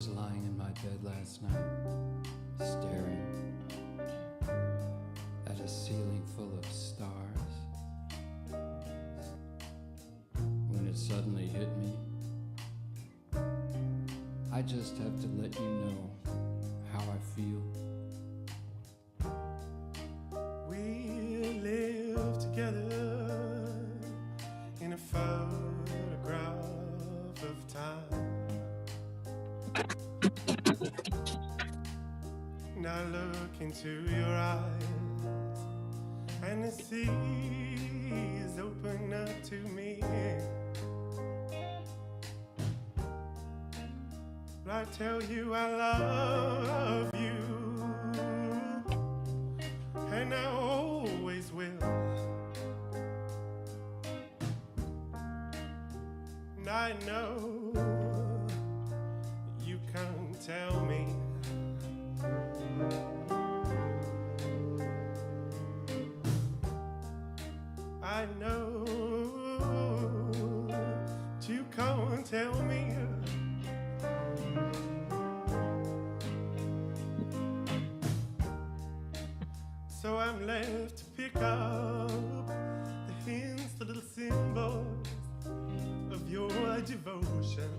was lying in my bed last night, staring at a ceiling full of stars, when it suddenly hit me. I just have to let you know how I feel. We live together in a photograph of time. Now look into your eyes and the sea is open up to me. I tell you I love you, and I always will. And I know you can't tell me. I know you can't tell me. So I'm left to pick up the hints, the little symbols of your devotion.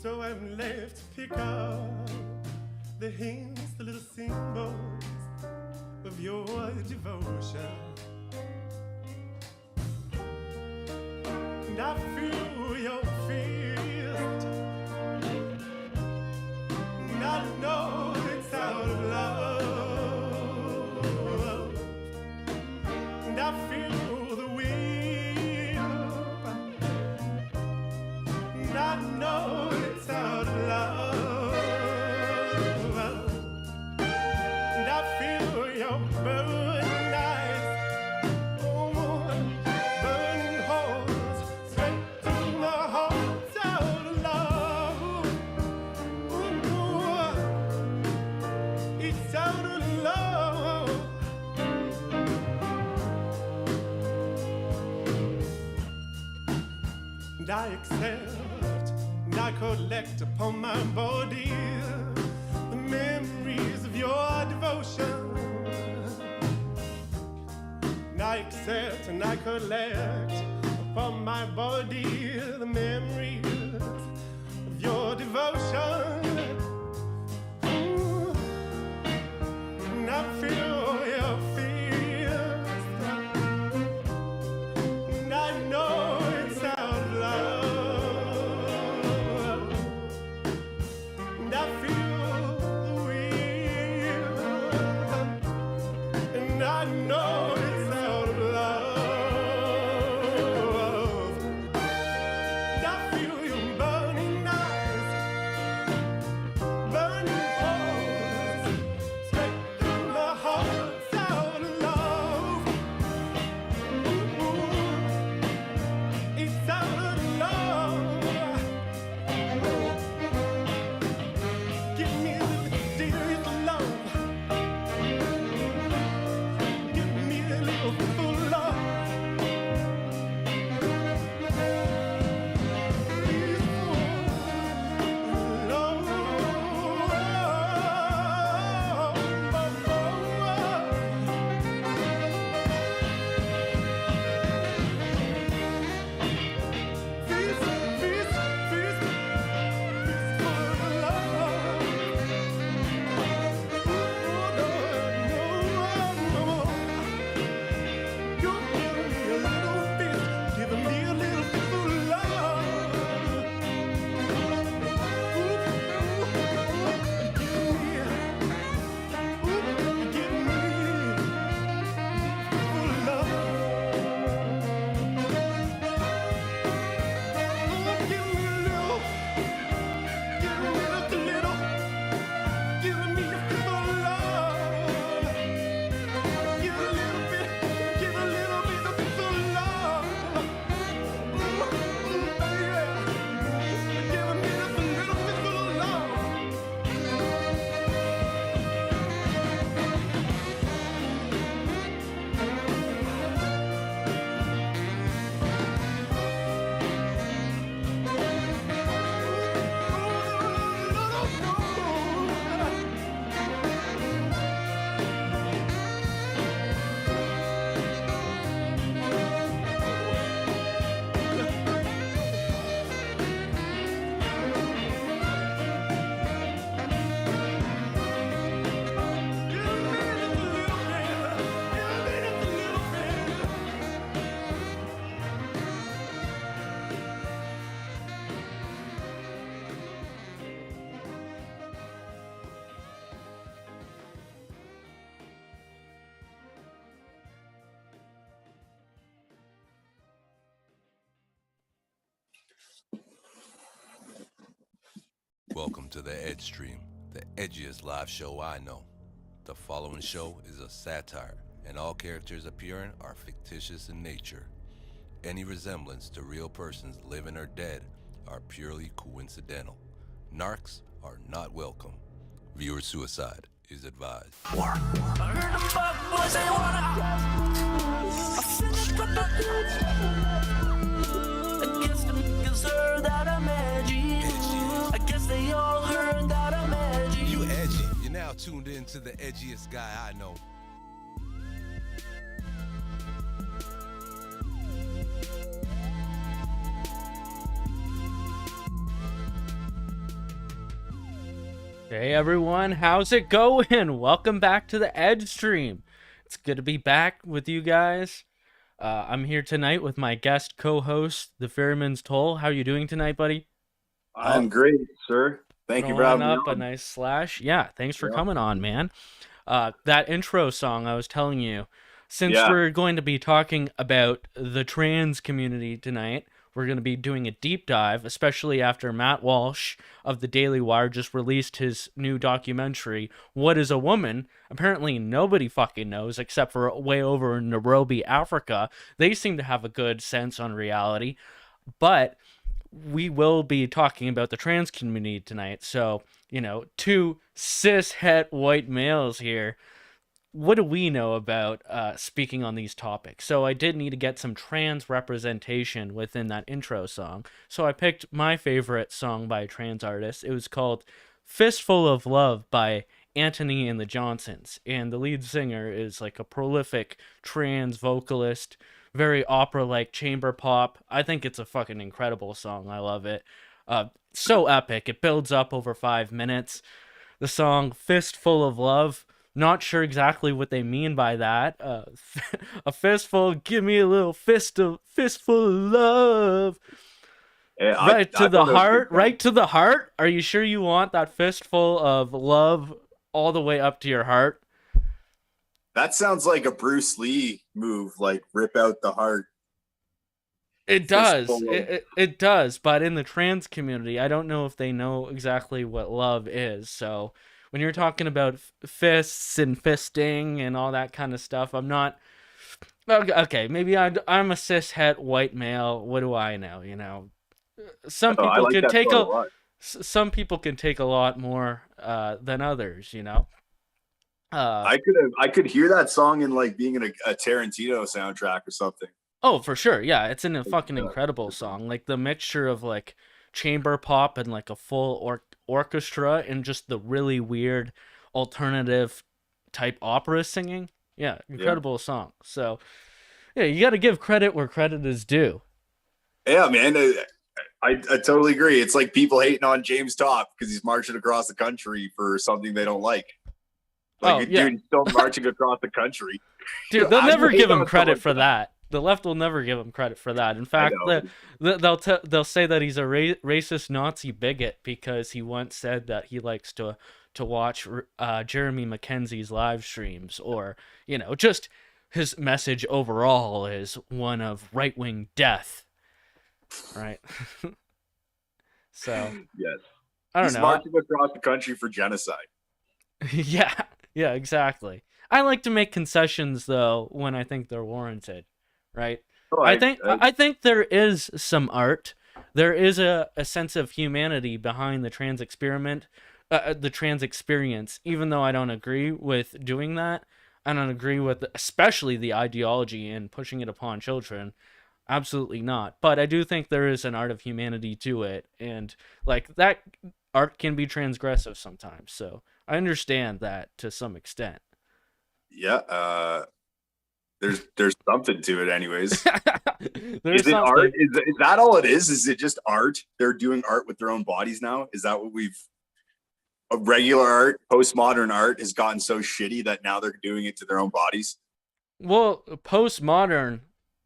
So I'm left to pick up the hints, the little symbols of your devotion. And I feel your feet, and I know it's out of love, and I feel the wind, and I know it's out of love, and I feel your burning eyes, burning holes straight through my heart, out of love. It's out of love. And I accept and I collect upon my body the memories of your devotion. And I accept and I collect upon my body the memories of your devotion. And I feel your fears, and I know it's out of love, and I feel the wind, and I know it's out of love, and I welcome to the EdgeStream, the edgiest live show I know. The following show is a satire, and all characters appearing are fictitious in nature. Any resemblance to real persons living or dead are purely coincidental. Narcs are not welcome. Viewer suicide is advised. War. I guess they all heard that I'm edgy. You edgy. You're now tuned in to the edgiest guy I know. Hey everyone, how's it going? Welcome back to the EdgeStream. It's good to be back with you guys. I'm here tonight with my guest co-host, the Ferryman's Toll. How are you doing tonight, buddy? I'm great, sir. Thank you for having me up on. A nice slash. Yeah, thanks for coming on, man. That intro song I was telling you, since we're going to be talking about the trans community tonight, we're going to be doing a deep dive, especially after Matt Walsh of the Daily Wire just released his new documentary, What is a Woman? Apparently nobody fucking knows except for way over in Nairobi, Africa. They seem to have a good sense on reality, but we will be talking about the trans community tonight. So, you know, two cis-het white males here. What do we know about speaking on these topics? So I did need to get some trans representation within that intro song. So I picked my favorite song by a trans artist. It was called Fistful of Love by Anthony and the Johnsons. And the lead singer is like a prolific trans vocalist, very opera-like chamber pop. I think it's a fucking incredible song. I love it. So epic. It builds up over 5 minutes. The song Fistful of Love. Not sure exactly what they mean by that. A fistful, give me a little fistful of love. Yeah, right to the heart, right to the heart. Are you sure you want that fistful of love all the way up to your heart? That sounds like a Bruce Lee move, like rip out the heart. It does. It does. But in the trans community, I don't know if they know exactly what love is. So when you're talking about fists and fisting and all that kind of stuff, I'm not... Okay, maybe I'm a cis-het white male. What do I know, you know? Some people can take some people can take a lot more than others, you know? I could hear that song in like being in a Tarantino soundtrack or something. Oh, for sure. Yeah, it's in a fucking incredible song. Like the mixture of like chamber pop and like a full orchestra and just the really weird alternative type opera singing. Yeah, incredible song. So, yeah, you got to give credit where credit is due. Yeah, man. I totally agree. It's like people hating on James Topp because he's marching across the country for something they don't like. Like, dude, he's still marching across the country. Dude, they'll never give him credit for that. The left will never give him credit for that. In fact, they'll say that he's a racist Nazi bigot because he once said that he likes to watch Jeremy Mackenzie's live streams, or, you know, just his message overall is one of right-wing death. Right? So, yes. I don't know. He's marching across the country for genocide. Yeah, exactly. I like to make concessions, though, when I think they're warranted. Right. Oh, I think there is some art. There is a sense of humanity behind the trans experiment, the trans experience. Even though I don't agree with doing that, I don't agree with especially the ideology and pushing it upon children. Absolutely not. But I do think there is an art of humanity to it, and like that art can be transgressive sometimes. So I understand that to some extent. Yeah. There's something to it anyways. Is it art? Is that all it is? Is it just art? They're doing art with their own bodies now? Is that what regular art, postmodern art has gotten so shitty that now they're doing it to their own bodies? Well, postmodern,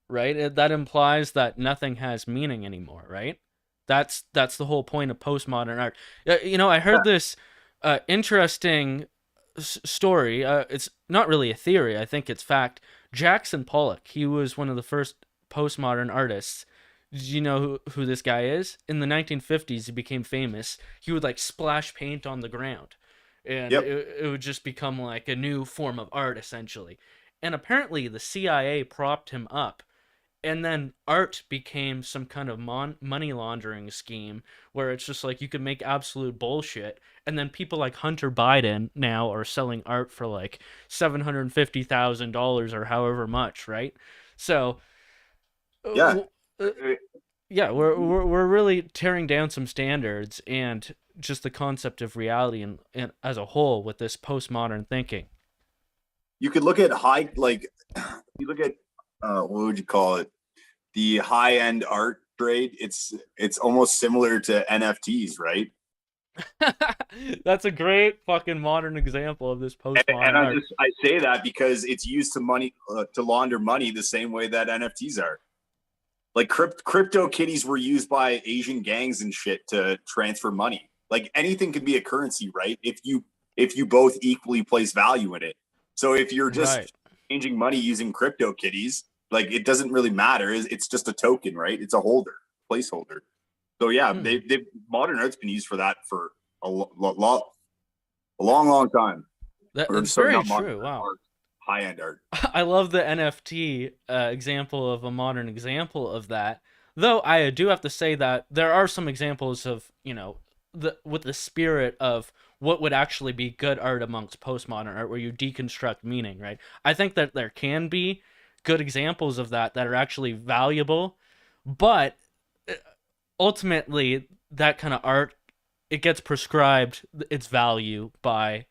right? That implies that nothing has meaning anymore, right? That's the whole point of postmodern art. You know, I heard this interesting story. It's not really a theory. I think it's fact. Jackson Pollock, he was one of the first postmodern artists. Do you know who this guy is? In the 1950s, he became famous. He would like splash paint on the ground, and Yep. it would just become like a new form of art, essentially. And apparently, the CIA propped him up, and then art became some kind of money laundering scheme where it's just like you could make absolute bullshit, and then people like Hunter Biden now are selling art for like $750,000 or however much, right? So, Yeah. uh, yeah, we're really tearing down some standards and just the concept of reality and as a whole with this postmodern thinking. You could look at you look at what would you call it? The high end art trade. It's almost similar to NFTs, right? That's a great fucking modern example of this postmodern And art. I say that because it's used to launder money the same way that NFTs are. Like crypto kitties were used by Asian gangs and shit to transfer money. Like anything could be a currency, right? If you both equally place value in it. So if you're just Right. changing money using crypto kitties, like it doesn't really matter. It's just a token, right? It's a placeholder. So yeah, they've modern art's been used for that for a long time. That's very true. Wow. High end art. I love the NFT example of a modern example of that. Though I do have to say that there are some examples of, with the spirit of what would actually be good art amongst postmodern art where you deconstruct meaning, right? I think that there can be good examples of that are actually valuable, but ultimately that kind of art, it gets prescribed its value by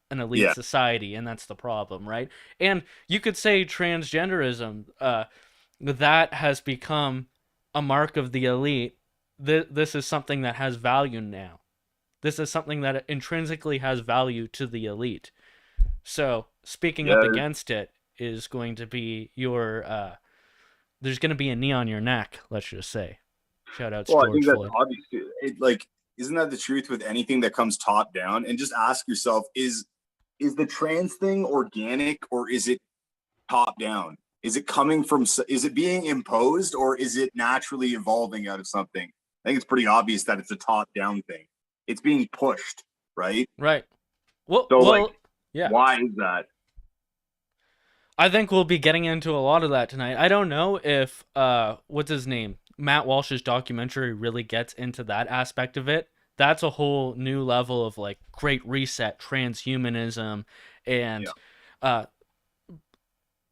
an elite society, and that's the problem, right? And you could say transgenderism, that has become a mark of the elite. This is something that has value now. This is something that intrinsically has value to the elite. So speaking up against it is going to be your there's going to be a knee on your neck, let's just say. Shout out to George I think Floyd. that's obvious. Isn't that the truth with anything that comes top down? And just ask yourself, is the trans thing organic or is it top down? Is it is it being imposed or is it naturally evolving out of something? I think it's pretty obvious that it's a top down thing. It's being pushed, right? Right. So yeah. Why is that? I think we'll be getting into a lot of that tonight. I don't know if what's his name? Matt Walsh's documentary really gets into that aspect of it. That's a whole new level of like Great Reset, transhumanism, and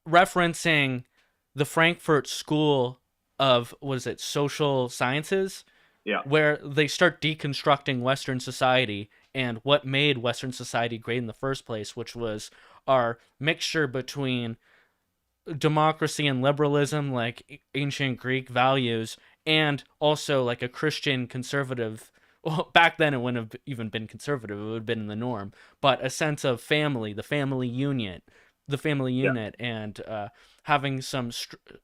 referencing the Frankfurt School of social sciences, where they start deconstructing Western society and what made Western society great in the first place, which was our mixture between democracy and liberalism, like ancient Greek values, and also like a Christian conservative. Well, back then it wouldn't have even been conservative; it would have been the norm. But a sense of family, the family unit, and having some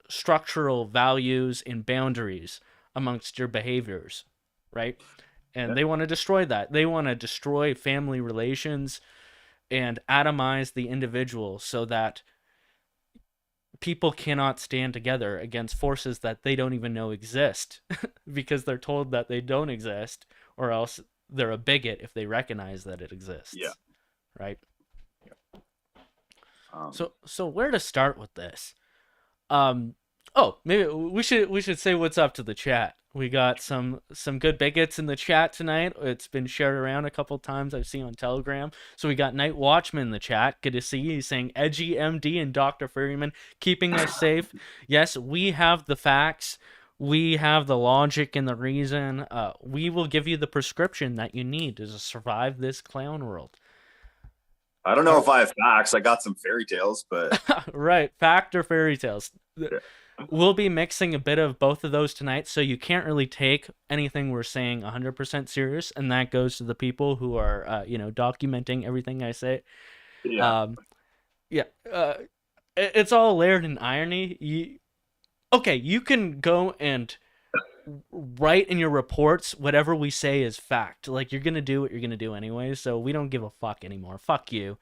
structural values and boundaries amongst your behaviors, right? And they want to destroy that. They want to destroy family relations and atomize the individual so that people cannot stand together against forces that they don't even know exist because they're told that they don't exist, or else they're a bigot if they recognize that it exists. Yeah. Right? So where to start with this? Maybe we should say what's up to the chat. We got some good bigots in the chat tonight. It's been shared around a couple times I've seen on Telegram. So we got Night Watchman in the chat. Good to see you. He's saying Edgy MD and Dr. Ferryman keeping us safe. Yes, we have the facts. We have the logic and the reason. We will give you the prescription that you need to survive this clown world. I don't know if I have facts. I got some fairy tales, but right, fact or fairy tales. Yeah. We'll be mixing a bit of both of those tonight, so you can't really take anything we're saying 100% serious, and that goes to the people who are, documenting everything I say. Yeah. It's all layered in irony. You can go and write in your reports whatever we say is fact. Like, you're gonna do what you're gonna do anyway, so we don't give a fuck anymore. Fuck you.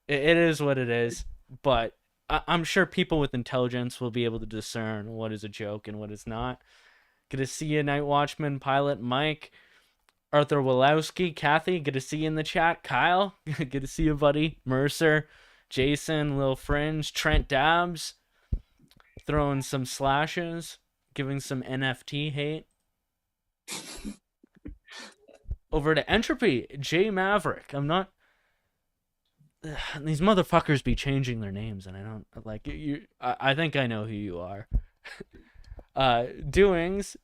It is what it is, but I'm sure people with intelligence will be able to discern what is a joke and what is not. Good to see you, Night Watchman, Pilot Mike, Arthur Walowski, Kathy. Good to see you in the chat. Kyle, good to see you, buddy. Mercer, Jason, Lil Fringe, Trent Dabbs, throwing some slashes, giving some NFT hate. Over to Entropy, J Maverick. I'm not. These motherfuckers be changing their names, and I don't like you. I think I know who you are. Doings.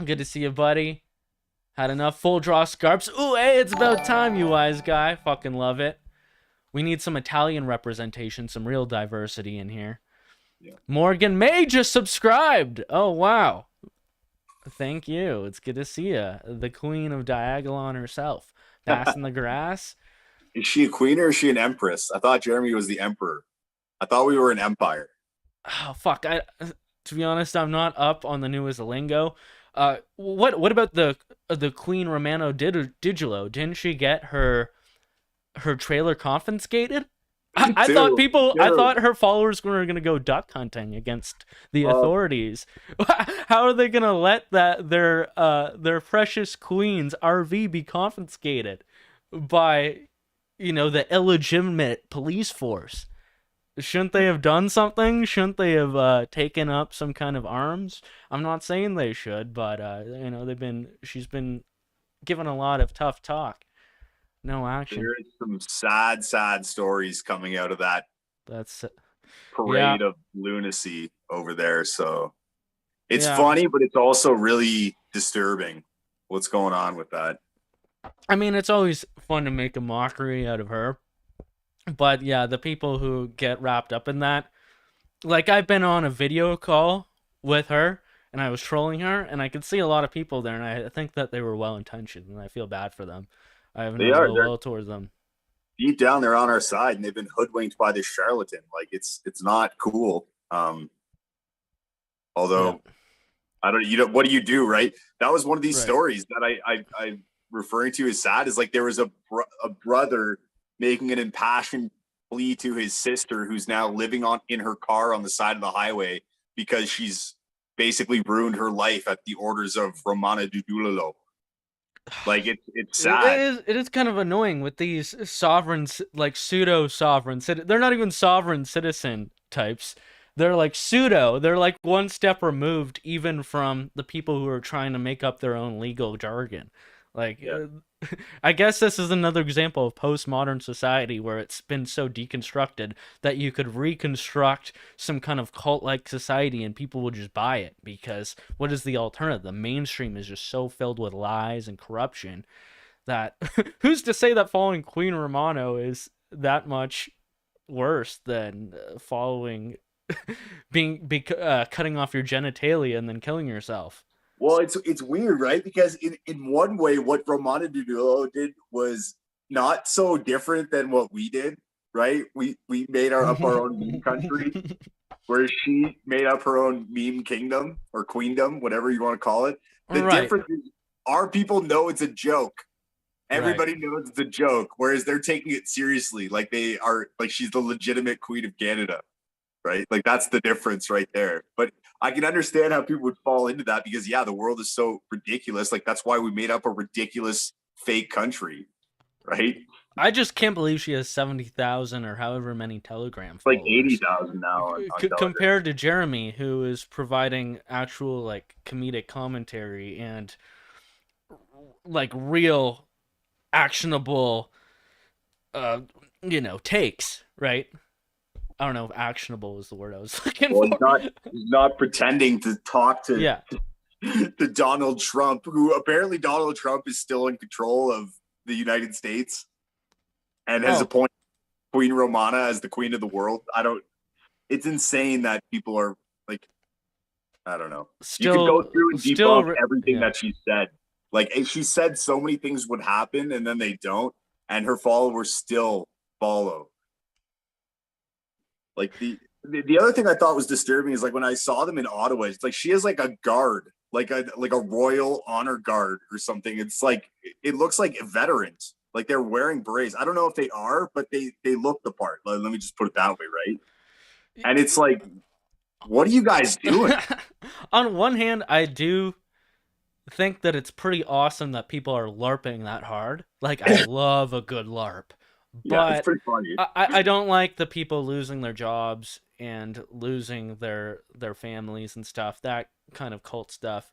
Good to see you, buddy. Had enough full draw scarps. Ooh, hey, it's about time, you wise guy. Fucking love it. We need some Italian representation, some real diversity in here. Yeah. Morgan May just subscribed. Oh, wow. Thank you. It's good to see you. The queen of Diagolon herself. Bass in the grass. Is she a queen or is she an empress? I thought Jeremy was the emperor. I thought we were an empire. Oh, fuck. To be honest, I'm not up on the newest lingo. What about the Queen Romano Digilo? Didn't she get her trailer confiscated? I thought her followers were gonna go duck hunting against the authorities. How are they gonna let their precious queen's RV be confiscated by, the illegitimate police force? Shouldn't they have done something? Shouldn't they have taken up some kind of arms? I'm not saying they should, but she's been given a lot of tough talk. No action. There is some sad stories coming out of that. That's parade of lunacy over there. So it's funny, but it's also really disturbing what's going on with that. I mean, it's always fun to make a mockery out of her. But yeah, the people who get wrapped up in that, like I've been on a video call with her and I was trolling her and I could see a lot of people there and I think that they were well-intentioned and I feel bad for them. I have no ill will towards them. Deep down, they're on our side and they've been hoodwinked by this charlatan. Like it's not cool. Although I don't, what do you do, right? That was one of these stories that I'm referring to as sad. Is like there was a brother making an impassioned plea to his sister who's now living in her car on the side of the highway because she's basically ruined her life at the orders of Romana Dudulolo. Like it's sad. It is kind of annoying with these sovereigns, like pseudo sovereigns. They're not even sovereign citizen types. They're like pseudo. They're like one step removed even from the people who are trying to make up their own legal jargon. Like, I guess this is another example of postmodern society where it's been so deconstructed that you could reconstruct some kind of cult-like society and people will just buy it because what is the alternative? The mainstream is just so filled with lies and corruption that who's to say that following Queen Romano is that much worse than following cutting off your genitalia and then killing yourself? Well, it's weird, right? Because in one way, what Romana Dudullo did was not so different than what we did, right? We made up our own meme country, whereas she made up her own meme kingdom or queendom, whatever you want to call it. The difference is our people know it's a joke. Everybody knows it's a joke, whereas they're taking it seriously, like they are, like she's the legitimate queen of Canada, right? Like that's the difference right there. But I can understand how people would fall into that because, the world is so ridiculous. Like, that's why we made up a ridiculous fake country, right? I just can't believe she has 70,000 or however many Telegram followers. Like 80,000 now. Compared to Jeremy, who is providing actual, like, comedic commentary and, like, real, actionable, takes, right? I don't know if actionable is the word I was looking for. He's not pretending to talk to Donald Trump, who apparently Donald Trump is still in control of the United States and has appointed Queen Romana as the queen of the world. It's insane that people are like, I don't know. You can go through and debunk everything that she said. Like she said so many things would happen and then they don't, and her followers still follow. Like the other thing I thought was disturbing is like when I saw them in Ottawa, it's like she has like a guard, like a royal honor guard or something. It's like it looks like veterans, like they're wearing berets. I don't know if they are, but they look the part. Let me just put it that way, right? And it's like, what are you guys doing? On one hand, I do think that it's pretty awesome that people are LARPing that hard. Like, I love a good LARP. Yeah, it's But pretty funny. I don't like the people losing their jobs and losing their families and stuff. That kind of cult stuff.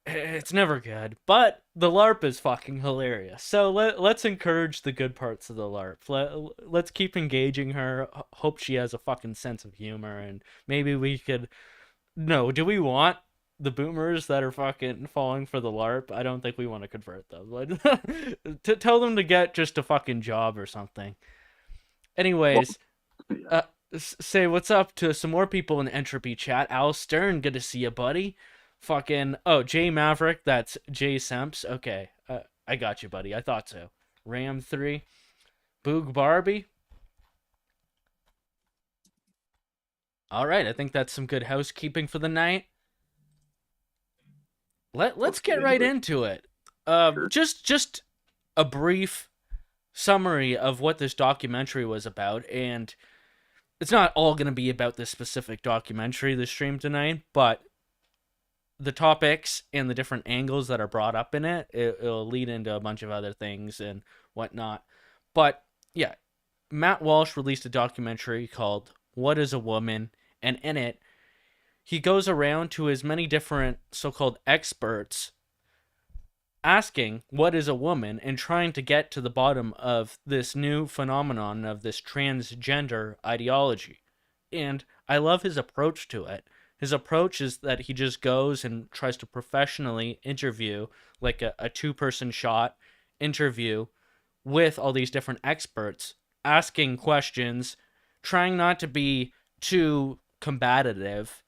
It's never good. But the LARP is fucking hilarious. So let's encourage the good parts of the LARP. Let's keep engaging her. Hope she has a fucking sense of humor. And maybe we could... No, do we want the boomers that are fucking falling for the LARP? I don't think we want to convert them. To tell them to get just a fucking job or something. Anyways, say what's up to some more people in Entropy chat. Al Stern, good to see you, buddy. Fucking, oh, Jay Maverick, that's Jay Semps. Okay, I got you, buddy. I thought so. Ram 3. Boog Barbie. All right, I think that's some good housekeeping for the night. Let's get right into it. Just a brief summary of what this documentary was about, and it's not all going to be about this specific documentary, the stream tonight, but the topics and the different angles that are brought up in it'll lead into a bunch of other things and whatnot. But yeah, Matt Walsh released a documentary called What is a Woman? And in it, he goes around to as many different so-called experts asking what is a woman and trying to get to the bottom of this new phenomenon of this transgender ideology. And I love his approach to it. His approach is that he just goes and tries to professionally interview, like a two-person shot interview with all these different experts, asking questions, trying not to be too combative,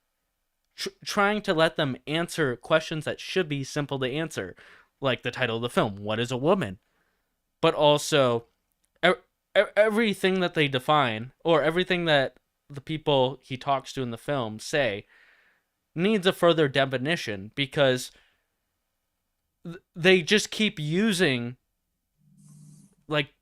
trying to let them answer questions that should be simple to answer, like the title of the film, What is a Woman? But also, everything that they define, or everything that the people he talks to in the film say, needs a further definition, because they just keep using, like,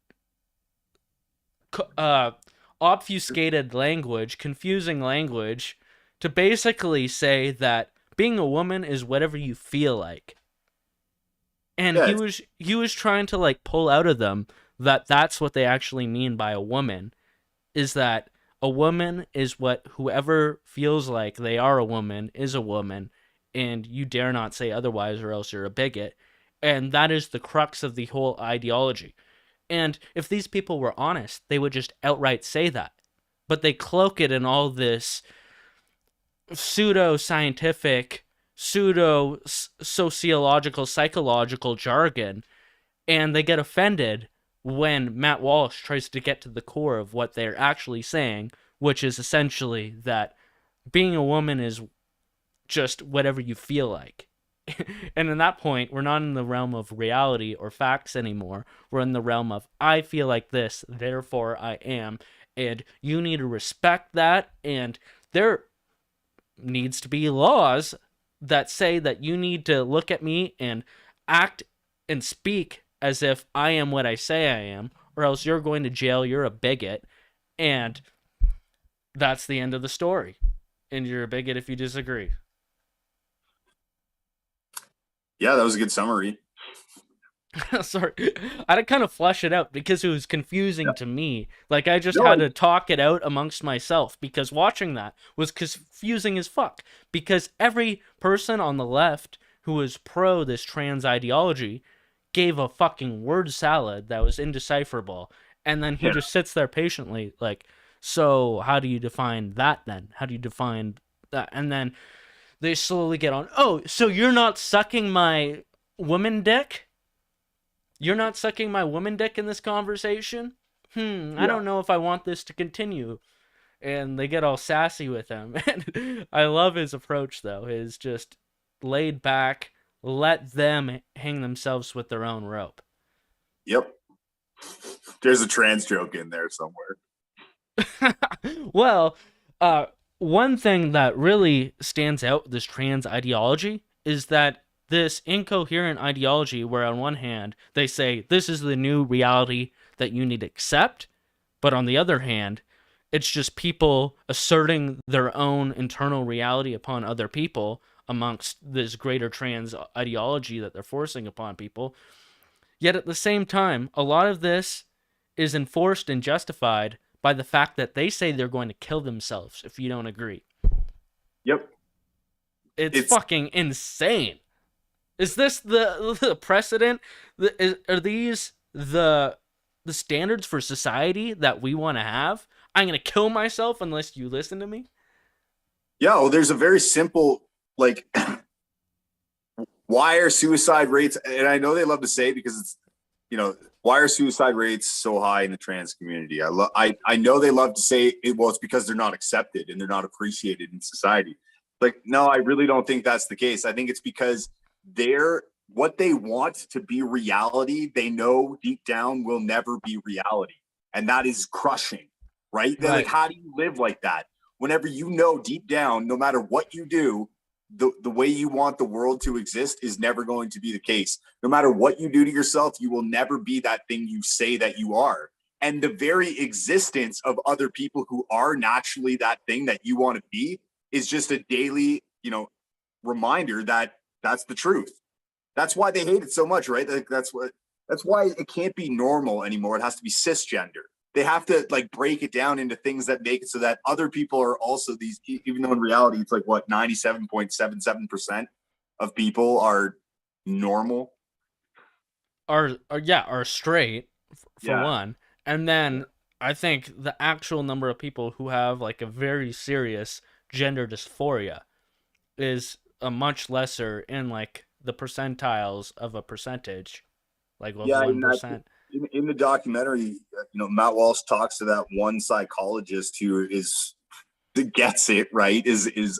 obfuscated language, confusing language, to basically say that being a woman is whatever you feel like. And he was trying to, like, pull out of them that that's what they actually mean by a woman, is that a woman is what whoever feels like they are a woman is a woman, and you dare not say otherwise or else you're a bigot. And that is the crux of the whole ideology. And if these people were honest, they would just outright say that. But they cloak it in all this pseudo-scientific, pseudo-sociological, psychological jargon, and they get offended when Matt Walsh tries to get to the core of what they're actually saying, which is essentially that being a woman is just whatever you feel like. And in that point, we're not in the realm of reality or facts anymore. We're in the realm of, I feel like this, therefore I am. And you need to respect that. And there needs to be laws that say that you need to look at me and act and speak as if I am what I say I am, or else you're going to jail, you're a bigot. And that's the end of the story. And you're a bigot if you disagree. Yeah, that was a good summary. Sorry, I had to kind of flesh it out because it was confusing to me. Like, I just had to talk it out amongst myself, because watching that was confusing as fuck. Because every person on the left who was pro this trans ideology gave a fucking word salad that was indecipherable. And then he just sits there patiently, like, so how do you define that then? How do you define that? And then they slowly get on, oh, so you're not sucking my woman dick? You're not sucking my woman dick in this conversation? I don't know if I want this to continue. And they get all sassy with him. And I love his approach, though. His just laid back, let them hang themselves with their own rope. Yep. There's a trans joke in there somewhere. Well, one thing that really stands out with this trans ideology is that this incoherent ideology where on one hand they say this is the new reality that you need to accept, but on the other hand, It's just people asserting their own internal reality upon other people amongst this greater trans ideology that they're forcing upon people. Yet at the same time, a lot of this is enforced and justified by the fact that they say they're going to kill themselves if you don't agree. Yep. It's fucking insane. Is this the precedent? Are these the standards for society that we want to have? I'm going to kill myself unless you listen to me? Yeah, well, there's a very simple, like, why are suicide rates, and I know they love to say it because it's, you know, why are suicide rates so high in the trans community? I know they love to say it, well, it's because they're not accepted and they're not appreciated in society. Like, no, I really don't think that's the case. I think it's because what they want to be reality, they know deep down will never be reality. And that is crushing, right? They're like, how do you live like that? Whenever you know deep down, no matter what you do, the way you want the world to exist is never going to be the case. No matter what you do to yourself, you will never be that thing you say that you are. And the very existence of other people who are naturally that thing that you want to be is just a daily, you know, reminder that that's the truth. That's why they hate it so much, right? Like, that's why it can't be normal anymore. It has to be cisgender. They have to like break it down into things that make it so that other people are also these, even though in reality it's like what 97.77% of people are normal, are straight for one, and then I think the actual number of people who have like a very serious gender dysphoria is a much lesser in like the percentiles of a percentage, like 1%. In the documentary, you know, Matt Walsh talks to that one psychologist who gets it, right, is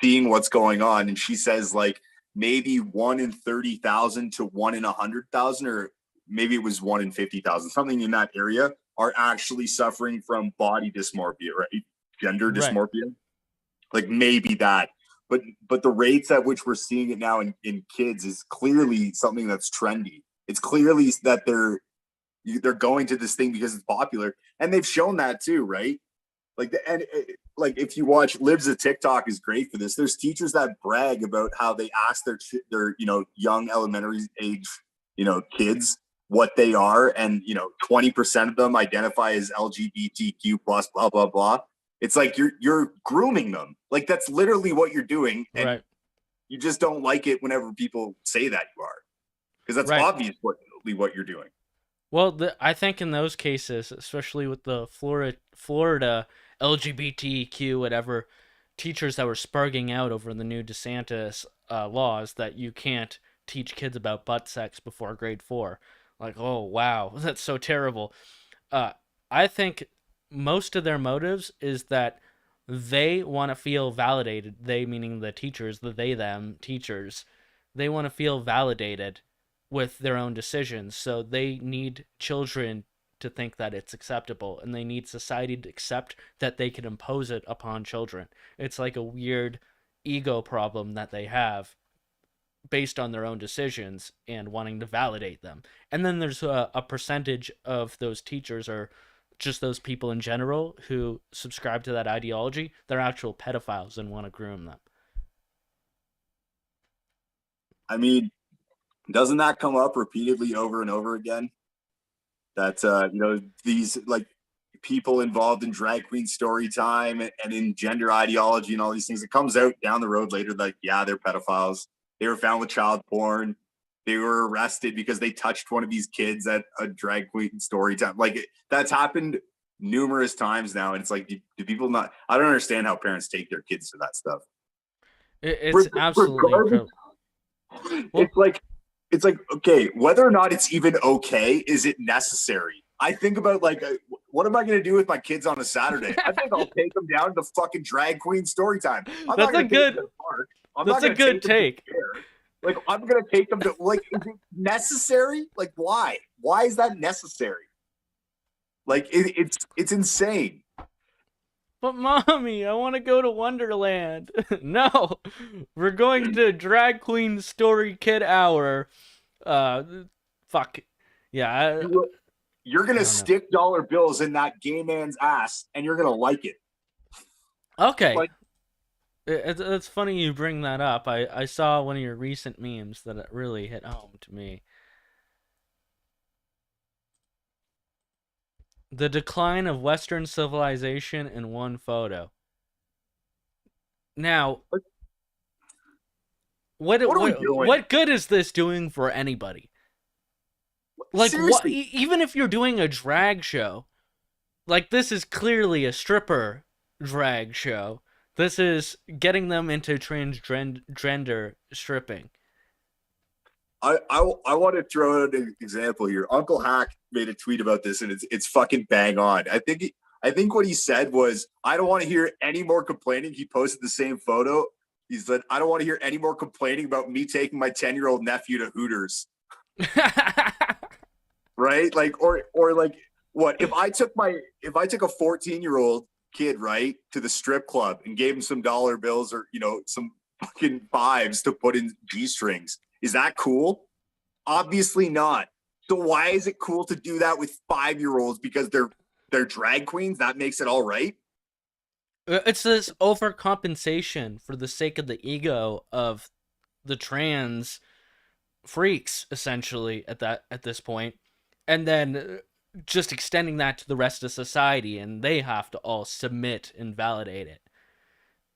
seeing what's going on. And she says like maybe 1 in 30,000 to 1 in 100,000, or maybe it was 1 in 50,000, something in that area, are actually suffering from body dysmorphia, right? Gender dysmorphia. Like maybe that. But the rates at which we're seeing it now in kids is clearly something that's trendy. It's clearly that they're going to this thing because it's popular, and they've shown that too, right? Like, like if you watch Libs of TikTok is great for this. There's teachers that brag about how they ask their you know, young elementary age, you know, kids what they are, and you know 20% of them identify as LGBTQ plus blah blah blah. It's like you're grooming them. Like that's literally what you're doing, and you just don't like it whenever people say that you are, because that's obviously what you're doing. Well, I think in those cases, especially with the Florida LGBTQ whatever teachers that were sparking out over the new DeSantis laws that you can't teach kids about butt sex before grade 4. Like, oh wow, that's so terrible. I think most of their motives is that they want to feel validated. They meaning the teachers, the they them teachers. They want to feel validated with their own decisions. So they need children to think that it's acceptable, and they need society to accept that they can impose it upon children. It's like a weird ego problem that they have based on their own decisions and wanting to validate them. And then there's a percentage of those teachers, or just those people in general who subscribe to that ideology, they're actual pedophiles and want to groom them. I mean, doesn't that come up repeatedly over and over again? That, you know, these like people involved in drag queen story time and in gender ideology and all these things, it comes out down the road later, like, yeah, they're pedophiles. They were found with child porn. They were arrested because they touched one of these kids at a drag queen story time. Like that's happened numerous times now. And it's like, do people not, I don't understand how parents take their kids to that stuff. It's absolutely incredible. It's like, okay, whether or not it's even okay, is it necessary? I think about like, what am I going to do with my kids on a Saturday? I think I'll take them down to fucking drag queen story time. That's a good take. Like, I'm going to take them to, like, is it necessary? Like, why? Why is that necessary? Like, it's insane. But mommy, I want to go to Wonderland. No, we're going to Drag Queen Story Kid Hour. Fuck. Yeah. You're gonna stick dollar bills in that gay man's ass, and you're gonna like it. Okay. Like, it's funny you bring that up. I saw one of your recent memes that it really hit home to me. The decline of Western civilization in one photo. Now, what good is this doing for anybody? Like, what? Even if you're doing a drag show, like, this is clearly a stripper drag show. This is getting them into transgender stripping. I want to throw out an example here. Uncle Hack made a tweet about this, and it's fucking bang on. I think what he said was, I don't want to hear any more complaining. He posted the same photo. He said, I don't want to hear any more complaining about me taking my 10-year-old nephew to Hooters. Right? Like, or like, what if I took a 14-year-old kid, right, to the strip club and gave him some dollar bills or, you know, some fucking fives to put in G-strings? Is that cool? Obviously not. So why is it cool to do that with 5-year-olds? Because they're drag queens? That makes it all right? It's this overcompensation for the sake of the ego of the trans freaks, essentially, at this point. And then just extending that to the rest of society, and they have to all submit and validate it.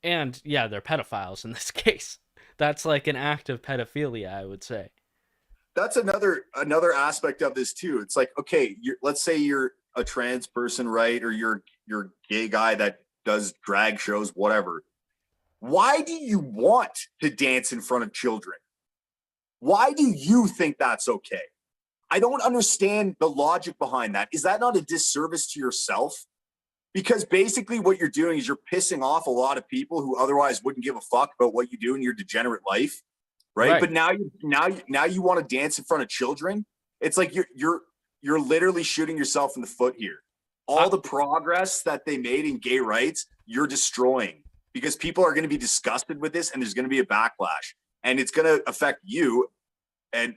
And yeah, they're pedophiles in this case. That's like an act of pedophilia, I would say. That's another aspect of this too. It's like, okay, let's say you're a trans person, right? Or you're a gay guy that does drag shows, whatever. Why do you want to dance in front of children? Why do you think that's okay? I don't understand the logic behind that. Is that not a disservice to yourself? Because basically what you're doing is you're pissing off a lot of people who otherwise wouldn't give a fuck about what you do in your degenerate life, right? But now you want to dance in front of children. It's like you're literally shooting yourself in the foot here. All the progress that they made in gay rights, you're destroying, because people are going to be disgusted with this, and there's going to be a backlash, and it's going to affect you and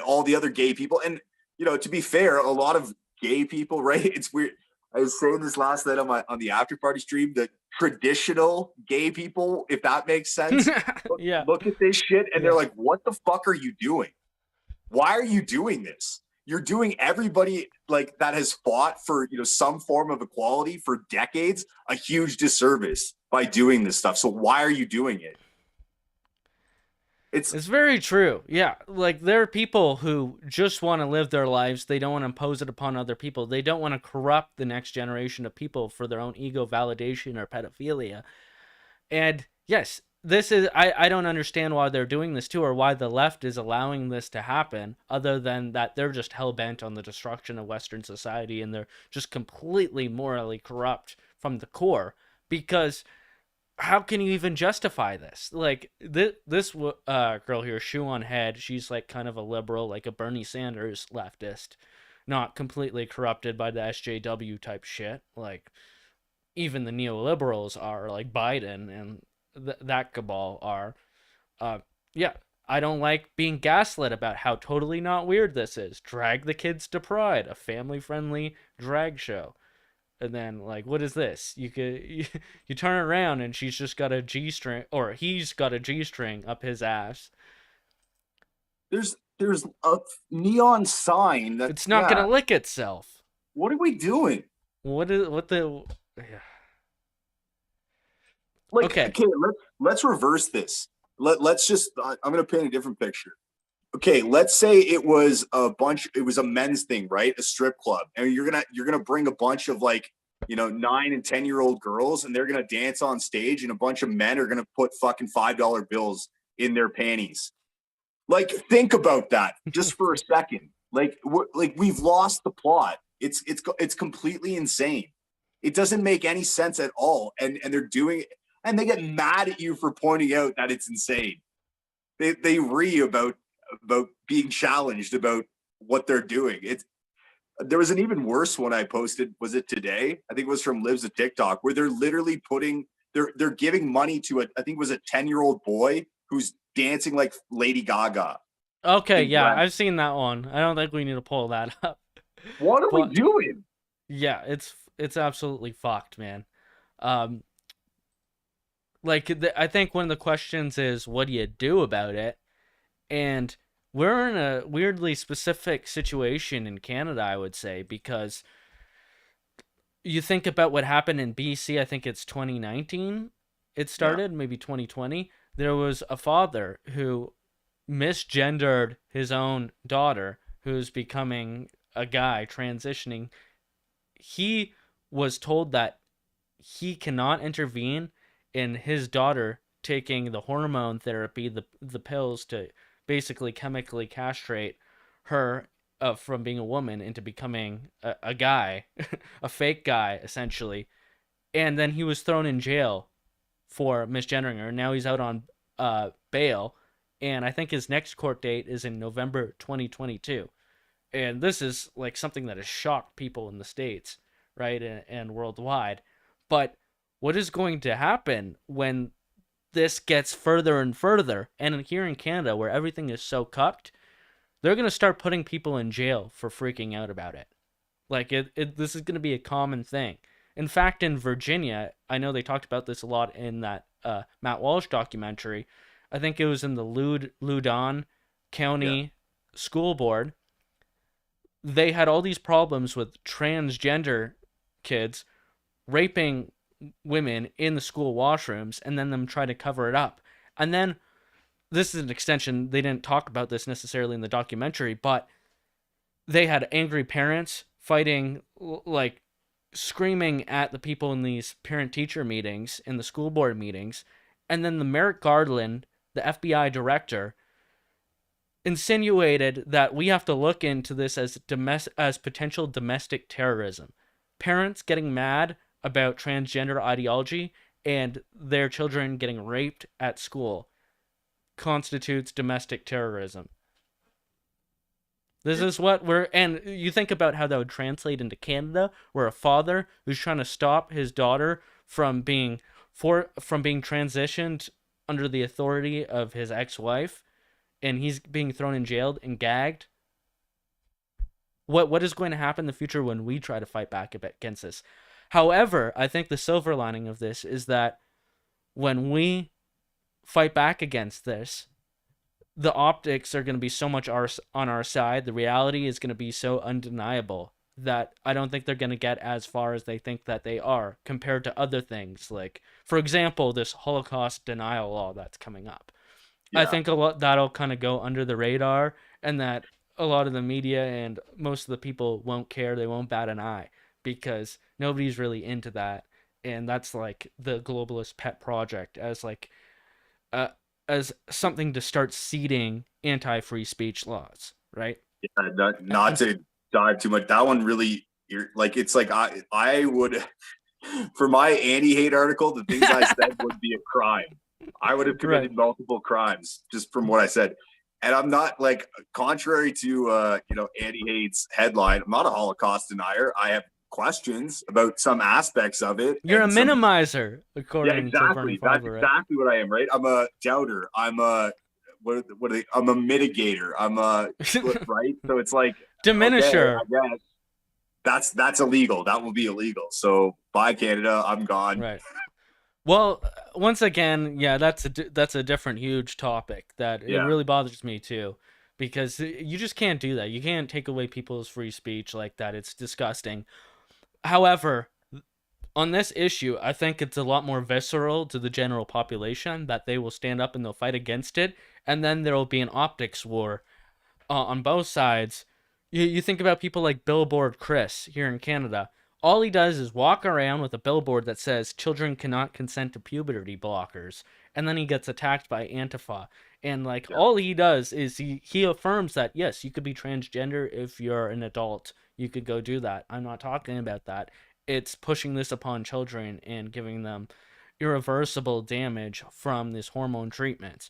all the other gay people. And, you know, to be fair, a lot of gay people, right? It's weird. I was saying this last night on the after party stream, the traditional gay people, if that makes sense, look at this shit and they're like, what the fuck are you doing? Why are you doing this? You're doing everybody like that has fought for, you know, some form of equality for decades a huge disservice by doing this stuff. So why are you doing it? It's very true. Yeah. Like, there are people who just want to live their lives. They don't want to impose it upon other people. They don't want to corrupt the next generation of people for their own ego validation or pedophilia. And yes, this is, I don't understand why they're doing this too, or why the left is allowing this to happen, other than that they're just hell-bent on the destruction of Western society, and they're just completely morally corrupt from the core. Because how can you even justify this? Like, this girl here, Shoe on Head, she's like kind of a liberal, like a Bernie Sanders leftist, not completely corrupted by the SJW type shit. Like, even the neoliberals are, like Biden and that cabal are. Yeah, I don't like being gaslit about how totally not weird this is. Drag the Kids to Pride, a family-friendly drag show. And then, like, what is this? You turn around and she's just got a G-string, or he's got a G-string up his ass. There's a neon sign that it's not gonna lick itself. What are we doing? Okay, let's reverse this. Let's just, I'm gonna paint a different picture. Okay, let's say it was a men's thing, right? A strip club. And you're gonna bring a bunch of, like, you know, 9 and 10-year-old girls, and they're gonna dance on stage, and a bunch of men are gonna put fucking $5 bills in their panties. Like, think about that just for a second. Like, we've lost the plot. It's completely insane. It doesn't make any sense at all. And they're doing it, and they get mad at you for pointing out that it's insane. They about being challenged about what they're doing. There was an even worse one I posted. Was it today? I think it was from Lives of TikTok, where they're literally they're giving money to I think it was a 10-year-old boy who's dancing like Lady Gaga. Okay, yeah, I've seen that one. I don't think we need to pull that up. What are we But doing? yeah, it's absolutely fucked, man. Um, I think one of the questions is, what do you do about it? And we're in a weirdly specific situation in Canada, I would say, because you think about what happened in BC, I think it's 2019 it Yeah. started, maybe 2020. There was a father who misgendered his own daughter, who's becoming a guy, transitioning. He was told that he cannot intervene in his daughter taking the hormone therapy, the pills to basically chemically castrate her from being a woman into becoming a guy, a fake guy essentially. And then he was thrown in jail for misgendering her. Now he's out on bail, and I think his next court date is in November 2022. And this is like something that has shocked people in the States, right, and worldwide. But what is going to happen when this gets further and further? And here in Canada, where everything is so cupped, they're going to start putting people in jail for freaking out about it. Like this is going to be a common thing. In fact, in Virginia, I know they talked about this a lot in that Matt Walsh documentary. I think it was in the Loudon County School Board. They had all these problems with transgender kids raping women in the school washrooms and then them try to cover it up. And then this is an extension. They didn't talk about this necessarily in the documentary, but they had angry parents fighting, like screaming at the people in these parent-teacher meetings, in the school board meetings. And then the Merrick Garland, the FBI director, insinuated that we have to look into this as potential domestic terrorism. Parents getting mad about transgender ideology and their children getting raped at school constitutes domestic terrorism. This is what and you think about how that would translate into Canada, where a father who's trying to stop his daughter from being transitioned under the authority of his ex-wife, and he's being thrown in jail and gagged. What is going to happen in the future when we try to fight back against this? However, I think the silver lining of this is that when we fight back against this, the optics are going to be so much on our side. The reality is going to be so undeniable that I don't think they're going to get as far as they think that they are compared to other things. Like, for example, this Holocaust denial law that's coming up. I think a lot that'll kind of go under the radar, and that a lot of the media and most of the people won't care. They won't bat an eye because nobody's really into that. And that's like the globalist pet project as something to start seeding anti-free speech laws, right? Yeah, not to dive too much. That one really, it's like I would, for my anti-hate article, the things I said would be a crime. I would have committed multiple crimes just from what I said. And I'm not, like, contrary to anti-hate's headline, I'm not a Holocaust denier. I have questions about some aspects of it. You're a minimizer, according exactly. to That's exactly what I am, right? I'm a doubter. I'm a I'm a mitigator. I'm a right. So it's like diminisher. Okay, I guess that's illegal. That will be illegal. So bye, Canada. I'm gone. Right. Well, once again, yeah, that's a different huge topic that it really bothers me too, because you just can't do that. You can't take away people's free speech like that. It's disgusting. However, on this issue, I think it's a lot more visceral to the general population that they will stand up and they'll fight against it, and then there will be an optics war on both sides. You think about people like Billboard Chris here in Canada. All he does is walk around with a billboard that says children cannot consent to puberty blockers, and then he gets attacked by Antifa. And all he does is he affirms that yes, you could be transgender if you're an adult. You could go do that. I'm not talking about that. It's pushing this upon children and giving them irreversible damage from this hormone treatment.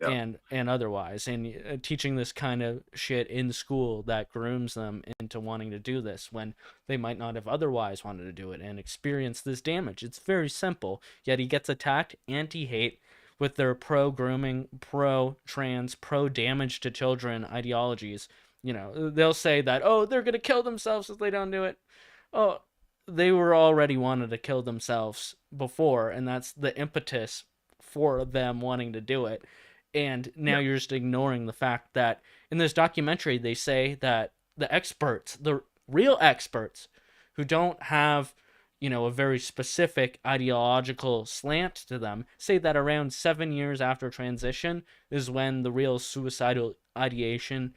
And otherwise, and teaching this kind of shit in school that grooms them into wanting to do this when they might not have otherwise wanted to do it and experience this damage. It's very simple, yet he gets attacked, anti-hate, with their pro-grooming, pro-trans, pro-damage to children ideologies, they'll say that, oh, they're going to kill themselves if they don't do it. Oh, they were already wanted to kill themselves before, and that's the impetus for them wanting to do it. And now you're just ignoring the fact that in this documentary, they say that the experts, the real experts who don't have, a very specific ideological slant to them, say that around 7 years after transition is when the real suicidal ideation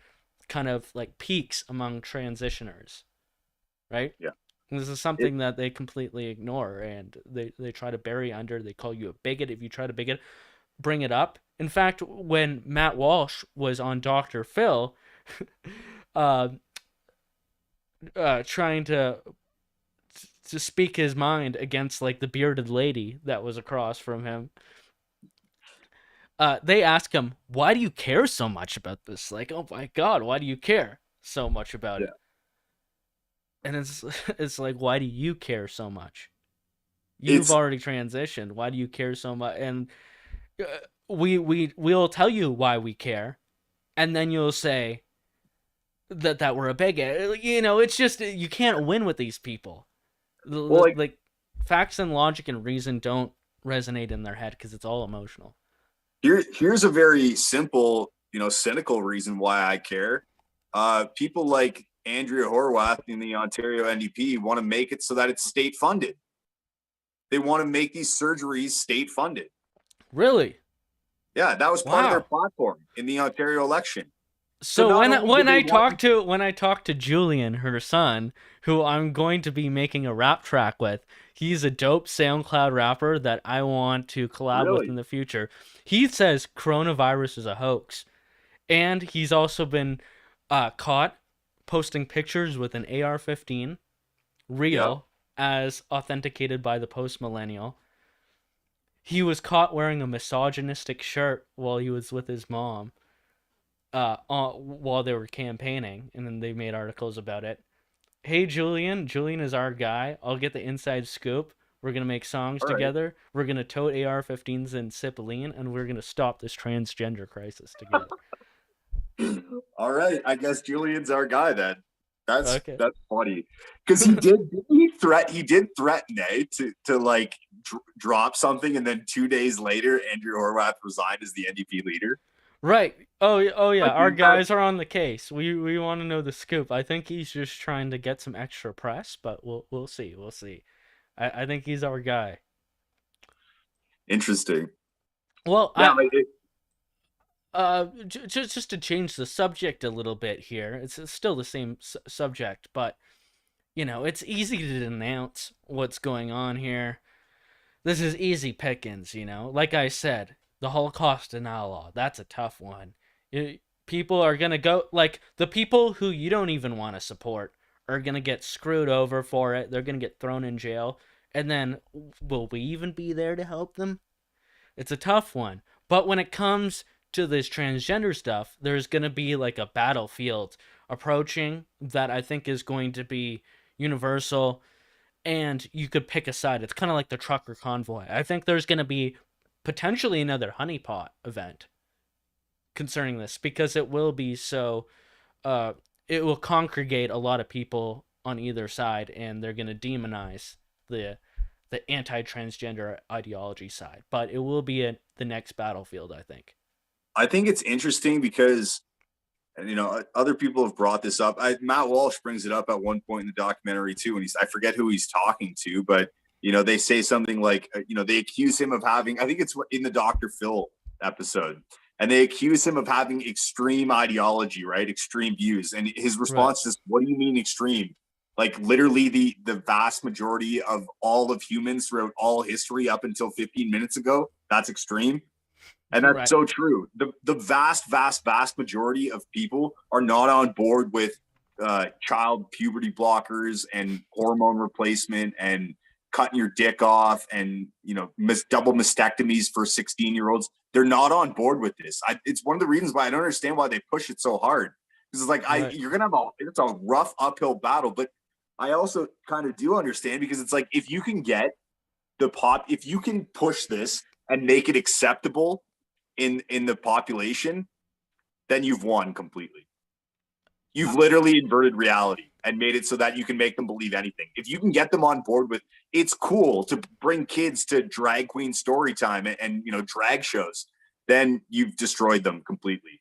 kind of like peaks among transitioners, right? Yeah. And this is something that they completely ignore, and they try to bury under. They call you a bigot if you try to bring it up. In fact, when Matt Walsh was on Dr. Phil, trying to speak his mind against like the bearded lady that was across from him, they ask him, why do you care so much about this? Like, oh my God, why do you care so much about it? And it's like, why do you care so much? You've already transitioned. Why do you care so much? And we'll tell you why we care, and then you'll say that we're a bigot. It's just, you can't win with these people. Well, like facts and logic and reason don't resonate in their head because it's all emotional. Here's a very simple, cynical reason why I care. People like Andrea Horwath in the Ontario NDP want to make it so that it's state funded. They want to make these surgeries state funded. Really? Yeah, that was part of their platform in the Ontario election. So when I talked to Julian, her son, who I'm going to be making a rap track with, he's a dope SoundCloud rapper that I want to collab with in the future. He says coronavirus is a hoax, and he's also been caught posting pictures with an AR-15, real, as authenticated by the post-millennial. He was caught wearing a misogynistic shirt while he was with his mom. While they were campaigning, and then they made articles about it. Hey, Julian is our guy. I'll get the inside scoop. We're gonna make songs together. We're gonna tote AR-15s and sip lean, and we're gonna stop this transgender crisis together. All right, I guess Julian's our guy then. That's funny, because he did threaten to like drop something, and then 2 days later, Andrew Horwath resigned as the NDP leader. Right. Oh yeah. Our guys are on the case. We want to know the scoop. I think he's just trying to get some extra press, but we'll see. We'll see. I think he's our guy. Interesting. Well, just to change the subject a little bit here. It's still the same subject, but it's easy to denounce what's going on here. This is easy pickings, Like I said, the Holocaust denial law, that's a tough one. People are going to go, like, the people who you don't even want to support are going to get screwed over for it. They're going to get thrown in jail. And then, will we even be there to help them? It's a tough one. But when it comes to this transgender stuff, there's going to be, like, a battlefield approaching that I think is going to be universal. And you could pick a side. It's kind of like the trucker convoy. I think there's going to be potentially another honeypot event concerning this, because it will be so it will congregate a lot of people on either side, and they're going to demonize the anti-transgender ideology side, but it will be the next battlefield. I think it's interesting because other people have brought this up. Matt Walsh brings it up at one point in the documentary too, and I forget who he's talking to, but they say something like, they accuse him of having, I think it's in the Dr. Phil episode, and they accuse him of having extreme ideology, right? Extreme views. And his response is, what do you mean extreme? Like literally the vast majority of all of humans throughout all history up until 15 minutes ago, that's extreme. And that's so true. The vast majority of people are not on board with child puberty blockers and hormone replacement and cutting your dick off and double mastectomies for 16-year-olds. They're not on board with this. It's one of the reasons why I don't understand why they push it so hard. Because it's like you're gonna have it's a rough uphill battle. But I also kind of do understand, because it's like, if you can get if you can push this and make it acceptable in the population, then you've won completely. You've literally inverted reality and made it so that you can make them believe anything. If you can get them on board with, it's cool to bring kids to drag queen story time and you know, drag shows, then you've destroyed them completely.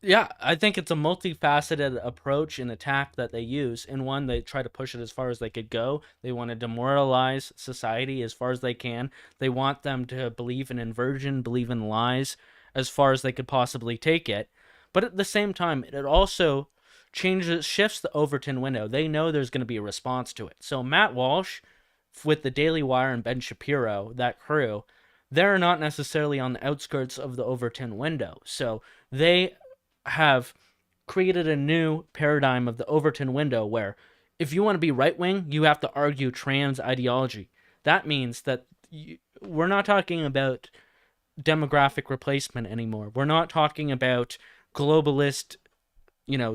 Yeah, I think it's a multifaceted approach and attack that they use. In one, they try to push it as far as they could go. They want to demoralize society as far as they can. They want them to believe in inversion, believe in lies as far as they could possibly take it. But at the same time, it also shifts the Overton window. They know there's going to be a response to it. So Matt Walsh with the Daily Wire and Ben Shapiro, that crew, they're not necessarily on the outskirts of the Overton window. So they have created a new paradigm of the Overton window where if you want to be right-wing, you have to argue trans ideology. That means that we're not talking about demographic replacement anymore. We're not talking about globalist,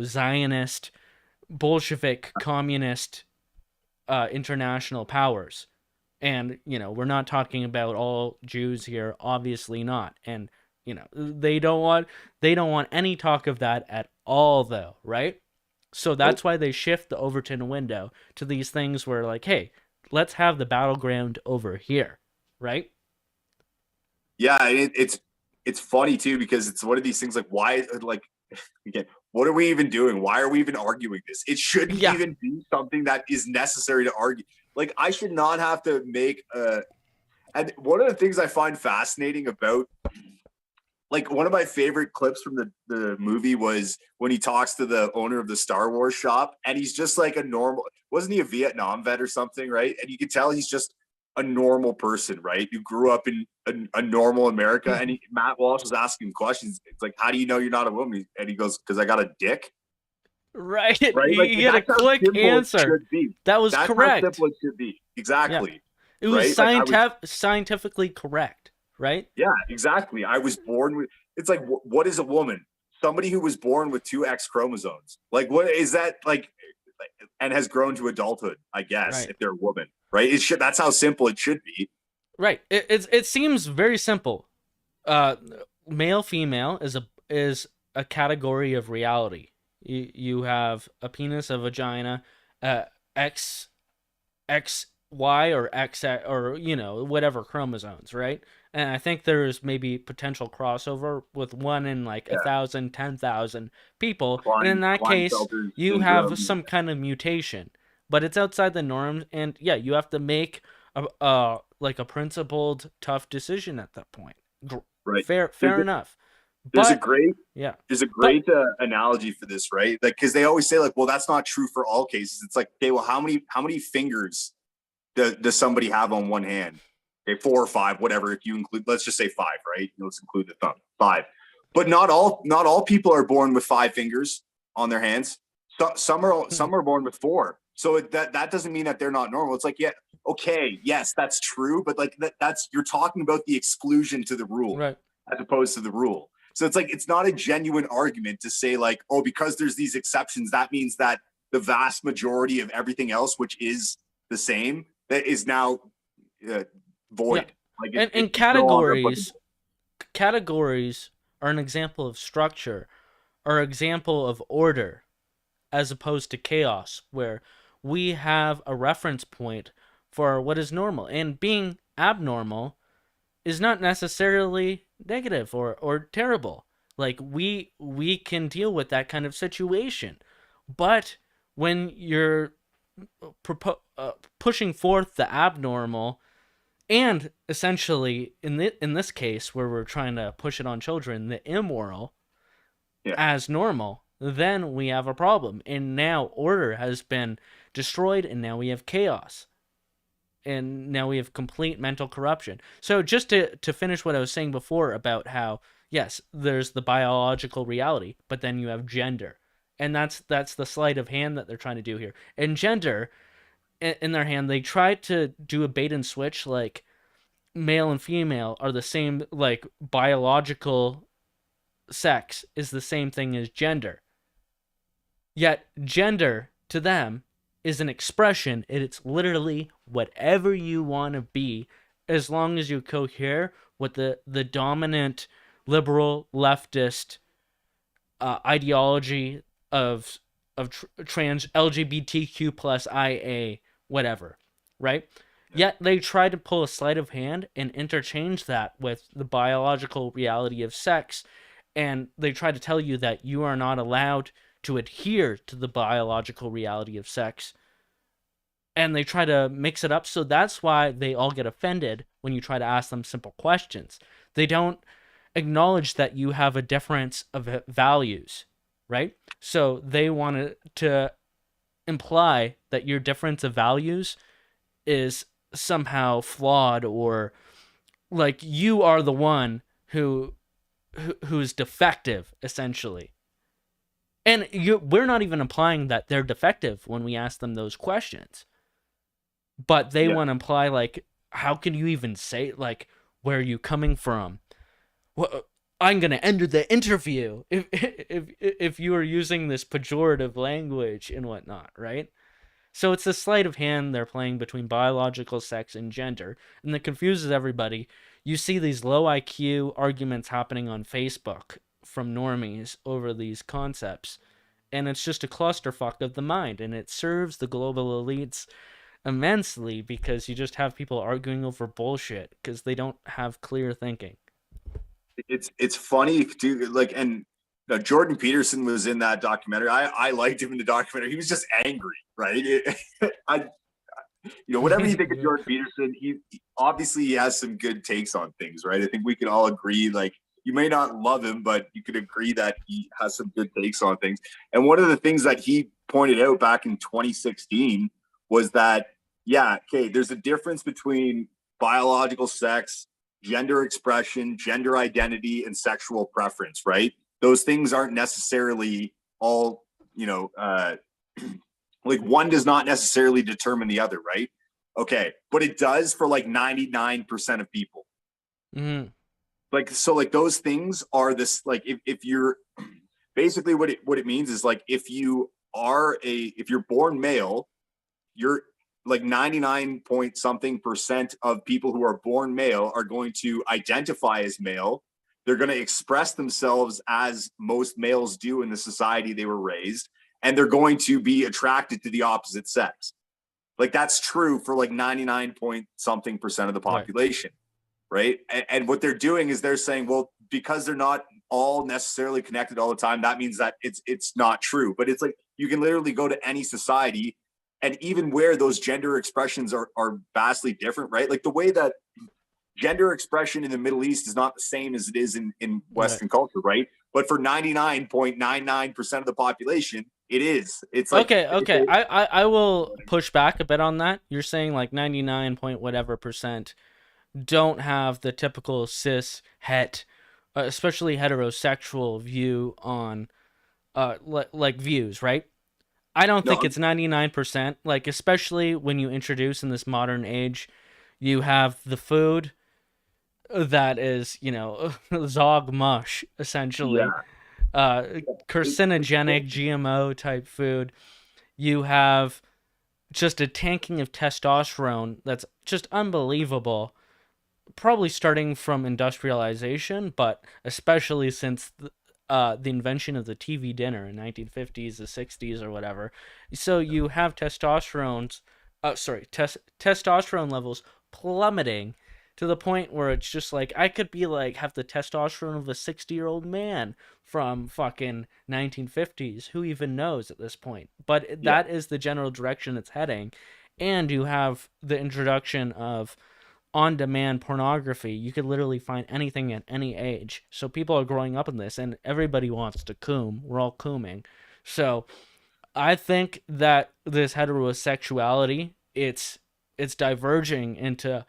Zionist, Bolshevik, communist, international powers. And, we're not talking about all Jews here, obviously not. And they don't want any talk of that at all, though, right? So that's why they shift the Overton window to these things where, like, hey, let's have the battleground over here, right? Yeah, it's funny too because it's one of these things like why, like, again, what are we even doing? Why are we even arguing this? It shouldn't even be something that is necessary to argue. Like, I should not have to make and one of the things I find fascinating about, like, one of my favorite clips from the movie was when he talks to the owner of the Star Wars shop, and he's just like a normal, wasn't he a Vietnam vet or something, right? And you could tell he's just a normal person, right? Who grew up in a normal America. And Matt Walsh was asking questions. It's like, how do you know you're not a woman? And he goes, because I got a dick. Right. Right? Like, you get a quick answer. That was correct. That's how simple it should be. Exactly. Yeah. It was right? scientifically correct, right? Yeah, exactly. I was born with, it's like, what is a woman? Somebody who was born with 2 X chromosomes. Like, what is that, like, and has grown to adulthood, I guess, right. If they're a woman, right? That's how simple it should be. Right. It seems very simple. Male, female is a category of reality. You have a penis, a vagina, X, Y, or X, or whatever chromosomes, right? And I think there's maybe potential crossover with 1 in like 1,000, 10,000 people, and in that case, you have some kind of mutation, but it's outside the norm, and you have to make a principled, tough decision at that point. Right. Fair enough. There's a great analogy for this, right? Like, because they always say, like, well, that's not true for all cases. It's like, okay, well, how many fingers does somebody have on one hand? Okay, 4 or 5, whatever. If you include, let's just say 5, right? Let's include the thumb, 5. But not all people are born with 5 fingers on their hands. So, some are born with 4. So that doesn't mean that they're not normal. It's like, yeah, okay, yes, that's true, but like that's you're talking about the exclusion to the rule, right, as opposed to the rule. So it's like it's not a genuine argument to say like, oh, because there's these exceptions, that means that the vast majority of everything else, which is the same, that is now void. Yeah. Like and categories are an example of structure, or example of order, as opposed to chaos, where we have a reference point for what is normal, and being abnormal is not necessarily negative or terrible. Like, we can deal with that kind of situation, but when you're pushing forth the abnormal, and essentially in this case where we're trying to push it on children, the immoral, as normal, then we have a problem. And now order has been destroyed, and now we have chaos. And now we have complete mental corruption. So just to finish what I was saying before about how, yes, there's the biological reality, but then you have gender. And that's the sleight of hand that they're trying to do here. And gender, in their hand, they try to do a bait and switch, like male and female are the same, like biological sex is the same thing as gender. Yet gender to them is an expression. It's literally whatever you want to be, as long as you cohere with the dominant liberal leftist ideology of trans LGBTQ plus IA whatever, right? Yet they try to pull a sleight of hand and interchange that with the biological reality of sex, and they try to tell you that you are not allowed to adhere to the biological reality of sex, and they try to mix it up. So that's why they all get offended when you try to ask them simple questions. They don't acknowledge that you have a difference of values, right? So they wanted to imply that your difference of values is somehow flawed, or like you are the one who's defective, essentially. And we're not even implying that they're defective when we ask them those questions. But they want to imply, like, how can you even say, like, where are you coming from? Well, I'm going to end the interview if you are using this pejorative language and whatnot, right? So it's the sleight of hand they're playing between biological sex and gender, and that confuses everybody. You see these low IQ arguments happening on Facebook from normies over these concepts, and it's just a clusterfuck of the mind, and it serves the global elites immensely because you just have people arguing over bullshit because they don't have clear thinking. It's funny too, like, and Jordan Peterson was in that documentary. I liked him in the documentary. He was just angry, right? Whatever you think of Jordan Peterson, he obviously has some good takes on things, right? I think we can all agree, like, you may not love him, but you could agree that he has some good takes on things. And one of the things that he pointed out back in 2016 was that, there's a difference between biological sex, gender expression, gender identity, and sexual preference, right? Those things aren't necessarily all, like, one does not necessarily determine the other, right? Okay, but it does for like 99% of people. Mm-hmm. Like, so like those things are this, like, if you're basically what it means is, like, if you're born male, you're like 99 point something % of people who are born male are going to identify as male. They're going to express themselves as most males do in the society they were raised, and they're going to be attracted to the opposite sex. Like, that's true for like 99 point something % of the population, right? And what they're doing is they're saying, well, because they're not all necessarily connected all the time, that means that it's not true. But it's like, you can literally go to any society, and even where those gender expressions are vastly different, right? Like, the way that gender expression in the Middle East is not the same as it is in Western culture, right? But for 99.99% of the population, it is. It's like, okay. I will push back a bit on that. You're saying like 99 point whatever % don't have the typical cis het, especially heterosexual view on like views, right? I don't think it's 99%. Like, especially when you introduce in this modern age, you have the food that is, Zog mush, essentially. Carcinogenic GMO type food. You have just a tanking of testosterone that's just unbelievable. Probably starting from industrialization, but especially since the invention of the TV dinner in 1950s, the 60s, or whatever. So you have testosterone levels plummeting to the point where it's just like, I could be like, have the testosterone of a 60-year-old man from fucking 1950s. Who even knows at this point? But that is the general direction it's heading. And you have the introduction of on-demand pornography. You could literally find anything at any age. So people are growing up in this, and everybody wants to coom. We're all cooming. So I think that this heterosexuality, it's diverging into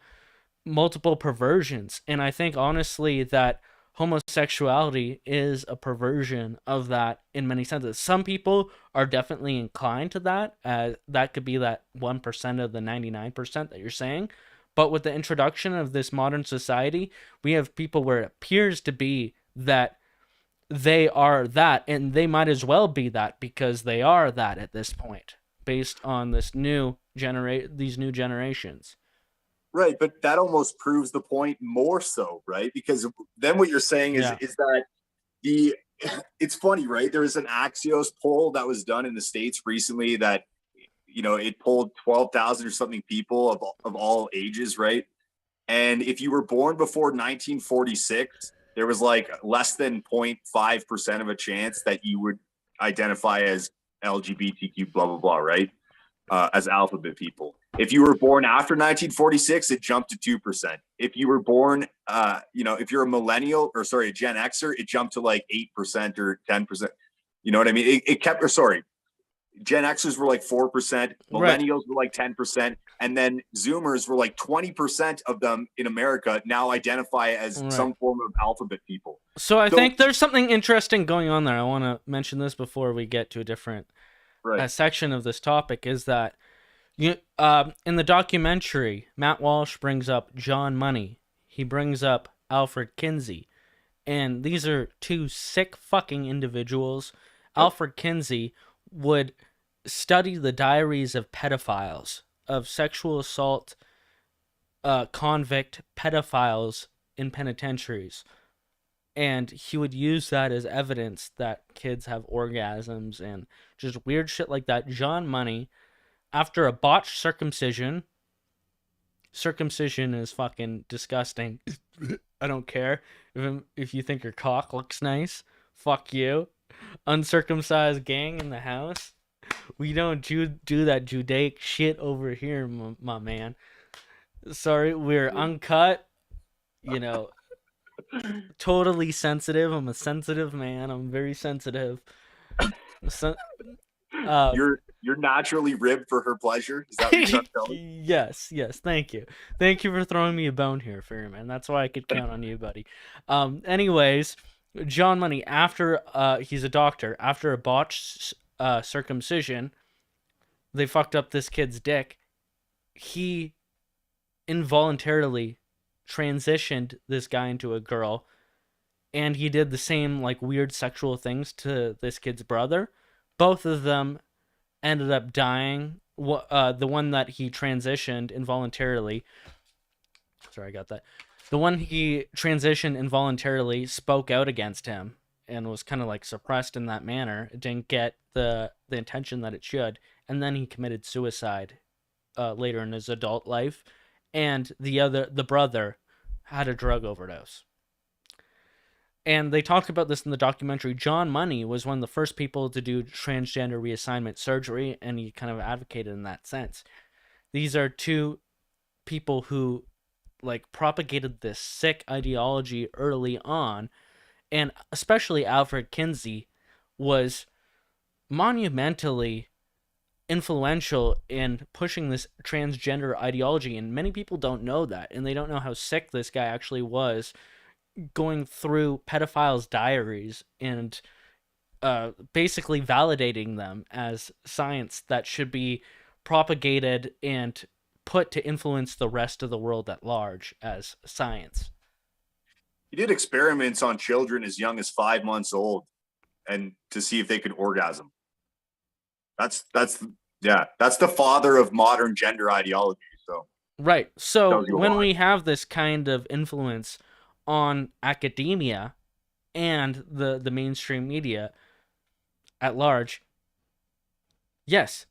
multiple perversions, and I think honestly that homosexuality is a perversion of that in many senses. Some people are definitely inclined to that, that could be that 1% of the 99% that you're saying. But with the introduction of this modern society, we have people where it appears to be that they are that, and they might as well be that because they are that at this point, based on this these new generations. Right, but that almost proves the point more so, right? Because then what you're saying is that it's funny, right? There was an Axios poll that was done in the States recently that, you know, it polled 12,000 or something people of all ages, right? And if you were born before 1946, there was like less than 0.5% of a chance that you would identify as LGBTQ, blah, blah, blah, right? As alphabet people. If you were born after 1946, it jumped to 2%. If you were born, you know, if you're a millennial or sorry, a Gen Xer, it jumped to like 8% or 10%. You know what I mean? It kept, or sorry, Gen Xers were like 4%, millennials were like 10%, and then Zoomers were like 20% of them in America now identify as some form of alphabet people. So I think there's something interesting going on there. I want to mention this before we get to a different section of this topic, is that in the documentary, Matt Walsh brings up John Money. He brings up Alfred Kinsey. And these are two sick fucking individuals. Alfred Kinsey would study the diaries of pedophiles, of sexual assault convict pedophiles in penitentiaries. And he would use that as evidence that kids have orgasms and just weird shit like that. John Money, after a botched circumcision is fucking disgusting. I don't care if you think your cock looks nice. Fuck you. Uncircumcised gang in the house. We don't do that Judaic shit over here, my man. Sorry, we're uncut. You know, totally sensitive. I'm a sensitive man. I'm very sensitive. You're naturally ribbed for her pleasure. Is that what you're telling me? Yes. Thank you for throwing me a bone here, Ferryman. That's why I could count on you, buddy. Anyways, John Money, after he's a doctor, after a botched circumcision, they fucked up this kid's dick. He involuntarily transitioned this guy into a girl, and he did the same like weird sexual things to this kid's brother. Both of them ended up dying. The one that he transitioned involuntarily, the one he transitioned involuntarily spoke out against him and was kind of like suppressed in that manner. It didn't get the attention that it should, and then he committed suicide later in his adult life. And the brother had a drug overdose. And they talked about this in the documentary. John Money was one of the first people to do transgender reassignment surgery, and he kind of advocated in that sense. These are two people who like propagated this sick ideology early on, and especially Alfred Kinsey was monumentally influential in pushing this transgender ideology, and many people don't know that, and they don't know how sick this guy actually was, going through pedophiles' diaries and basically validating them as science that should be propagated and put to influence the rest of the world at large as science. He did experiments on children as young as 5 months old, and to see if they could orgasm. That's the father of modern gender ideology. So right. So when we have this kind of influence on academia and the mainstream media at large, yes,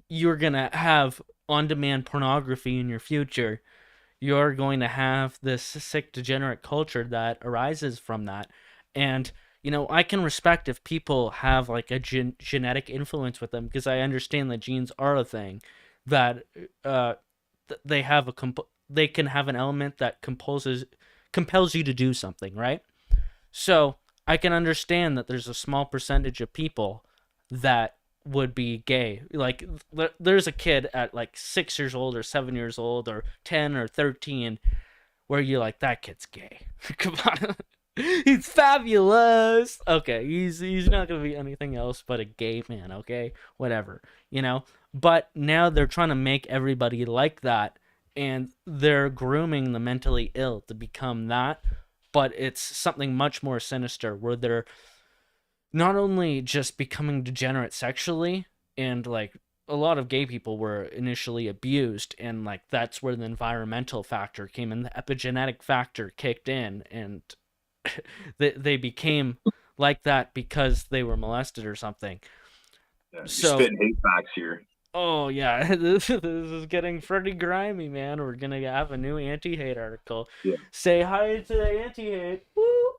you're gonna have on-demand pornography in your future. You're going to have this sick, degenerate culture that arises from that. And, you know, I can respect if people have like a genetic influence with them, because I understand that genes are a thing, that they have they can have an element that compels you to do something, right? So I can understand that there's a small percentage of people that would be gay. Like, there's a kid at like 6 years old or 7 years old or 10 or 13 where you're like, that kid's gay. Come on. He's fabulous. Okay, he's not going to be anything else but a gay man, okay? Whatever, you know? But now they're trying to make everybody like that, and they're grooming the mentally ill to become that, but it's something much more sinister, where they're not only just becoming degenerate sexually, and like a lot of gay people were initially abused, and like that's where the environmental factor came in, the epigenetic factor kicked in, and they became like that because they were molested or something. Yeah, you're So- spitting hate facts here. Oh yeah, this is getting pretty grimy, man. We're gonna have a new anti-hate article. Yeah. Say hi to the anti-hate. Woo!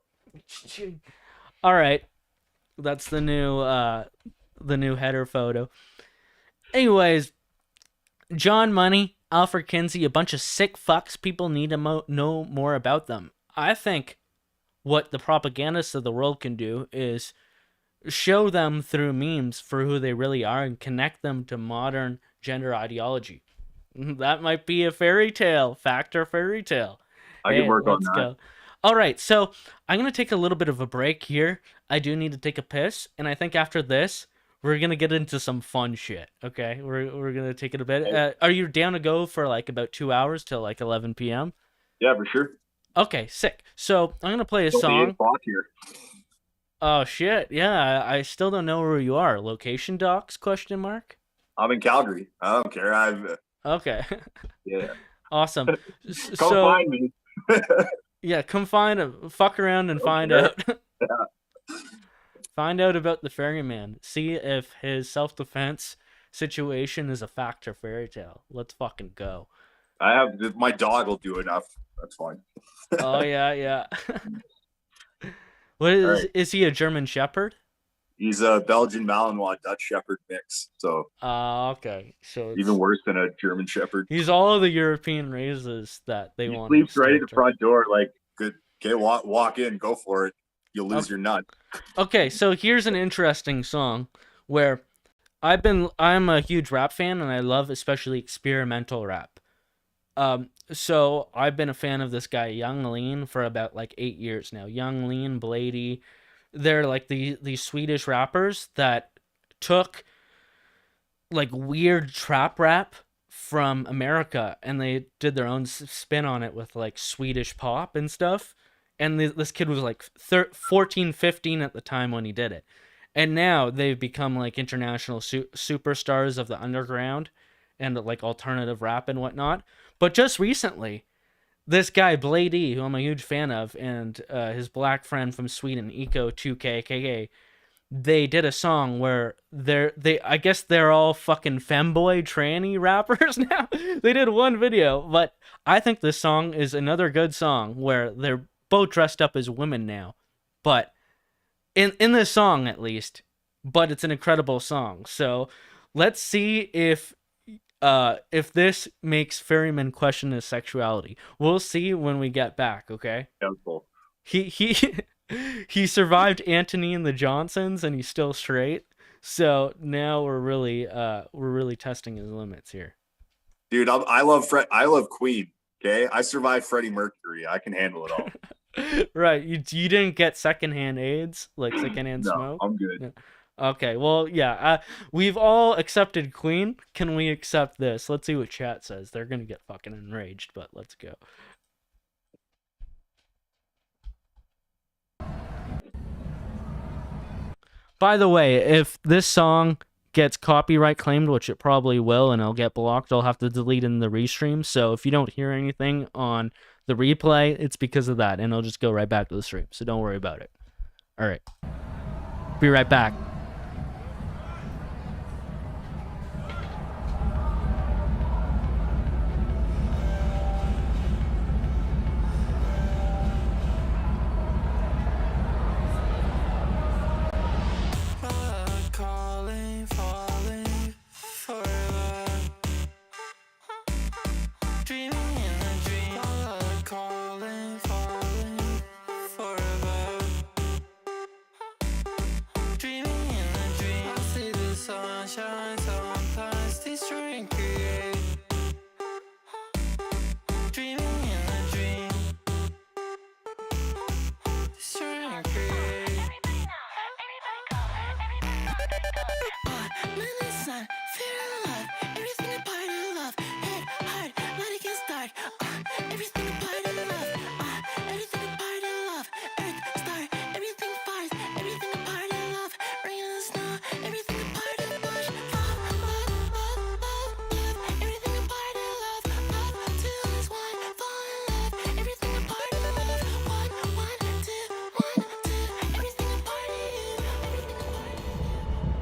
All right, that's the new header photo. Anyways, John Money, Alfred Kinsey, a bunch of sick fucks. People need to know more about them. I think what the propagandists of the world can do is show them through memes for who they really are and connect them to modern gender ideology. That might be a fairy tale, fact or fairy tale. I can work on that. Go. All right, so I'm going to take a little bit of a break here. I do need to take a piss, and I think after this, we're going to get into some fun shit, okay? We're going to take it a bit. Are you down to go for like about 2 hours till like 11 p.m.? Yeah, for sure. Okay, sick. So I'm going to play a Don't be 8 song. o'clock here. Oh shit! Yeah, I still don't know where you are. Location docs? Question mark. I'm in Calgary. I don't care. Okay. Yeah. Awesome. Come find me. Yeah, come fuck around and find out. Find out about the ferryman. See if his self-defense situation is a fact or fairy tale. Let's fucking go. My dog will do enough. That's fine. Oh yeah. What is he a German Shepherd? He's a Belgian Malinois Dutch Shepherd mix. So okay. So even worse than a German Shepherd. He's all of the European races that they want. He sleeps right at the front door. Like, good. Okay, walk in, go for it. You'll lose your nut. Okay, so here's an interesting song where I'm a huge rap fan and I love especially experimental rap. So I've been a fan of this guy Young Lean for about like 8 years now. Young Lean, Blady, they're like these Swedish rappers that took like weird trap rap from America and they did their own spin on it with like Swedish pop and stuff. And this kid was like 14, 15 at the time when he did it. And now they've become like international superstars of the underground and like alternative rap and whatnot. But just recently, this guy Blady, who I'm a huge fan of, and his black friend from Sweden, Eco2KKK, they did a song where I guess they're all fucking femboy tranny rappers now. They did one video, but I think this song is another good song where they're both dressed up as women now. But in this song at least, but it's an incredible song. So let's see if this makes Ferryman question his sexuality. We'll see when we get back, okay? Cool. He survived Antony and the Johnsons and he's still straight. So now we're really testing his limits here. Dude, I love Queen, okay? I survived Freddie Mercury. I can handle it all. Right, you didn't get secondhand AIDS, like secondhand smoke? I'm good. No. Okay, well, yeah, we've all accepted Queen. Can we accept this? Let's see what chat says. They're gonna get fucking enraged, but let's go. By the way, if this song gets copyright claimed, which it probably will, and it'll get blocked, I'll have to delete in the restream. So if you don't hear anything on the replay, it's because of that, and it'll just go right back to the stream. So don't worry about it. All right. Be right back. Dreaming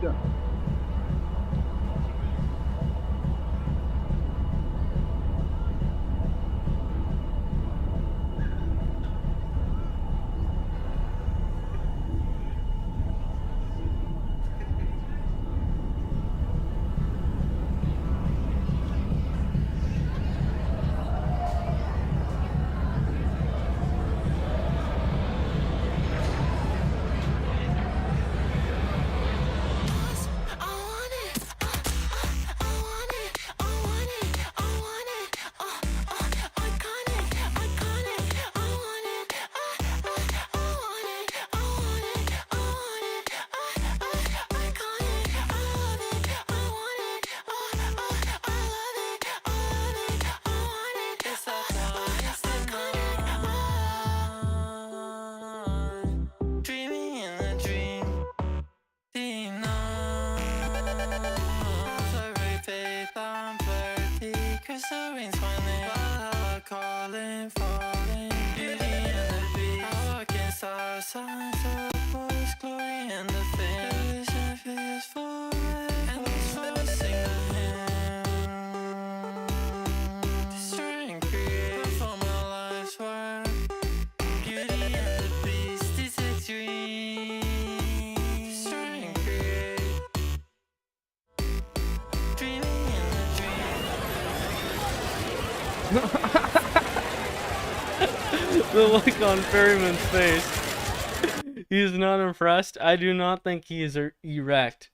Yeah. The look on Ferryman's face. He is not impressed. I do not think he is erect.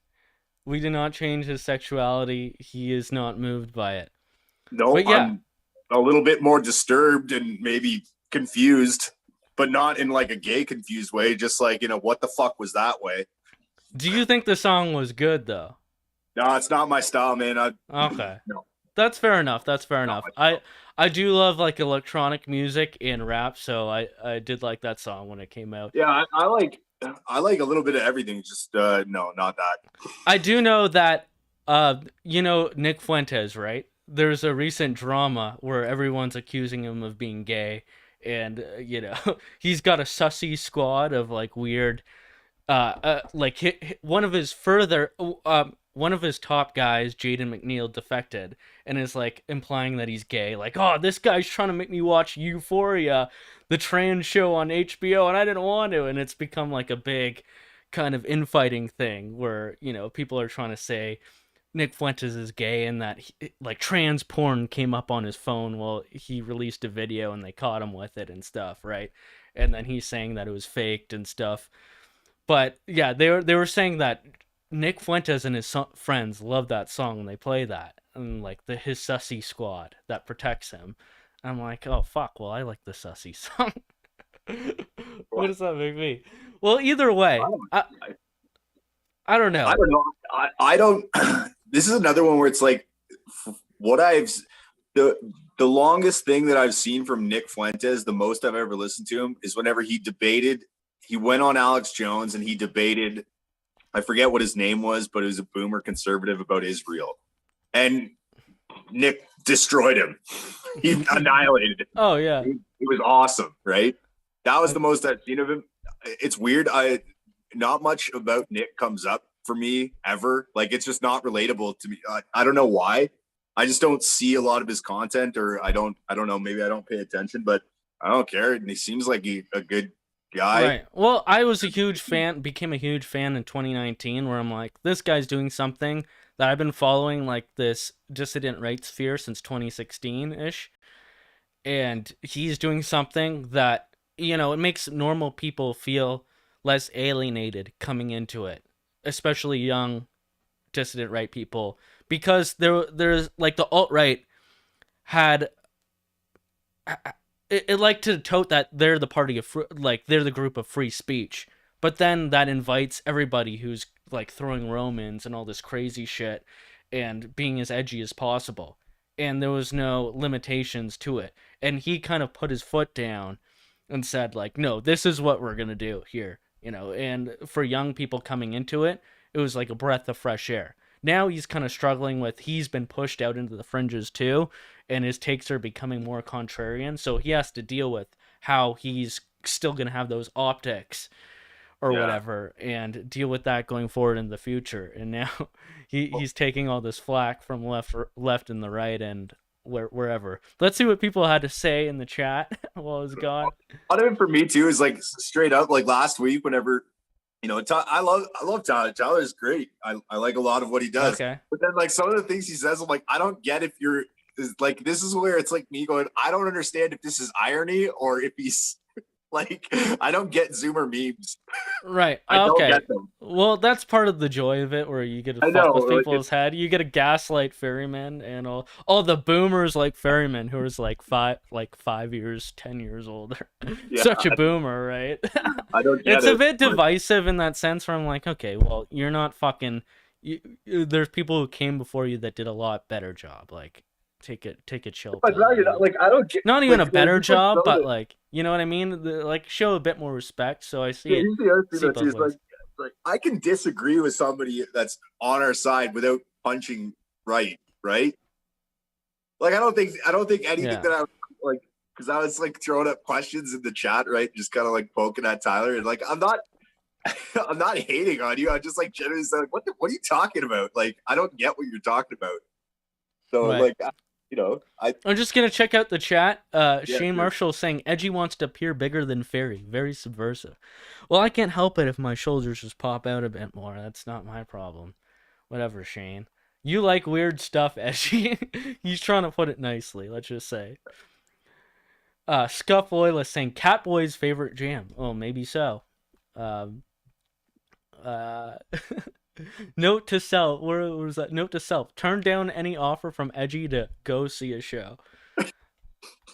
We did not change his sexuality. He is not moved by it. No, but yeah. I'm a little bit more disturbed and maybe confused, but not in like a gay confused way. Just like, what the fuck was that way? Do you think the song was good though? No, it's not my style, man. Okay. No. That's fair enough. I do love like electronic music and rap, so I did like that song when it came out. Yeah, I like a little bit of everything. Just no, not that. I do know that Nick Fuentes, right? There's a recent drama where everyone's accusing him of being gay, and he's got a sussy squad of like weird one of his top guys, Jaden McNeil, defected and is like implying that he's gay. Like, oh, this guy's trying to make me watch Euphoria, the trans show on HBO, and I didn't want to. And it's become like a big kind of infighting thing where, people are trying to say Nick Fuentes is gay and that like trans porn came up on his phone while he released a video and they caught him with it and stuff, right? And then he's saying that it was faked and stuff. But yeah, they were saying that Nick Fuentes and his friends love that song and they play that, and like his sussy squad that protects him. I'm like, oh fuck, well I like the sussy song. What does that make me? Well, either way, I don't know. I don't know. I don't. This is another one where it's like the longest thing that I've seen from Nick Fuentes, the most I've ever listened to him, is whenever he went on Alex Jones and he debated, I forget what his name was, but it was a boomer conservative about Israel. And Nick destroyed him. He annihilated him. Oh, yeah. It was awesome, right? That was the most I've seen of him. It's weird. Not much about Nick comes up for me ever. Like, it's just not relatable to me. I don't know why. I just don't see a lot of his content, or I don't know. Maybe I don't pay attention, but I don't care. And he seems like a good guy. Right. Well, I was became a huge fan in 2019 where I'm like, this guy's doing something that I've been following, like this dissident rights sphere since 2016-ish. And he's doing something that, it makes normal people feel less alienated coming into it, especially young dissident right people, because there's like the alt-right had it like to tote that they're the party of they're the group of free speech, but then that invites everybody who's like throwing Romans and all this crazy shit and being as edgy as possible, and there was no limitations to it. And he kind of put his foot down and said like, no, this is what we're gonna do here, and for young people coming into it, it was like a breath of fresh air. Now he's kind of struggling with, he's been pushed out into the fringes too, and his takes are becoming more contrarian, so he has to deal with how he's still going to have those optics or Yeah. whatever, and deal with that going forward in the future. And now he's taking all this flack from left and the right and wherever. Let's see what people had to say in the chat while I was gone. A lot of it for me too is like straight up, like last week, whenever, you know, I love Tyler. Tyler's great. I like a lot of what he does. Okay. But then like some of the things he says, I'm like, I don't get if you're like, this is where it's like me going, I don't understand if this is irony or if he's like, I don't get Zoomer memes. Right. I don't Okay. get them. Well, that's part of the joy of it, where you get to I fuck know, with like, people's head. You get to gaslight Ferryman and all the boomers like Ferryman, who is like 5 years, 10 years older. Yeah. Such a boomer, right? I don't get It's it. a bit divisive in that sense, where I'm like, okay, well, you're not fucking. There's people who came before you that did a lot better job. Like, take a chill. But not even, like, I don't get, Not even like, a better there's, like, job, some of but the- like, you know what I mean? Like, show a bit more respect. So I see Yeah, it. here's the other thing see that both is ways. like I can disagree with somebody that's on our side without punching right. Like I don't think anything Yeah. that I like, because I was like throwing up questions in the chat, right? Just kind of like poking at Tyler, and like I'm not hating on you. I'm just like generally saying, like, what are you talking about? Like I don't get what you're talking about. So Right. like you know, I'm just gonna check out the chat. Shane sure. Marshall saying Edgy wants to appear bigger than Fairy. Very subversive. Well, I can't help it if my shoulders just pop out a bit more. That's not my problem. Whatever, Shane. You like weird stuff, Edgy. He's trying to put it nicely, let's just say. Scuff Oil is saying Catboy's favorite jam. Oh, maybe so. Note to self. Where was that? Note to self. Turn down any offer from Edgy to go see a show.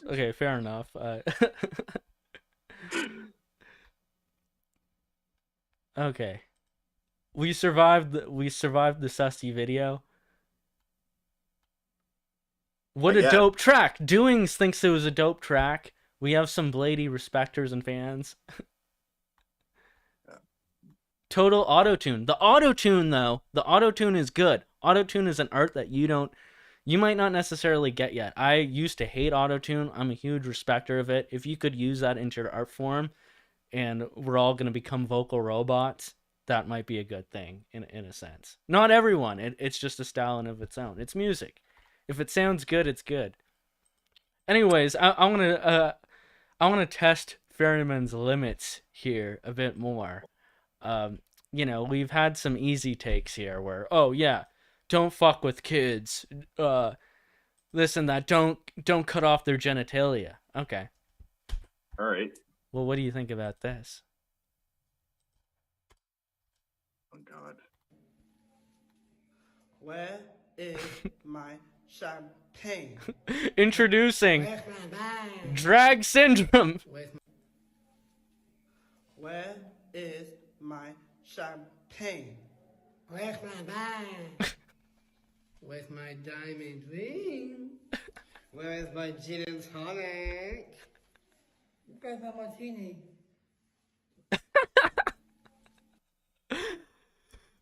Okay, fair enough. Okay. We survived the Sussy video. What a Yeah. dope track. Doings thinks it was a dope track. We have some Blady respecters and fans. Total autotune. The autotune, though, the autotune is good. Autotune is an art that you might not necessarily get yet. I used to hate autotune. I'm a huge respecter of it. If you could use that into your art form and we're all going to become vocal robots, that might be a good thing in a sense. Not everyone. It's just a style in of its own. It's music. If it sounds good, it's good. Anyways, I want to test Ferryman's limits here a bit more. You know, we've had some easy takes here where, oh yeah, don't fuck with kids. This and that. Don't cut off their genitalia. Okay. all right. Well, what do you think about this? Oh God. Where is my champagne? Introducing Where's my bag? Drag Syndrome. Where is my champagne? Where's my bag? Where's my diamond ring? Where is my gin and tonic? Where's my martini?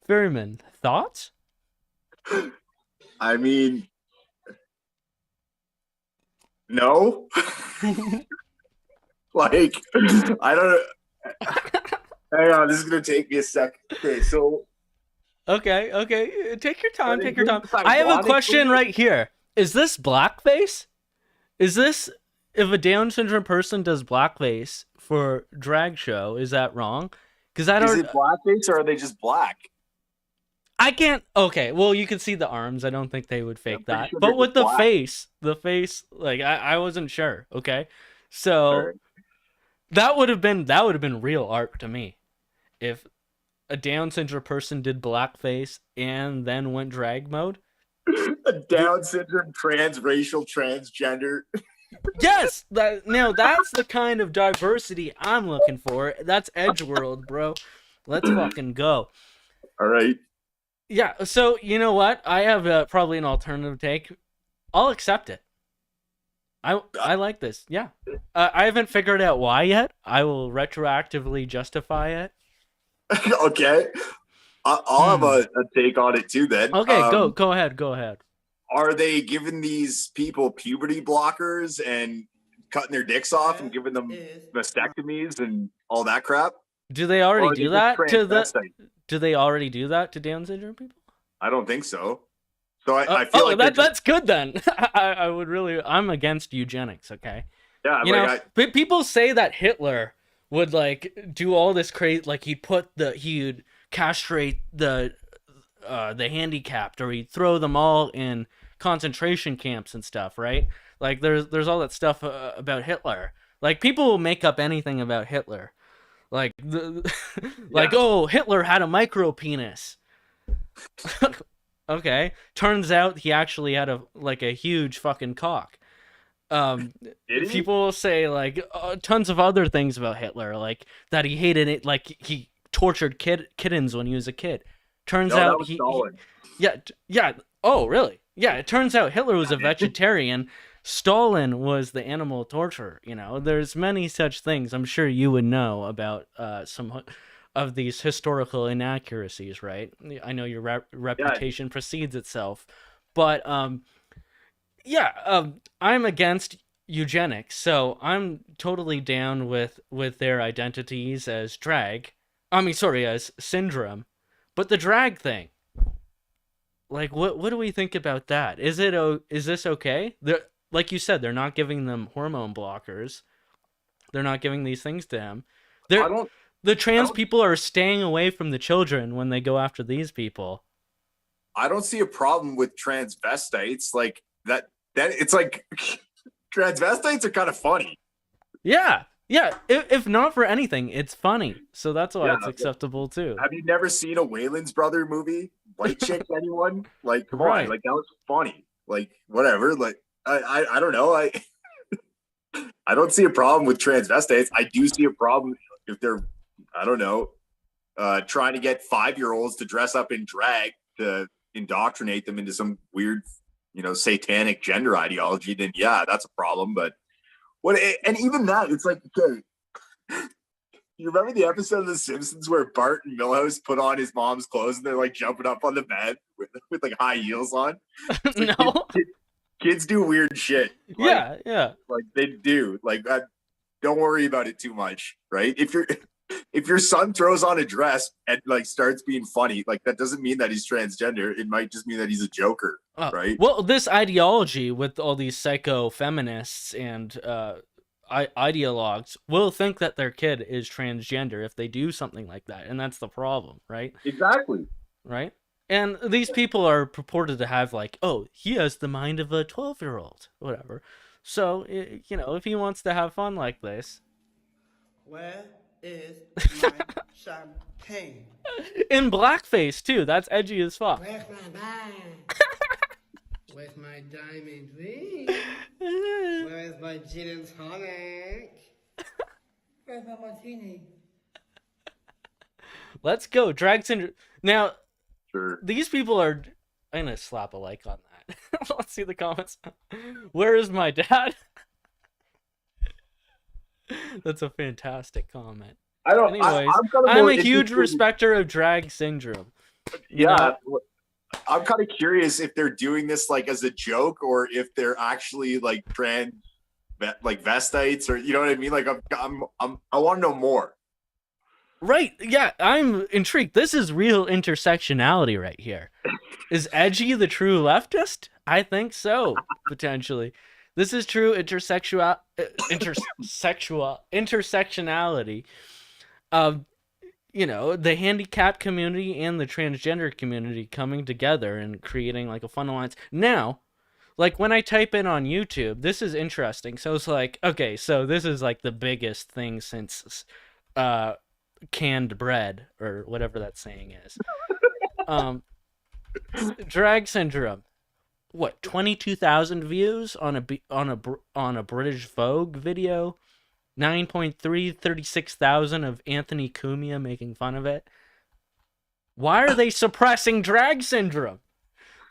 Ferryman, thoughts? I mean, no. Like, I don't. Hang on, this is gonna take me a sec. Okay, so Okay. Take your time. Are they Take your time. doing I have a ironically? question right here. Is this blackface? Is this if a Down syndrome person does blackface for drag show? Is that wrong? Because I is don't. it blackface or are they just black? I can't. Okay. Well, you can see the arms. I don't think they would fake pretty that. sure But they're with the black. face, like I wasn't sure. Okay. So Alright. that would have been real art to me, if a Down syndrome person did blackface and then went drag mode. A Down syndrome, transracial, transgender. Yes, that's the kind of diversity I'm looking for. That's Edge World, bro. Let's fucking go. All right. Yeah. So you know what? I have probably an alternative take. I'll accept it. I like this. Yeah. I haven't figured out why yet. I will retroactively justify it. Okay. I'll have a take on it too then. Okay, go ahead. Are they giving these people puberty blockers and cutting their dicks off and giving them mastectomies and all that crap? Do they already Or are they do just that to the? transvestite? Do they already do that to Down syndrome people? I don't think so. So I feel like that's good then. I would really. I'm against eugenics. Okay. yeah, You know, but people say that Hitler would like do all this crazy, like he'd castrate the handicapped, or he'd throw them all in concentration camps and stuff, right? Like there's all that stuff about Hitler. Like people will make up anything about Hitler. Like oh, Hitler had a micro penis. Okay, turns out he actually had a huge fucking cock. People will say like tons of other things about Hitler, like that he hated it, like he tortured kittens when he was a kid. Turns out yeah. Oh, really? Yeah. It turns out Hitler was a vegetarian. Stalin was the animal torturer. You know, there's many such things. I'm sure you would know about some of these historical inaccuracies, right? I know your reputation precedes itself, but I'm against eugenics, so I'm totally down with their identities as as syndrome. But the drag thing, like, what do we think about that? Is this okay? Like you said, they're not giving them hormone blockers. They're not giving these things to them. The trans people are staying away from the children when they go after these people. I don't see a problem with transvestites. Like that it's like transvestites are kind of funny. Yeah. If not for anything, it's funny. So that's why it's acceptable too. Have you never seen a Wayland's Brother movie? White Chick, anyone? Like, come on, like that was funny. Like, whatever. Like, I don't know. I don't see a problem with transvestites. I do see a problem if they're, I don't know, trying to get 5-year-olds to dress up in drag to indoctrinate them into some weird, satanic gender ideology. Then yeah, that's a problem. But and even that, it's like, okay, you remember the episode of The Simpsons where Bart and Milhouse put on his mom's clothes and they're like jumping up on the bed with like high heels on? Like, no. Kids do weird shit. Like, yeah. Like they do. Like, don't worry about it too much, right? If your son throws on a dress and like starts being funny, like that doesn't mean that he's transgender. It might just mean that he's a joker, right? Well, this ideology with all these psycho feminists and ideologues will think that their kid is transgender if they do something like that, and that's the problem, right? Exactly. Right? And these people are purported to have like, oh, he has the mind of a 12-year-old, whatever. So, if he wants to have fun like this. Where is my champagne? In blackface, too. That's edgy as fuck. Where's my bag? Where's my diamond ring? Where's my gin and tonic? Where's my martini? Let's go. Drag syndrome. Now, sure. These people are... I'm going to slap a like on that. Let's see the comments. Where is my dad? That's a fantastic comment. Anyways, I'm a huge respecter of drag syndrome. Yeah. I'm kind of curious if they're doing this like as a joke or if they're actually like vestites, or you know what I mean? Like I want to know more. Right. Yeah, I'm intrigued. This is real intersectionality right here. Is Edgy the true leftist? I think so, potentially. This is true intersectionality of, the handicapped community and the transgender community coming together and creating like a fun alliance. Now, like when I type in on YouTube, this is interesting. So it's like, okay, so this is like the biggest thing since canned bread or whatever that saying is. Drag syndrome. What, 22,000 views on a British Vogue video? 36,000 of Anthony Cumia making fun of it. Why are they suppressing drag syndrome?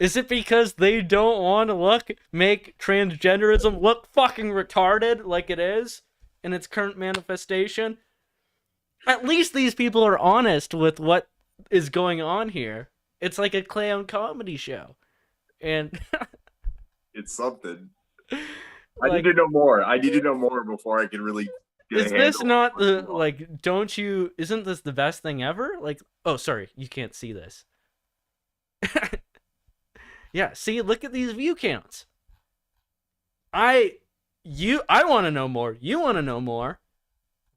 Is it because they don't want to make transgenderism look fucking retarded like it is in its current manifestation? At least these people are honest with what is going on here. It's like a clown comedy show. And it's something. I need to know more. I need to know more before I can really Is this not the, like, don't you, isn't this the best thing ever? Like, oh, sorry, you can't see this. Yeah, see, look at these view counts. I want to know more. You want to know more.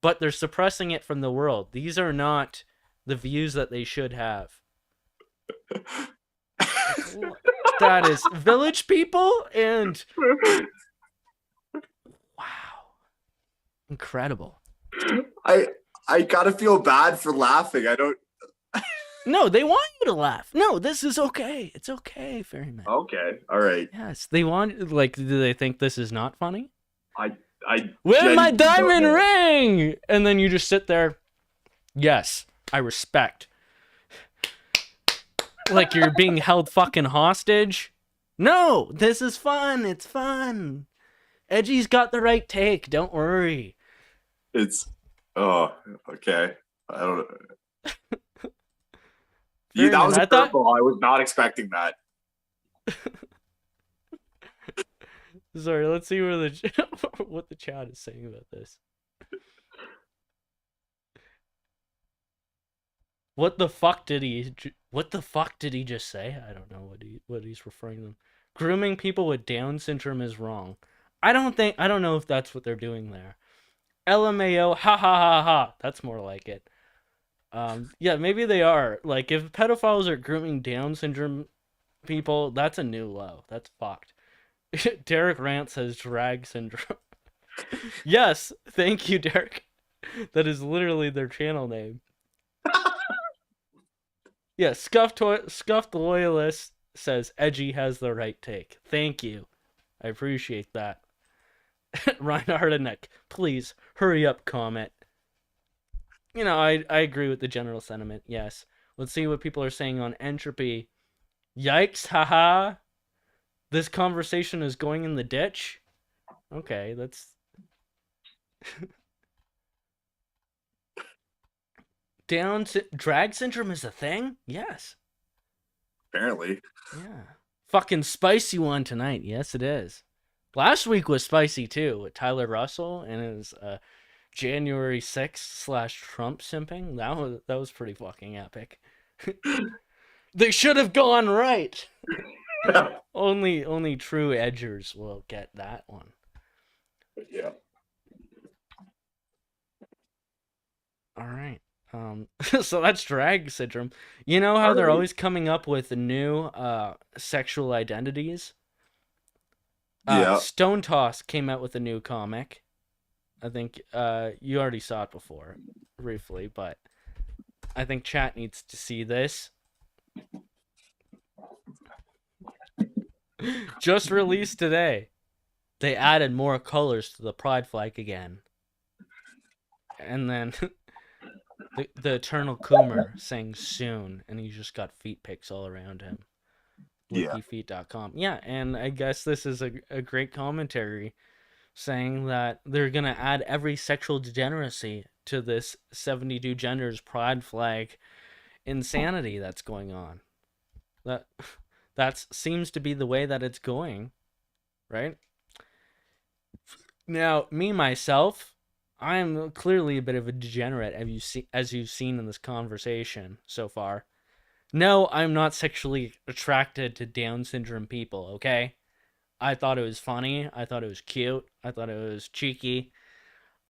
But they're suppressing it from the world. These are not the views that they should have. That is Village People and... Wow. Incredible. I gotta feel bad for laughing. I don't... No, they want you to laugh. No, this is okay. It's okay, Ferryman. Okay, all right. Yes, they want, like, do they think this is not funny? Where's my diamond ring? And then you just sit there. Yes, I respect. Like you're being held fucking hostage. No, this is fun. It's fun. Edgy's got the right take. Don't worry. Oh, okay. I don't know. Yeah, that was a curveball. I was not expecting that. Sorry, let's see where what the chat is saying about this. What the fuck did he just say? I don't know what he's referring to them. Grooming people with Down syndrome is wrong. I don't know if that's what they're doing there. LMAO, ha ha ha ha. That's more like it. Yeah, maybe they are. Like, if pedophiles are grooming Down syndrome people, that's a new low. That's fucked. Derek Rant says drag syndrome. Yes, thank you, Derek. That is literally their channel name. Yeah, Scuffed Loyalist says Edgy has the right take. Thank you. I appreciate that. Reinhard and Nick, please hurry up, comment. You know, I agree with the general sentiment, yes. Let's see what people are saying on entropy. Yikes, haha. This conversation is going in the ditch? Okay, that's... Drag syndrome is a thing? Yes. Apparently. Yeah. Fucking spicy one tonight. Yes, it is. Last week was spicy too, with Tyler Russell and his January 6th / Trump simping. That was pretty fucking epic. They should have gone right. Only true edgers will get that one. Yeah. All right. So that's drag syndrome. You know how they're always coming up with new sexual identities? Yeah. Stone Toss came out with a new comic. I think you already saw it before, briefly, but I think chat needs to see this. Just released today. They added more colors to the pride flag again. And then the Eternal Coomer saying soon, and he's just got feet pics all around him. Wikifeet.com. Yeah, and I guess this is a great commentary saying that they're going to add every sexual degeneracy to this 72 genders pride flag insanity that's going on. That seems to be the way that it's going, right? Now, me, myself, I'm clearly a bit of a degenerate, as you've seen in this conversation so far. No, I'm not sexually attracted to Down syndrome people, okay? I thought it was funny. I thought it was cute. I thought it was cheeky.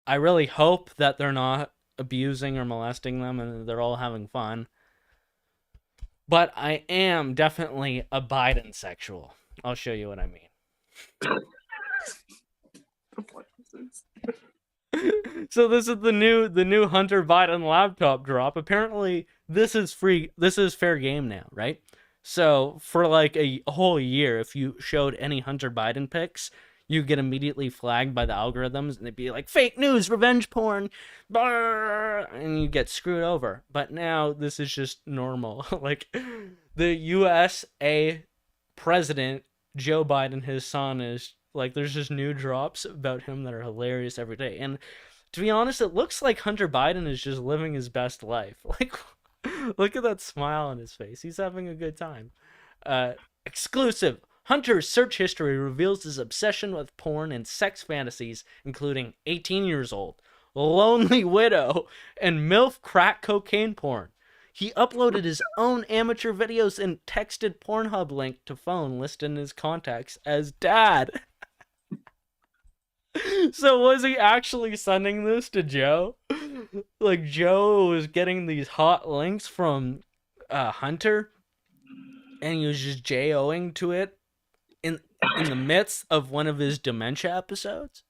I really hope that they're not abusing or molesting them and they're all having fun. But I am definitely a Biden sexual. I'll show you what I mean. So this is the new Hunter Biden laptop drop. Apparently this is free. This is fair game now, right? So for like a whole year, if you showed any Hunter Biden pics, you get immediately flagged by the algorithms and they'd be like, fake news, revenge porn, and you get screwed over. But now this is just normal. Like the USA president, Joe Biden, his son, is like, there's just new drops about him that are hilarious every day. And to be honest, it looks like Hunter Biden is just living his best life. Like, look at that smile on his face. He's having a good time. Exclusive. Hunter's search history reveals his obsession with porn and sex fantasies, including 18 years old. lonely widow, and MILF crack cocaine porn. He uploaded his own amateur videos and texted Pornhub link to phone listed in his contacts as dad. So was he actually sending this to Joe? Like Joe was getting these hot links from Hunter, and he was just J-O-ing to it in the midst of one of his dementia episodes?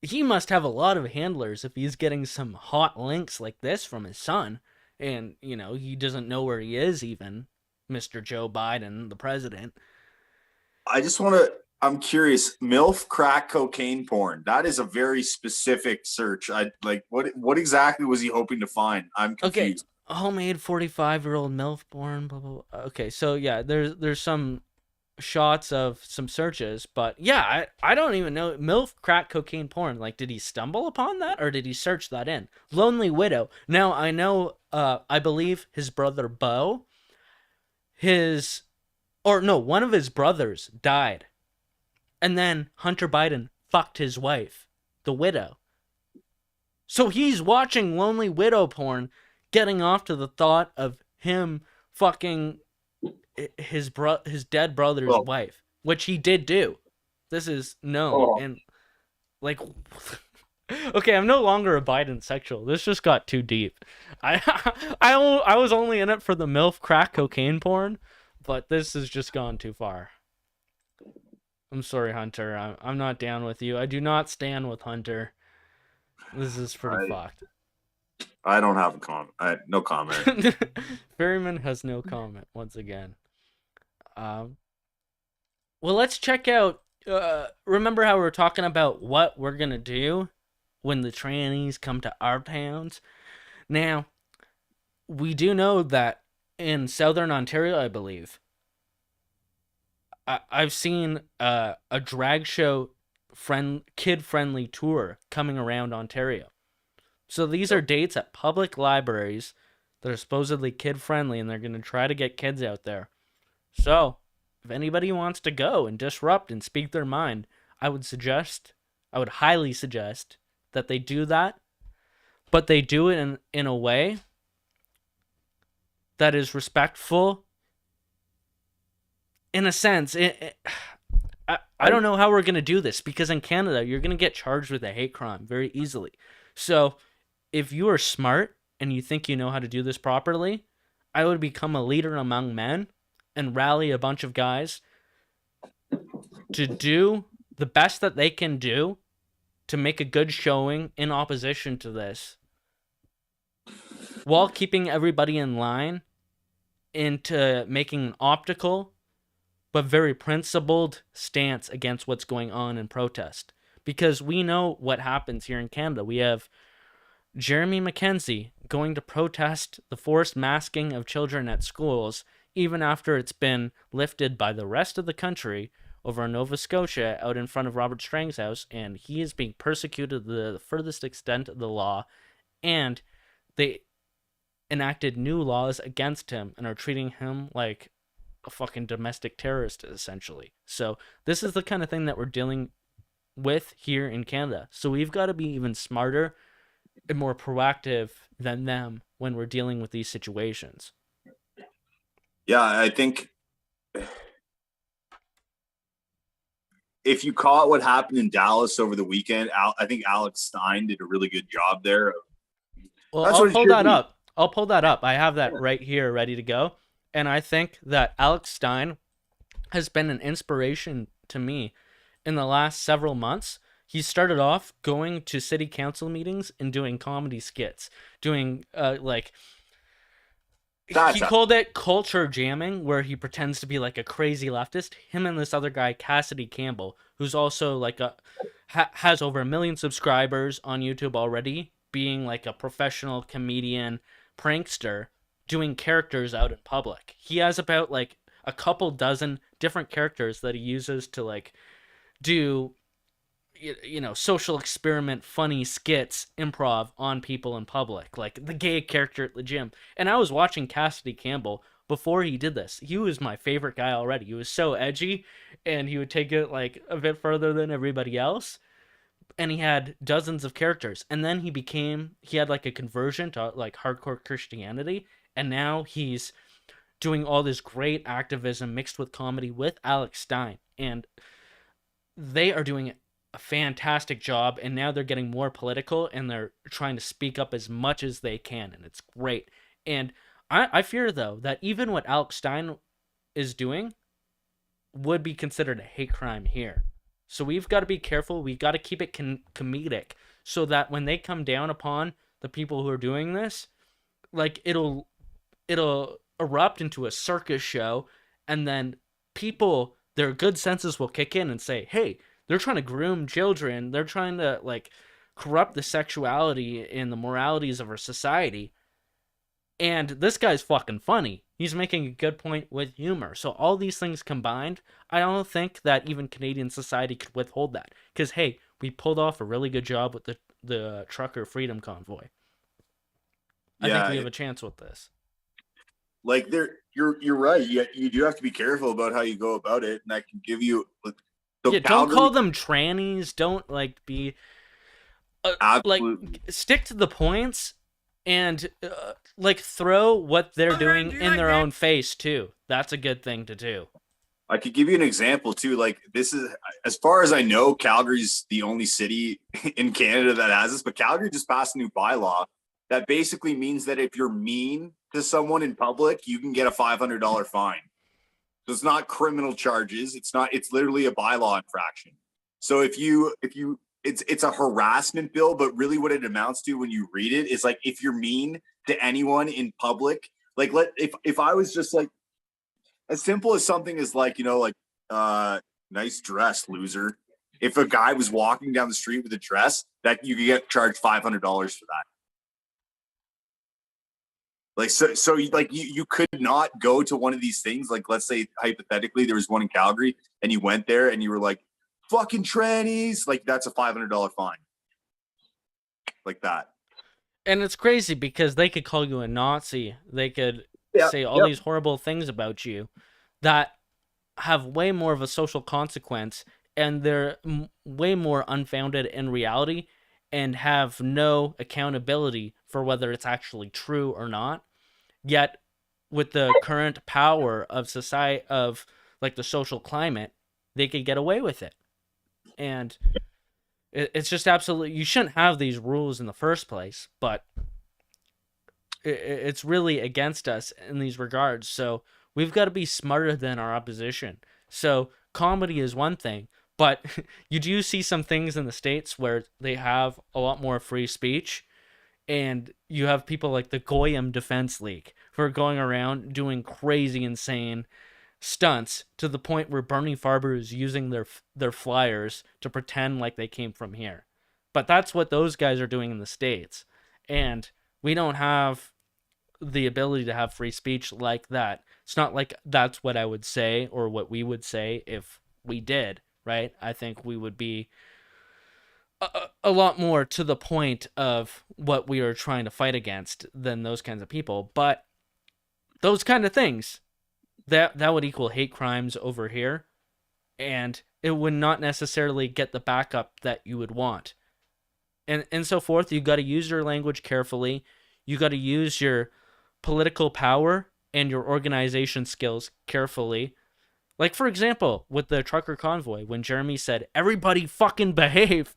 He must have a lot of handlers if he's getting some hot links like this from his son, and, you know, he doesn't know where he is even, Mr. Joe Biden, the president. I'm curious, MILF crack cocaine porn. That is a very specific search. What exactly was he hoping to find? I'm confused. Okay, homemade 45-year-old MILF porn, blah, blah, blah. Okay, so yeah, there's some shots of some searches, but yeah, I don't even know. MILF crack cocaine porn, like, did he stumble upon that, or did he search that in? Lonely widow. Now, I know, I believe his brother Bo, one of his brothers died, and then Hunter Biden fucked his wife, the widow. So he's watching lonely widow porn, getting off to the thought of him fucking his dead brother's wife, which he did do. This is known. And like, okay, I'm no longer a Biden sexual. This just got too deep. I was only in it for the MILF crack cocaine porn, but this has just gone too far. I'm sorry, Hunter. I'm not down with you. I do not stand with Hunter. This is pretty fucked. I don't have a comment. No comment. Ferryman has no comment once again. Well, let's check out. Remember how we were talking about what we're gonna do when the trannies come to our towns? Now, we do know that in Southern Ontario, I believe, I've seen a drag show kid-friendly tour coming around Ontario. So these are dates at public libraries that are supposedly kid-friendly, and they're going to try to get kids out there. So, if anybody wants to go and disrupt and speak their mind, I would highly suggest that they do that, but they do it in a way that is respectful. In a sense, I don't know how we're going to do this, because in Canada, you're going to get charged with a hate crime very easily. So, if you are smart and you think you know how to do this properly, I would become a leader among men and rally a bunch of guys to do the best that they can do to make a good showing in opposition to this, while keeping everybody in line into making an optical but very principled stance against what's going on in protest. Because we know what happens here in Canada. We have Jeremy McKenzie going to protest the forced masking of children at schools, even after it's been lifted by the rest of the country over in Nova Scotia out in front of Robert Strang's house, and he is being persecuted to the furthest extent of the law, and they enacted new laws against him and are treating him like a fucking domestic terrorist, essentially. So this is the kind of thing that we're dealing with here in Canada. So we've got to be even smarter and more proactive than them when we're dealing with these situations. Yeah, I think if you caught what happened in Dallas over the weekend, I think Alex Stein did a really good job there. Well, I'll pull that up. I'll pull that up. I have that right here ready to go. And I think that Alex Stein has been an inspiration to me in the last several months. He started off going to city council meetings and doing comedy skits, doing he called it culture jamming, where he pretends to be like a crazy leftist. Him and this other guy, Cassidy Campbell, who's also like has over 1 million subscribers on YouTube already, being like a professional comedian prankster, doing characters out in public. He has about like a couple dozen different characters that he uses to like do, you know, social experiment, funny skits, improv on people in public, like the gay character at the gym. And I was watching Cassidy Campbell before he did this. He was my favorite guy already. He was so edgy, and he would take it like a bit further than everybody else. and he had dozens of characters, and then he had like a conversion to like hardcore Christianity, and now he's doing all this great activism mixed with comedy with Alex Stein, and they are doing a fantastic job, and now they're getting more political, and they're trying to speak up as much as they can, and it's great. And I fear, though, that even what Alex Stein is doing would be considered a hate crime here. So we've got to be careful. We've got to keep it comedic, so that when they come down upon the people who are doing this, like, it'll erupt into a circus show, and then people, their good senses will kick in and say, hey, they're trying to groom children, they're trying to like corrupt the sexuality and the moralities of our society, and this guy's fucking funny, he's making a good point with humor. So all these things combined, I don't think that even Canadian society could withhold that, because hey, we pulled off a really good job with the trucker freedom convoy. I think we have a chance with this. Like, you're right. You do have to be careful about how you go about it, and I can give you. Don't call them trannies. Don't like be. Like, stick to the points, and like throw what they're doing in their own face too. That's a good thing to do. I could give you an example too. Like, this is, as far as I know, Calgary's the only city in Canada that has this. But Calgary just passed a new bylaw that basically means that if you're mean to someone in public, you can get a $500 fine. So it's not criminal charges. It's literally a bylaw infraction. So it's a harassment bill, but really what it amounts to when you read it is like, if you're mean to anyone in public, like if I was just like, as simple as something as like, nice dress, loser. If a guy was walking down the street with a dress, that you could get charged $500 for that. Like, so you could not go to one of these things. Like, let's say hypothetically there was one in Calgary and you went there and you were like, fucking trannies. Like, that's a $500 fine. Like that. And it's crazy because they could call you a Nazi. They could say all these horrible things about you that have way more of a social consequence, and they're way more unfounded in reality and have no accountability for whether it's actually true or not. Yet, with the current power of society, of like the social climate, they could get away with it. And it's just absolutely, you shouldn't have these rules in the first place, but it's really against us in these regards. So we've got to be smarter than our opposition. So comedy is one thing, but you do see some things in the States where they have a lot more free speech, and you have people like the Goyim Defense League who are going around doing crazy, insane stunts to the point where Bernie Farber is using their flyers to pretend like they came from here. But that's what those guys are doing in the States. And we don't have the ability to have free speech like that. It's not like that's what I would say or what we would say if we did, right? I think we would be a lot more to the point of what we are trying to fight against than those kinds of people. But those kind of things, that would equal hate crimes over here, and it would not necessarily get the backup that you would want. And so forth. You got to use your language carefully. You got to use your political power and your organization skills carefully. Like, for example, with the trucker convoy, when Jeremy said, everybody fucking behave,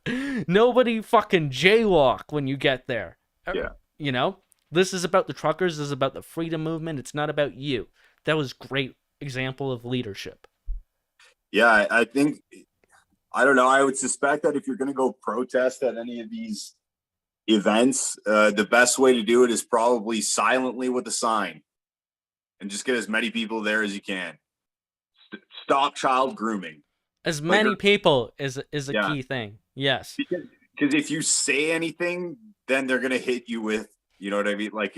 nobody fucking jaywalk when you get there. Yeah. You know, this is about the truckers, this is about the freedom movement, it's not about you. That was a great example of leadership. Yeah, I think, I don't know, I would suspect that if you're going to go protest at any of these events, the best way to do it is probably silently with a sign, and just get as many people there as you can. Stop child grooming. As many people is a key thing. Yes. Because if you say anything, then they're going to hit you with, you know what I mean? Like,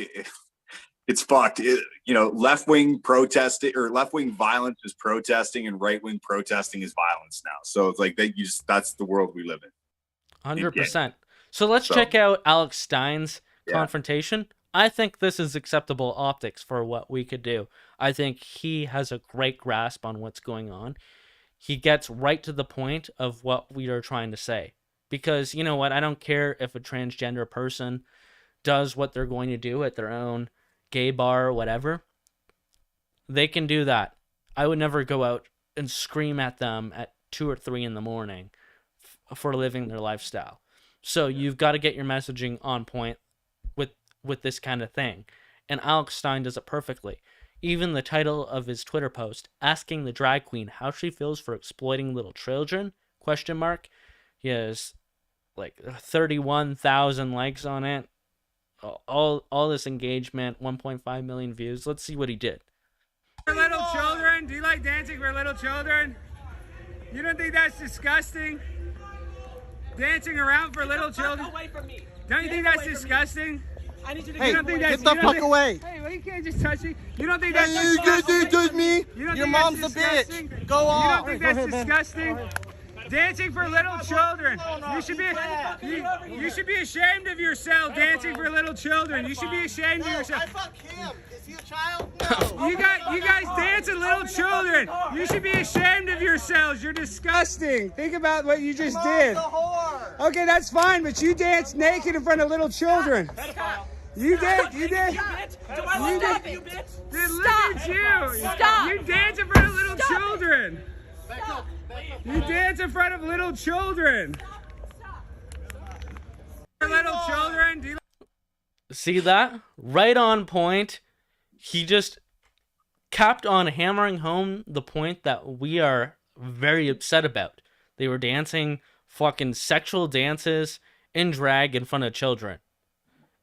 it's fucked. Left-wing protesting or left-wing violence is protesting, and right-wing protesting is violence now. So it's like that's the world we live in. 100%. So let's check out Alex Stein's confrontation. I think this is acceptable optics for what we could do. I think he has a great grasp on what's going on. He gets right to the point of what we are trying to say. because you know what? I don't care if a transgender person does what they're going to do at their own gay bar or whatever. They can do that. I would never go out and scream at them at 2 or 3 in the morning for living their lifestyle. So you've got to get your messaging on point with this kind of thing. And Alex Stein does it perfectly. Even the title of his Twitter post, asking the drag queen how she feels for exploiting little children, ? He has like 31,000 likes on it. All this engagement, 1.5 million views. Let's see what he did. For little children? Do you like dancing for little children? You don't think that's disgusting? Dancing around for little children? Away from me. Don't you think that's disgusting? I need you to get away. Get the fuck away. Hey, well, you can't just touch me. You don't think that's disgusting? You can't touch me. Your mom's a bitch. Go on. You don't think that's disgusting? Dancing for little children. You should be ashamed of yourself. Dancing for little children. You should be ashamed of yourself. I fuck him. Is he a child? No. You guys dancing little children. You should be ashamed of yourselves. You're disgusting. Think about what you just did. Okay, that's fine, but you danced naked in front of little children. You did. You did. Do I stop you, bitch? Look at you. Stop. You dance in front of little children. Stop. You dance in front of little children. Little children. Do you See that? Right on point. He just kept on hammering home the point that we are very upset about. They were dancing fucking sexual dances in drag in front of children.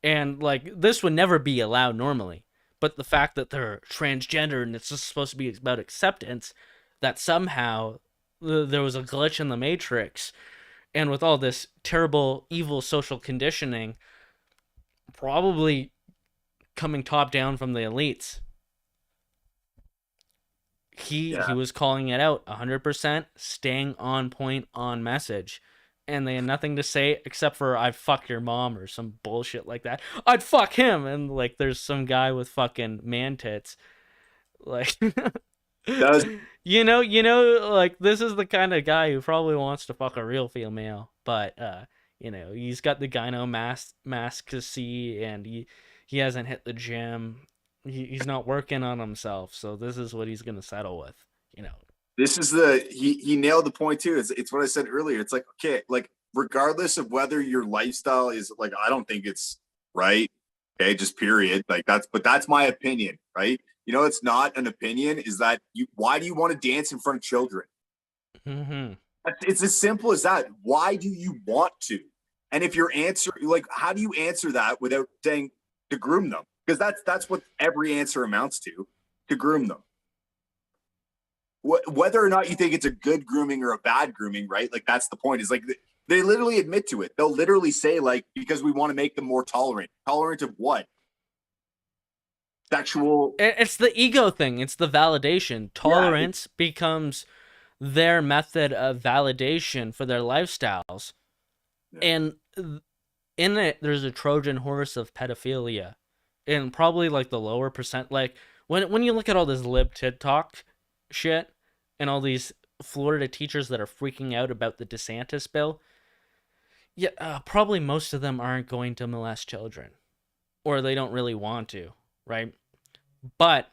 And, like, this would never be allowed normally. But the fact that they're transgender and it's just supposed to be about acceptance, that somehow there was a glitch in the matrix, and with all this terrible, evil social conditioning, probably coming top down from the elites, he was calling it out 100%, staying on point, on message, and they had nothing to say except for "I'd fuck your mom" or some bullshit like that. I'd fuck him, and like there's some guy with fucking man tits, like. You know, like, this is the kind of guy who probably wants to fuck a real female, but, you know, he's got the gyno mask to see, and he hasn't hit the gym. He's not working on himself, so this is what he's going to settle with, you know. This is he nailed the point too. It's what I said earlier. It's like, okay, like, regardless of whether your lifestyle is, like, I don't think it's right. Okay, just period. Like, that's my opinion, right? You know, it's not an opinion. Is that why do you want to dance in front of children? Mm-hmm. It's as simple as that. Why do you want to? And if your answer, like, how do you answer that without saying to groom them? Because that's what every answer amounts to groom them. Whether or not you think it's a good grooming or a bad grooming, right? Like, that's the point. Is like they literally admit to it. They'll literally say, like, because we want to make them more tolerant. Tolerant of what? Sexual. It's the ego thing. It's the validation. Tolerance becomes their method of validation for their lifestyles. Yeah. And in it, there's a Trojan horse of pedophilia. And probably, like, the lower percent. Like, when you look at all this lib TikTok shit and all these Florida teachers that are freaking out about the DeSantis bill, probably most of them aren't going to molest children. Or they don't really want to. Right? But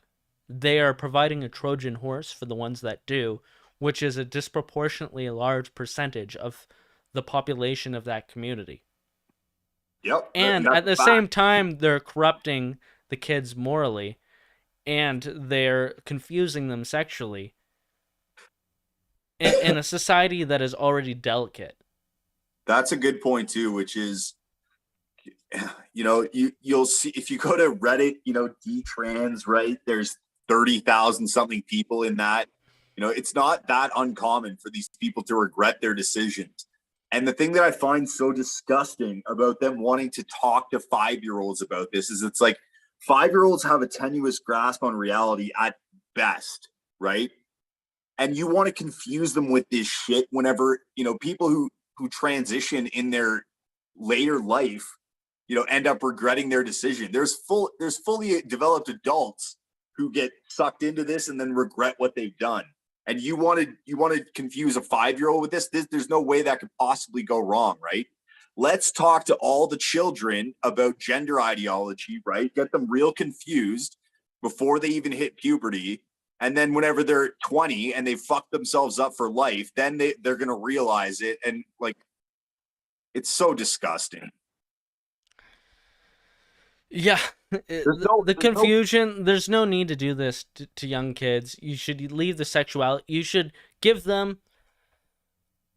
they are providing a Trojan horse for the ones that do, which is a disproportionately large percentage of the population of that community. Yep. And at the same time, they're corrupting the kids morally, and they're confusing them sexually in a society that is already delicate. That's a good point too, which is, you know, you'll see if you go to Reddit, you know, D-trans, right? There's 30,000 something people in that. You know, it's not that uncommon for these people to regret their decisions. And the thing that I find so disgusting about them wanting to talk to 5-year-olds about this is it's like 5-year-olds have a tenuous grasp on reality at best, right? And you want to confuse them with this shit whenever, you know, people who transition in their later life, you know, end up regretting their decision. There's fully developed adults who get sucked into this and then regret what they've done. and you want to confuse a 5-year-old with this, there's no way that could possibly go wrong, right? Let's talk to all the children about gender ideology, right? Get them real confused before they even hit puberty. And then whenever they're 20 and they fuck themselves up for life, then they're going to realize it. And like, it's so disgusting. Yeah. The confusion, there's no need to do this to young kids. You should leave the sexuality. You should give them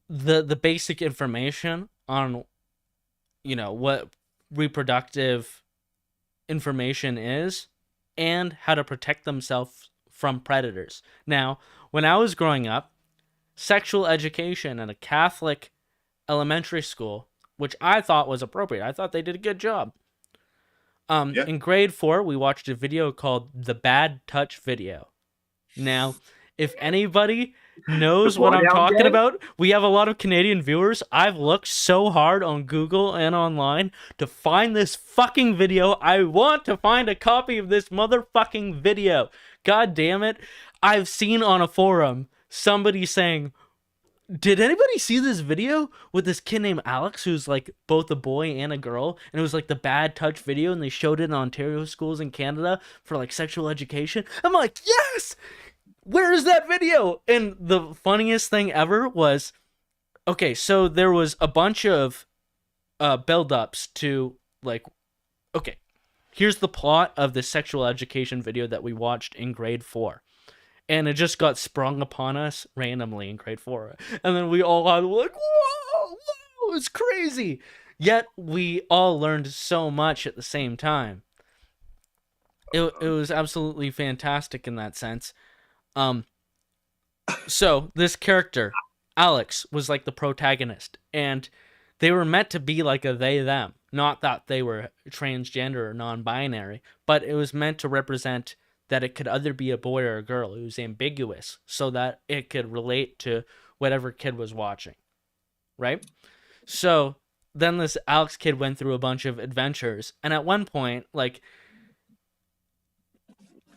the basic information on, you know, what reproductive information is and how to protect themselves from predators. Now, when I was growing up, sexual education at a Catholic elementary school, which I thought was appropriate. I thought they did a good job. In grade 4, we watched a video called The Bad Touch Video. Now, if anybody knows what I'm talking about, we have a lot of Canadian viewers. I've looked so hard on Google and online to find this fucking video. I want to find a copy of this motherfucking video. God damn it. I've seen on a forum somebody saying, did anybody see this video with this kid named Alex who's like both a boy and a girl, and it was like the Bad Touch video, and they showed it in Ontario schools in Canada for like sexual education? I'm like, yes, where is that video? And the funniest thing ever was, okay, so there was a bunch of build-ups to like, okay, here's the plot of the sexual education video that we watched in grade 4. And it just got sprung upon us randomly in grade 4. And then we all were like, whoa, it's crazy. Yet we all learned so much at the same time. It was absolutely fantastic in that sense. So this character, Alex, was like the protagonist. And they were meant to be like a they-them. Not that they were transgender or non-binary. But it was meant to represent that it could either be a boy or a girl. It was ambiguous so that it could relate to whatever kid was watching, right? So then this Alex kid went through a bunch of adventures, and at one point, like,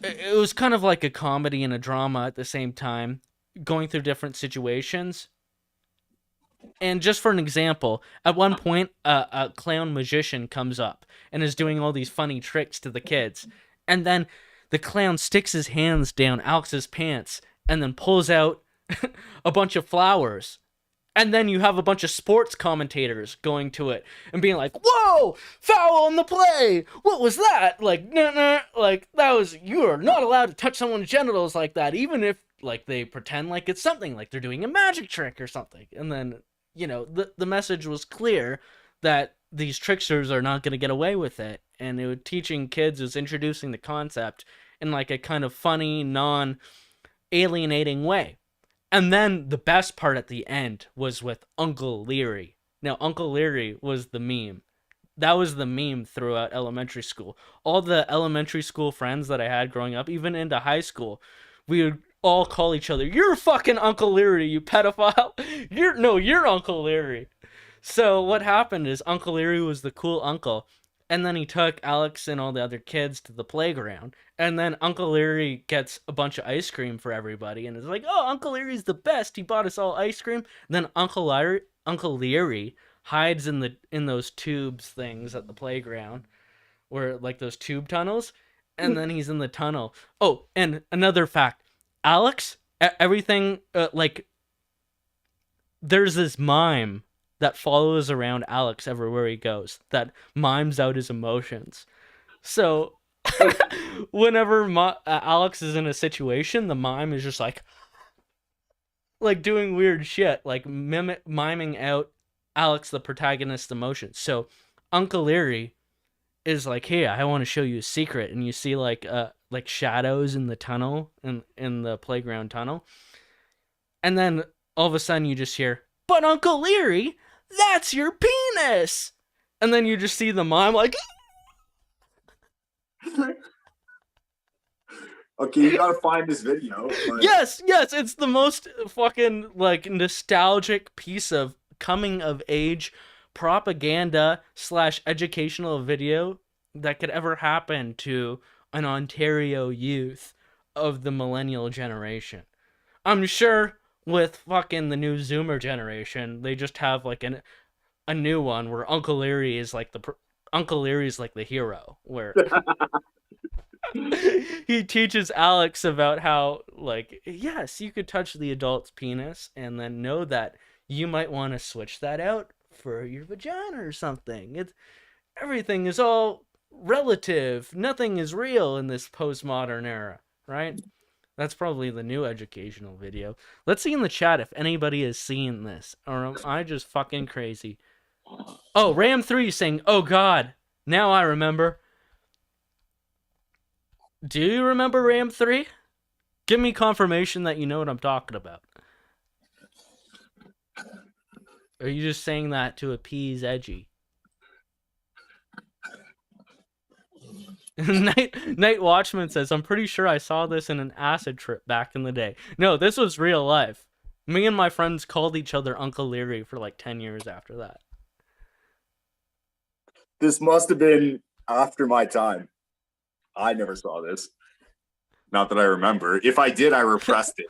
it was kind of like a comedy and a drama at the same time, going through different situations. And just for an example, at one point, a clown magician comes up and is doing all these funny tricks to the kids, and then the clown sticks his hands down Alex's pants and then pulls out a bunch of flowers. And then you have a bunch of sports commentators going to it and being like, whoa, foul on the play. What was that? Like, nah, like, that was, you are not allowed to touch someone's genitals like that, even if, like, they pretend like it's something, like they're doing a magic trick or something. And then, you know, the message was clear that these tricksters are not going to get away with it. And it was teaching kids, was introducing the concept in like a kind of funny, non-alienating way. And then the best part at the end was with Uncle Leary. Now, Uncle Leary was the meme. That was the meme throughout elementary school. All the elementary school friends that I had growing up, even into high school, we would all call each other, "You're fucking Uncle Leary, you pedophile." You're Uncle Leary. So what happened is Uncle Leary was the cool uncle, and then he took Alex and all the other kids to the playground, and then Uncle Leary gets a bunch of ice cream for everybody, and is like, "Oh, Uncle Leary's the best. He bought us all ice cream." And then Uncle Leary hides in those tubes things at the playground, where like those tube tunnels, and then he's in the tunnel. Oh, and another fact, Alex, everything like there's this mime that follows around Alex everywhere he goes, that mimes out his emotions. So whenever Alex is in a situation, the mime is just like doing weird shit, like miming out Alex, the protagonist's emotions. So Uncle Leary is like, "Hey, I want to show you a secret," and you see like shadows in the tunnel, in the playground tunnel, and then all of a sudden you just hear, "But Uncle Leary, that's your penis!" And then you just see the mime like, okay, you gotta find this video. But... Yes, it's the most fucking like nostalgic piece of coming of age propaganda / educational video that could ever happen to an Ontario youth of the millennial generation. I'm sure with fucking the new Zoomer generation, they just have like a new one where Uncle Larry is like Uncle Larry's like the hero, where he teaches Alex about how, like, yes, you could touch the adult's penis and then know that you might want to switch that out for your vagina or something. Everything is all relative. Nothing is real in this postmodern era, right? That's probably the new educational video. Let's see in the chat if anybody has seen this, or am I just fucking crazy? Oh, Ram3 saying, "Oh God, now I remember." Do you remember Ram3? Give me confirmation that you know what I'm talking about. Or are you just saying that to appease Edgy? Night Watchman says, "I'm pretty sure I saw this in an acid trip back in the day." No, this was real life. Me and my friends called each other Uncle Leary for like 10 years after that. This must have been after my time. I never saw this. Not that I remember. If I did, I repressed it.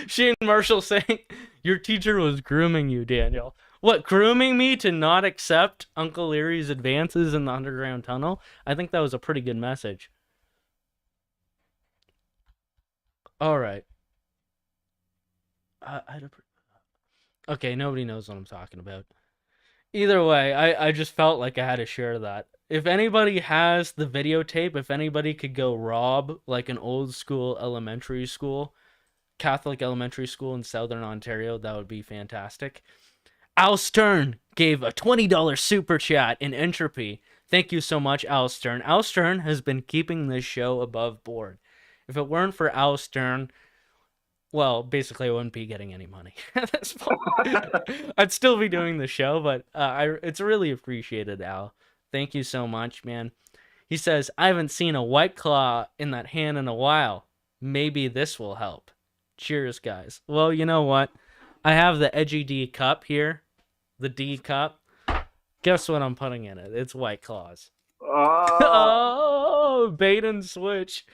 Shane Marshall saying, "Your teacher was grooming you, Daniel." What, grooming me to not accept Uncle Leary's advances in the underground tunnel? I think that was a pretty good message. All right. Okay, nobody knows what I'm talking about. Either way, I just felt like I had to share that. If anybody has the videotape, if anybody could go rob like an old school elementary school, Catholic elementary school in Southern Ontario, that would be fantastic. Al Stern gave a $20 super chat in Entropy. Thank you so much, Al Stern. Al Stern has been keeping this show above board. If it weren't for Al Stern, well, basically I wouldn't be getting any money at this point. I'd still be doing the show, but it's really appreciated, Al. Thank you so much, man. He says, "I haven't seen a White Claw in that hand in a while. Maybe this will help. Cheers, guys." Well, you know what? I have the Edgy D cup here. The D cup. Guess what I'm putting in it? It's White Claws. Oh, bait and switch.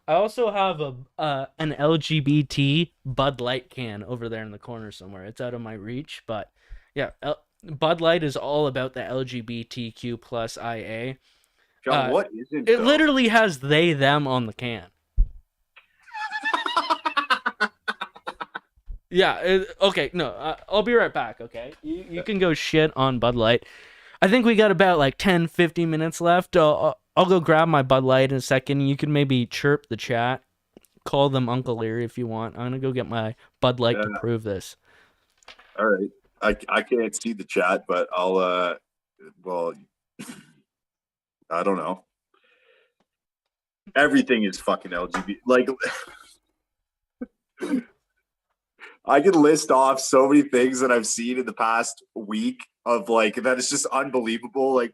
I also have an LGBT Bud Light can over there in the corner somewhere. It's out of my reach, but yeah, Bud Light is all about the LGBTQ plus IA. John, what is it? It literally has they, them on the can. Yeah, okay, no, I'll be right back, okay? You can go shit on Bud Light. I think we got about like 10-15 minutes left. I'll go grab my Bud Light in a second. You can maybe chirp the chat. Call them Uncle Leary if you want. I'm going to go get my Bud Light to prove this. All right. I can't see the chat, but I'll, well, I don't know. Everything is fucking LGBT. Like, I could list off so many things that I've seen in the past week of like, that is just unbelievable. Like,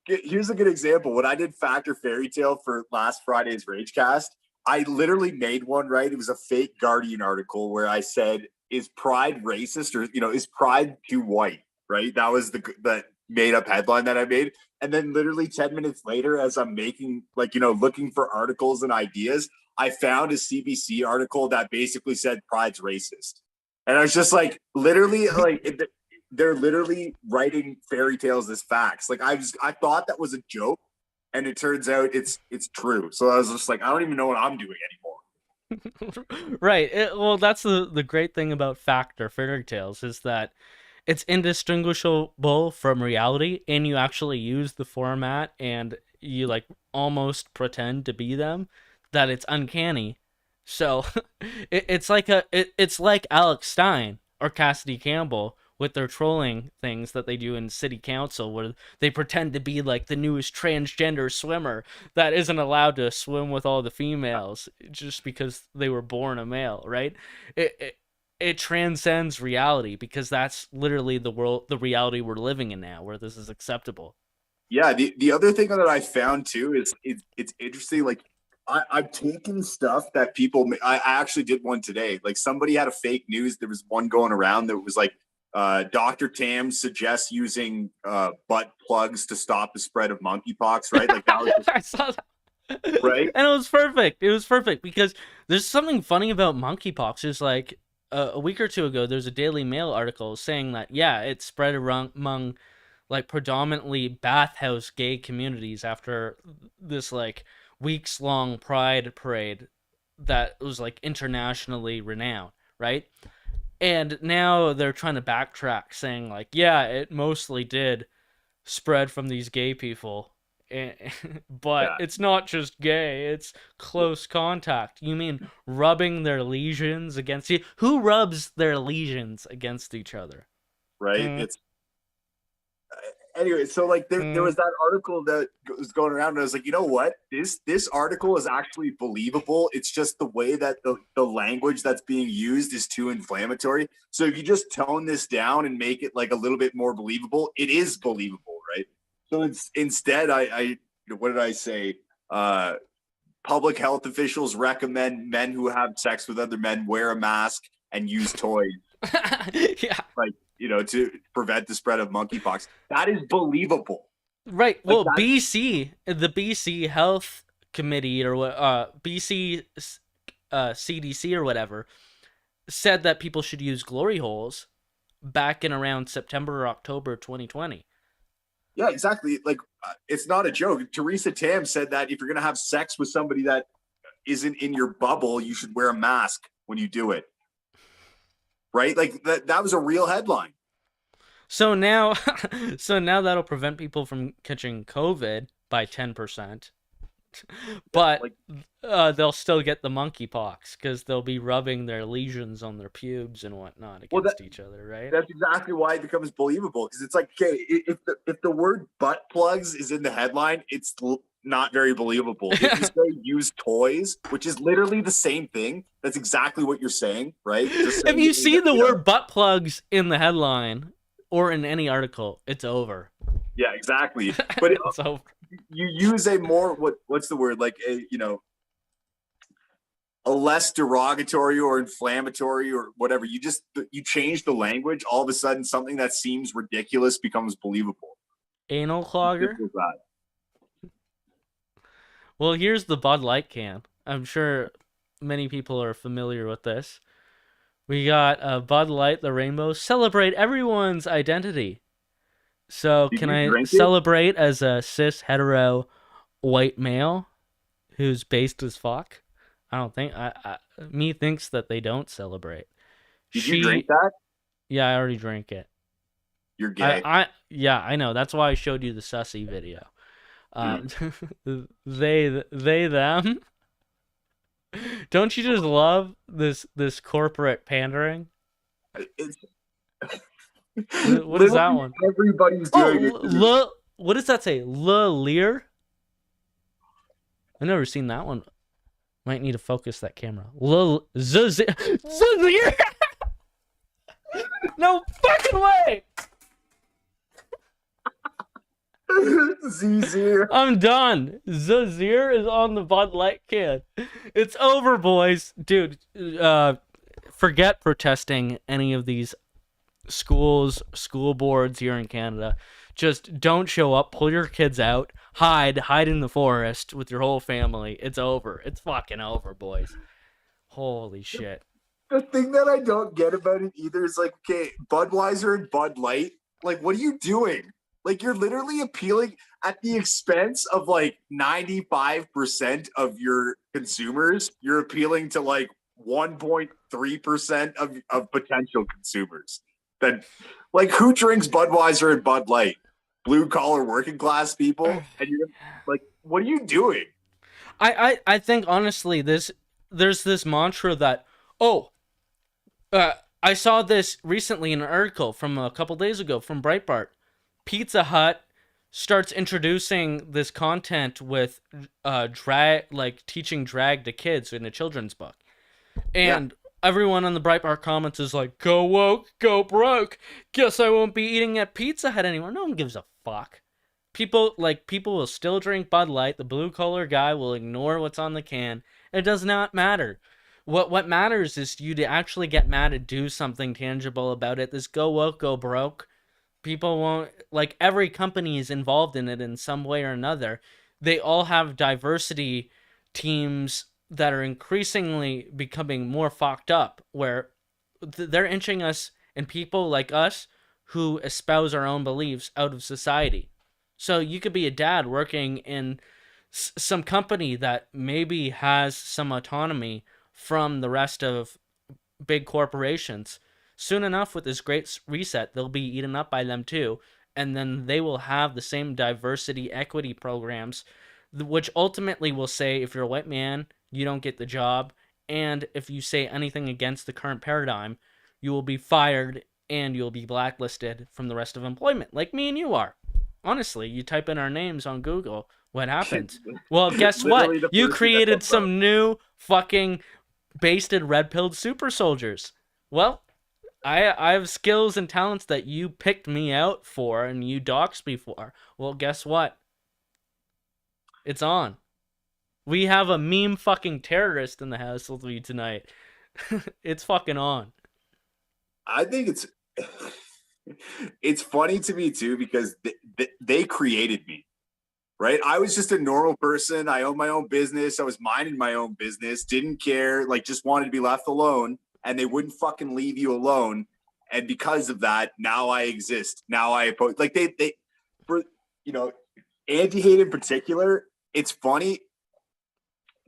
here's a good example. When I did Factor Fairy Tale for last Friday's Ragecast, I literally made one, right? It was a fake Guardian article where I said, "Is pride racist?" or, you know, "Is pride too white?" Right? That was the made up headline that I made. And then literally 10 minutes later, as I'm making, like, you know, looking for articles and ideas, I found a CBC article that basically said pride's racist. And I was just like, literally, like, they're literally writing fairy tales as facts. Like, I thought that was a joke, and it turns out it's true. So I was just like, I don't even know what I'm doing anymore. Right. Well, that's the great thing about fact or fairy tales is that it's indistinguishable from reality, and you actually use the format and you like almost pretend to be them, that it's uncanny. So it's like Alex Stein or Cassidy Campbell with their trolling things that they do in city council, where they pretend to be like the newest transgender swimmer that isn't allowed to swim with all the females just because they were born a male, right? It transcends reality because that's literally the reality we're living in now, where this is acceptable. Yeah, the other thing that I found too is it's interesting. Like, I've taken stuff that people. I actually did one today. Like, somebody had a fake news. There was one going around that was like, Dr. Tam suggests using butt plugs to stop the spread of monkeypox. Right? Like, that was just, I saw that. Right? And it was perfect. It was perfect because there's something funny about monkeypox. Is like a week or two ago, there's a Daily Mail article saying that it spread among like predominantly bathhouse gay communities after this like weeks long pride parade that was like internationally renowned, right? And now they're trying to backtrack, saying like, yeah, it mostly did spread from these gay people. But it's not just gay, it's close contact. You mean rubbing their lesions against you? Who rubs their lesions against each other? Right? It's anyway, so like there was that article that was going around, and I was like, you know what? This article is actually believable. It's just the way that the language that's being used is too inflammatory. So if you just tone this down and make it like a little bit more believable, it is believable, right? So it's instead, I what did I say? Public health officials recommend men who have sex with other men wear a mask and use toys. Yeah. Like, to prevent the spread of monkeypox. That is believable. Right. Like well, the BC Health Committee or what, BC CDC or whatever, said that people should use glory holes back in around September or October 2020. Yeah, exactly. Like, it's not a joke. Teresa Tam said that if you're going to have sex with somebody that isn't in your bubble, you should wear a mask when you do it. Right? Like that was a real headline. So now that'll prevent people from catching COVID by 10%. But they'll still get the monkeypox because they'll be rubbing their lesions on their pubes and whatnot against each other, right? That's exactly why it becomes believable, because it's like, okay, if the word butt plugs is in the headline, it's not very believable. If you say use toys, which is literally the same thing, that's exactly what you're saying, right? If you see the word butt plugs in the headline or in any article, it's over. Yeah, exactly. But it's over. You use a more what's the word, like a less derogatory or inflammatory or whatever. You change the language, all of a sudden something that seems ridiculous becomes believable. Anal clogger. Well, here's the Bud Light can. I'm sure many people are familiar with this. We got Bud Light, the rainbow. Celebrate everyone's identity. So can I celebrate as a cis hetero white male who's based as fuck? I don't think me thinks that they don't celebrate. Did you drink that? Yeah, I already drank it. You're gay. Yeah, I know. That's why I showed you the sussy video. They them. Don't you just love this corporate pandering? What is that one? Everybody's doing it. What does that say? Lear? I've never seen that one. Might need to focus that camera. Zazir. No fucking way. Zazir. I'm done. Zazir is on the Bud Light can. It's over, boys. Dude, forget protesting any of these schools, school boards here in Canada. Just don't show up, pull your kids out, hide in the forest with your whole family. It's over. It's fucking over, boys. Holy shit. The thing that I don't get about it either is like, okay, Budweiser and Bud Light, like, what are you doing? Like, you're literally appealing at the expense of like 95% of your consumers. You're appealing to like 1.3% of potential consumers. That, like, who drinks Budweiser and Bud Light? Blue collar working class people. And you're like, what are you doing? I think honestly there's this mantra that I saw this recently in an article from a couple days ago from Breitbart. Pizza Hut starts introducing this content with drag, like teaching drag to kids in a children's book. And everyone on the Breitbart comments is like, go woke, go broke. Guess I won't be eating at Pizza Hut anymore. No one gives a fuck. People will still drink Bud Light. The blue collar guy will ignore what's on the can. It does not matter. What matters is you to actually get mad and do something tangible about it. This go woke, go broke. People won't, like, every company is involved in it in some way or another. they all have diversity teams that are increasingly becoming more fucked up, where they're inching us and people like us who espouse our own beliefs out of society. So you could be a dad working in some company that maybe has some autonomy from the rest of big corporations. Soon enough, with this great reset, they'll be eaten up by them too, and then they will have the same diversity equity programs, which ultimately will say if you're a white man, you don't get the job, and if you say anything against the current paradigm, you will be fired and you'll be blacklisted from the rest of employment, like me and you are. Honestly, you type in our names on Google, what happens? Well, guess what? You created some new fucking basted red-pilled super soldiers. Well, I have skills and talents that you picked me out for and you doxed me for. Well, guess what? It's on. We have a meme fucking terrorist in the house with me tonight. It's fucking on. I think it's funny to me too, because they created me, right? I was just a normal person. I owned my own business. I was minding my own business, didn't care, like just wanted to be left alone, and they wouldn't fucking leave you alone. And because of that, now I exist. Now I oppose, like they for, you know, anti-hate in particular, it's funny.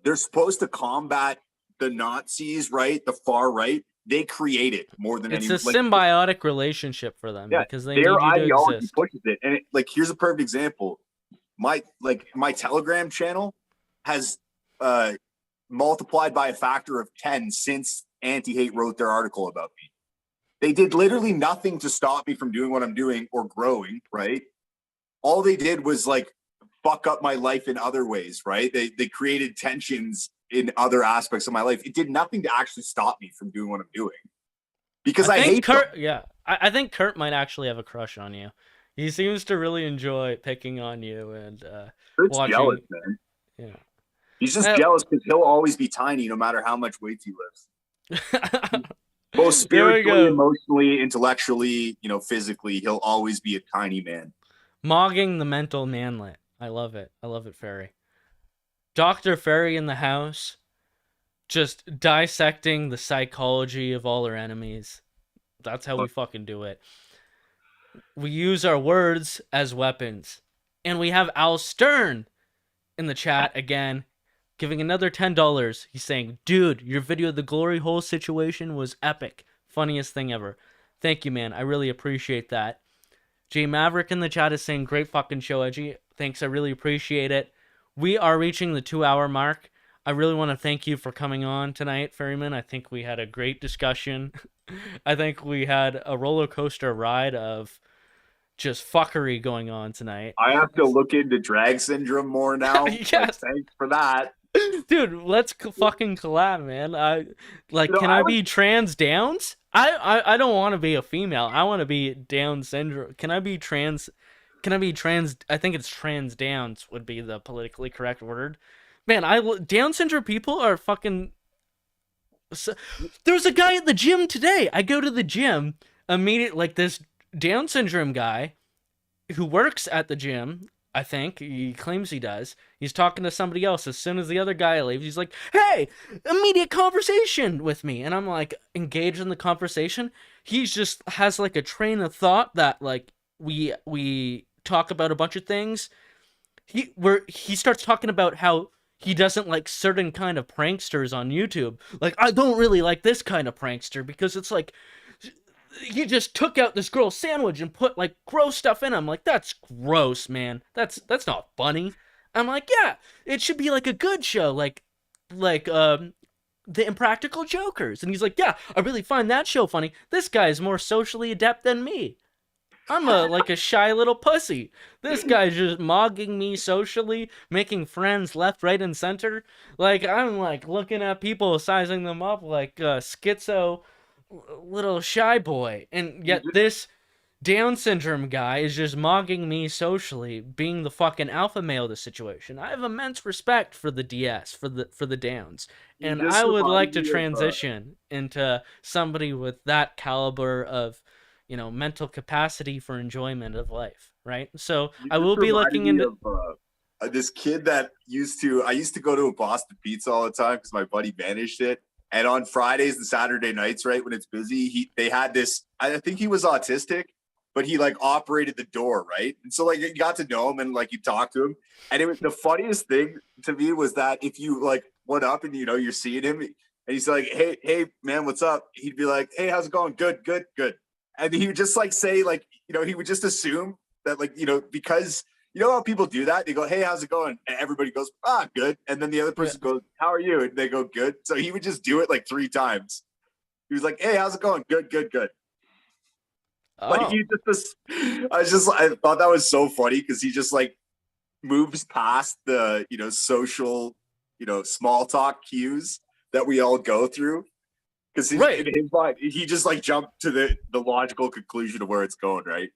They're supposed to combat the Nazis, right? The far right. They create it more than anyone. It's a symbiotic relationship for them, because they need their you to ideology exist. pushes it. And like, here's a perfect example. My Telegram channel has multiplied by a factor of 10 since Anti-Hate wrote their article about me. They did literally nothing to stop me from doing what I'm doing or growing, right? All they did was like fuck up my life in other ways, right? They created tensions in other aspects of my life. It did nothing to actually stop me from doing what I'm doing. Because I hate Kurt. Yeah, I think Kurt might actually have a crush on you. He seems to really enjoy picking on you and Kurt's watching. jealous, man. Yeah, he's just jealous because he'll always be tiny no matter how much weight he lifts. Both spiritually, emotionally, intellectually, physically, he'll always be a tiny man. Mogging the mental manlet. I love it. I love it, Ferry. Dr. Ferry in the house, just dissecting the psychology of all our enemies. That's how we fucking do it. We use our words as weapons. And we have Al Stern in the chat again, giving another $10. He's saying, dude, your video of the glory hole situation was epic. Funniest thing ever. Thank you, man. I really appreciate that. J Maverick in the chat is saying, great fucking show, Edgy. Thanks, I really appreciate it. We are reaching the 2-hour mark. I really want to thank you for coming on tonight, Ferryman. I think we had a great discussion. I think we had a roller coaster ride of just fuckery going on tonight. I have to look into drag syndrome more now. Yes. Thanks for that. Dude, let's fucking collab, man. Can I be trans downs? I don't want to be a female. I want to be Down syndrome. Can I be trans? I think it's trans downs would be the politically correct word. Man, Down syndrome people are fucking. There was a guy at the gym today. I go to the gym immediately, like this Down syndrome guy who works at the gym. I think he claims he does. He's talking to somebody else. As soon as the other guy leaves, he's like, "Hey, immediate conversation with me," and I'm like engaged in the conversation. He just has like a train of thought that like we talk about a bunch of things. He starts talking about how he doesn't like certain kind of pranksters on YouTube. Like, I don't really like this kind of prankster because it's like he just took out this girl's sandwich and put like gross stuff in. I'm like, that's gross, man. That's not funny. I'm like, yeah, it should be like a good show, like the Impractical Jokers. And he's like, yeah, I really find that show funny. This guy is more socially adept than me. I'm like a shy little pussy. This guy's just mogging me socially, making friends left, right, and center. Like, I'm like looking at people, sizing them up like a schizo little shy boy. And yet this Down syndrome guy is just mogging me socially, being the fucking alpha male of the situation. I have immense respect for the DS, for the Downs. And I would like to transition into somebody with that caliber of mental capacity for enjoyment of life, right? So I will be looking into this kid that I used to go to a Boston Pizza all the time because my buddy managed it. And on Fridays and Saturday nights, right, when it's busy, they had this, I think he was autistic, but he like operated the door, right? And so like you got to know him and like you talked to him. And it was the funniest thing to me was that if you like went up and you're seeing him and he's like, hey man, what's up? He'd be like, hey, how's it going? Good. And he would just like say like, he would just assume that like, because how people do that? They go, hey, how's it going? And everybody goes, good. And then the other person goes, how are you? And they go, good. So he would just do it like 3 times. He was like, hey, how's it going? Good. Like he just, I thought that was so funny because he just like moves past the, social, small talk cues that we all go through. Because in his mind, he just like jumped to the logical conclusion of where it's going, right?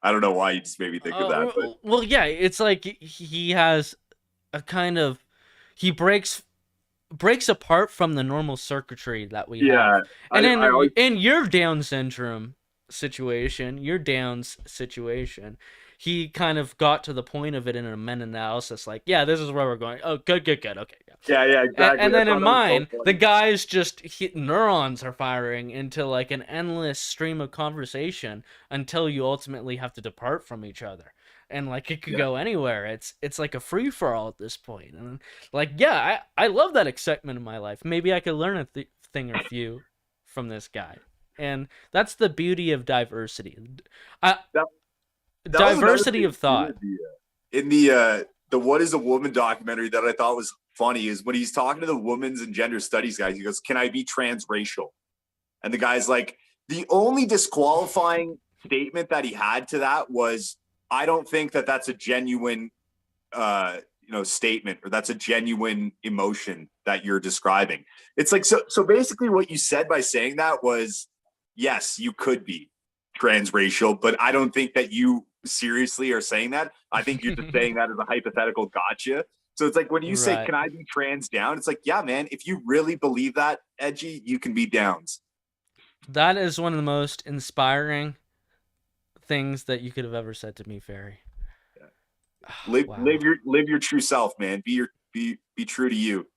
I don't know why you just made me think of that. But. Well, yeah, it's like he has a kind of he breaks apart from the normal circuitry that we have. And in your Down syndrome situation, he kind of got to the point of it in a meta-analysis, like, yeah, this is where we're going. Oh, good, okay, yeah, exactly. And then in mine, the guys just neurons are firing into like an endless stream of conversation until you ultimately have to depart from each other, and like it could go anywhere. It's like a free for all at this point, and like I love that excitement in my life. Maybe I could learn a thing or few from this guy, and that's the beauty of diversity. Diversity of thought. In the What is a Woman documentary that I thought was funny is when he's talking to the women's and gender studies guys, he goes, can I be transracial? And the guy's like, the only disqualifying statement that he had to that was, I don't think that that's a genuine statement, or that's a genuine emotion that you're describing. It's like, so basically what you said by saying that was, yes, you could be transracial, but I don't think that you seriously are saying that. I think you're just saying that as a hypothetical gotcha. So it's like when you say, can I be trans down? It's like, yeah, man, if you really believe that, Edgy, you can be downs. That is one of the most inspiring things that you could have ever said to me, Ferry. Yeah. Live your true self, man. Be true to you.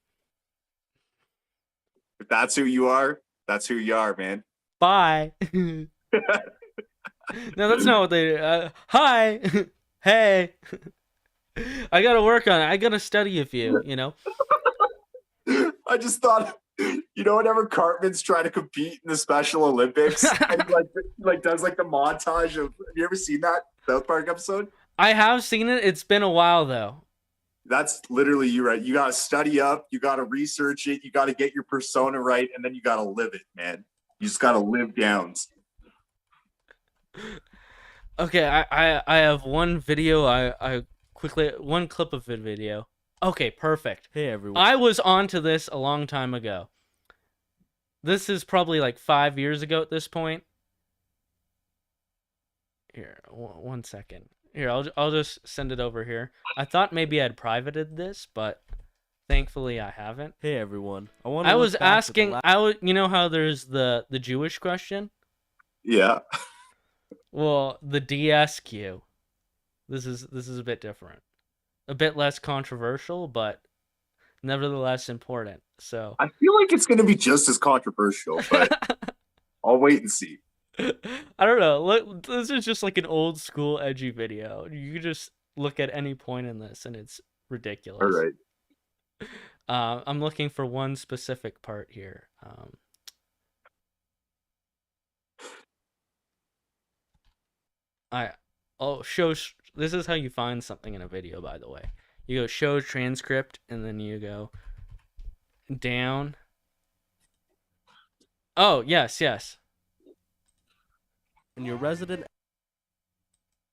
If that's who you are, that's who you are, man. Bye. No, that's not what they hi. Hey. I gotta work on it. I gotta study a few, I just thought, whenever Cartman's trying to compete in the Special Olympics and like does like the montage of, have you ever seen that South Park episode? I have seen it. It's been a while though. That's literally you, right? You gotta study up, you gotta research it, you gotta get your persona right, and then you gotta live it, man. You just gotta live downs. Okay, I have one video. I quickly one clip of it video. Okay, perfect. Hey everyone. I was onto this a long time ago. This is probably like 5 years ago at this point. Here, 1 second. Here, I'll just send it over here. I thought maybe I'd privated this, but thankfully I haven't. Hey everyone. I was asking. You know how there's the Jewish question? Yeah. Well, the DSQ. This is a bit different, a bit less controversial, but nevertheless important. So I feel like it's going to be just as controversial, but I'll wait and see. I don't know. This is just like an old school edgy video. You can just look at any point in this, and it's ridiculous. All right. I'm looking for one specific part here. This is how you find something in a video, by the way. You go show transcript, and then you go down. Oh, yes. And your resident.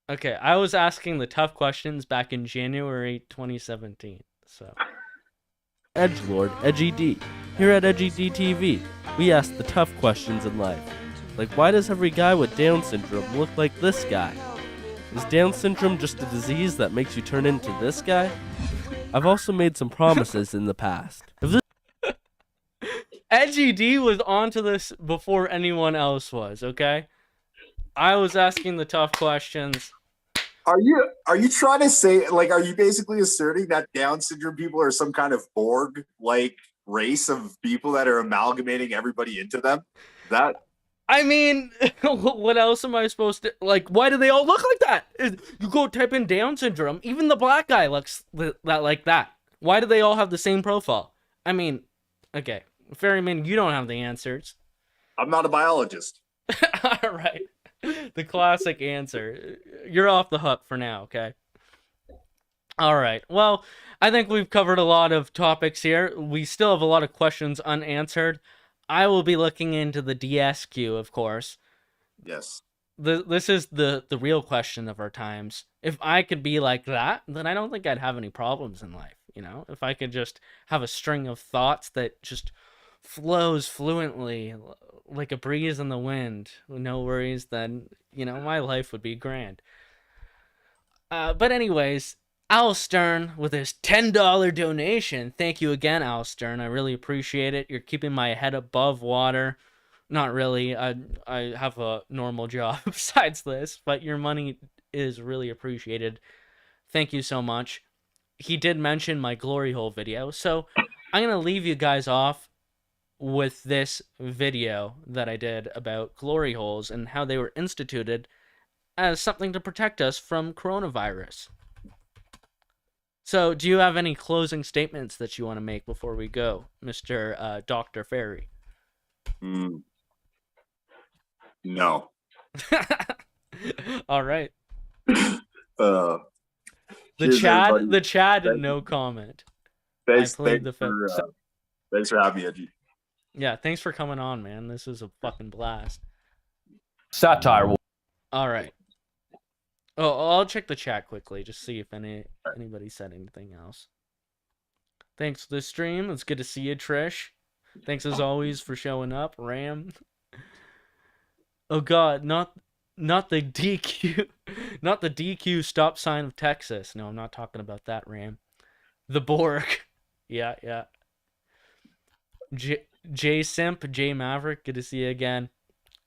Okay, I was asking the tough questions back in January 2017, so. Edgelord, Edgy D. Here at Edgy D TV, we ask the tough questions in life. Like, why does every guy with Down syndrome look like this guy? Is Down syndrome just a disease that makes you turn into this guy? I've also made some promises in the past. Edgy D was onto this before anyone else was, okay? I was asking the tough questions. Are you trying to say, like, are you basically asserting that Down syndrome people are some kind of Borg like race of people that are amalgamating everybody into them? That I mean, what else am I supposed to, like, why do they all look like that? You go type in Down syndrome, even the black guy looks like that. Why do they all have the same profile? I mean, okay, Ferryman, you don't have the answers. I'm not a biologist. All right. The classic answer. You're off the hook for now, okay? All right. Well, I think we've covered a lot of topics here. We still have a lot of questions unanswered. I will be looking into the DSQ, of course. Yes. This is the real question of our times. If I could be like that, then I don't think I'd have any problems in life, you know? If I could just have a string of thoughts that just flows fluently like a breeze in the wind, no worries, then, you know, my life would be grand. But anyways, Al Stern with his $10 donation. Thank you again, Al Stern. I really appreciate it. You're keeping my head above water. Not really. I have a normal job besides this, but your money is really appreciated. Thank you so much. He did mention my glory hole video, so I'm going to leave you guys off with this video that I did about glory holes and how they were instituted as something to protect us from coronavirus. So, do you have any closing statements that you want to make before we go, Mr. Dr. Ferry? No. All right. The Chad, no comment. Thanks for having me, Edgy. Yeah, thanks for coming on, man. This is a fucking blast. Satire. All right. Oh, I'll check the chat quickly, just see if anybody said anything else. Thanks for the stream. It's good to see you, Trish. Thanks as always for showing up, Ram. Oh God, not the DQ, not the DQ stop sign of Texas. No, I'm not talking about that, Ram. The Borg. Yeah. J Simp, J Maverick, good to see you again.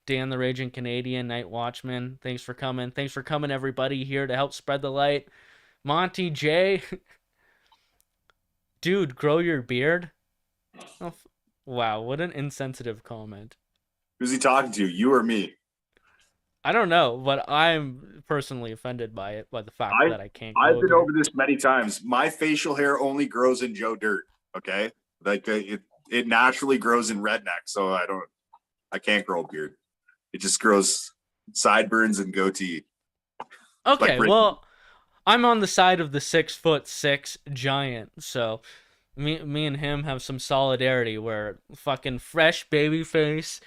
Dan the Raging Canadian, Night Watchman, thanks for coming. Thanks for coming, everybody, here to help spread the light. Monty J. Dude, grow your beard? Oh, wow, what an insensitive comment. Who's he talking to, you or me? I don't know, but I'm personally offended by it, by the fact that I can't grow I've been a beard. over this many times. My facial hair only grows in Joe Dirt, okay? Like, it naturally grows in redneck, so I can't grow a beard. It just grows sideburns and goatee. Okay, like well, I'm on the side of the 6'6" giant, so me and him have some solidarity where fucking fresh baby face,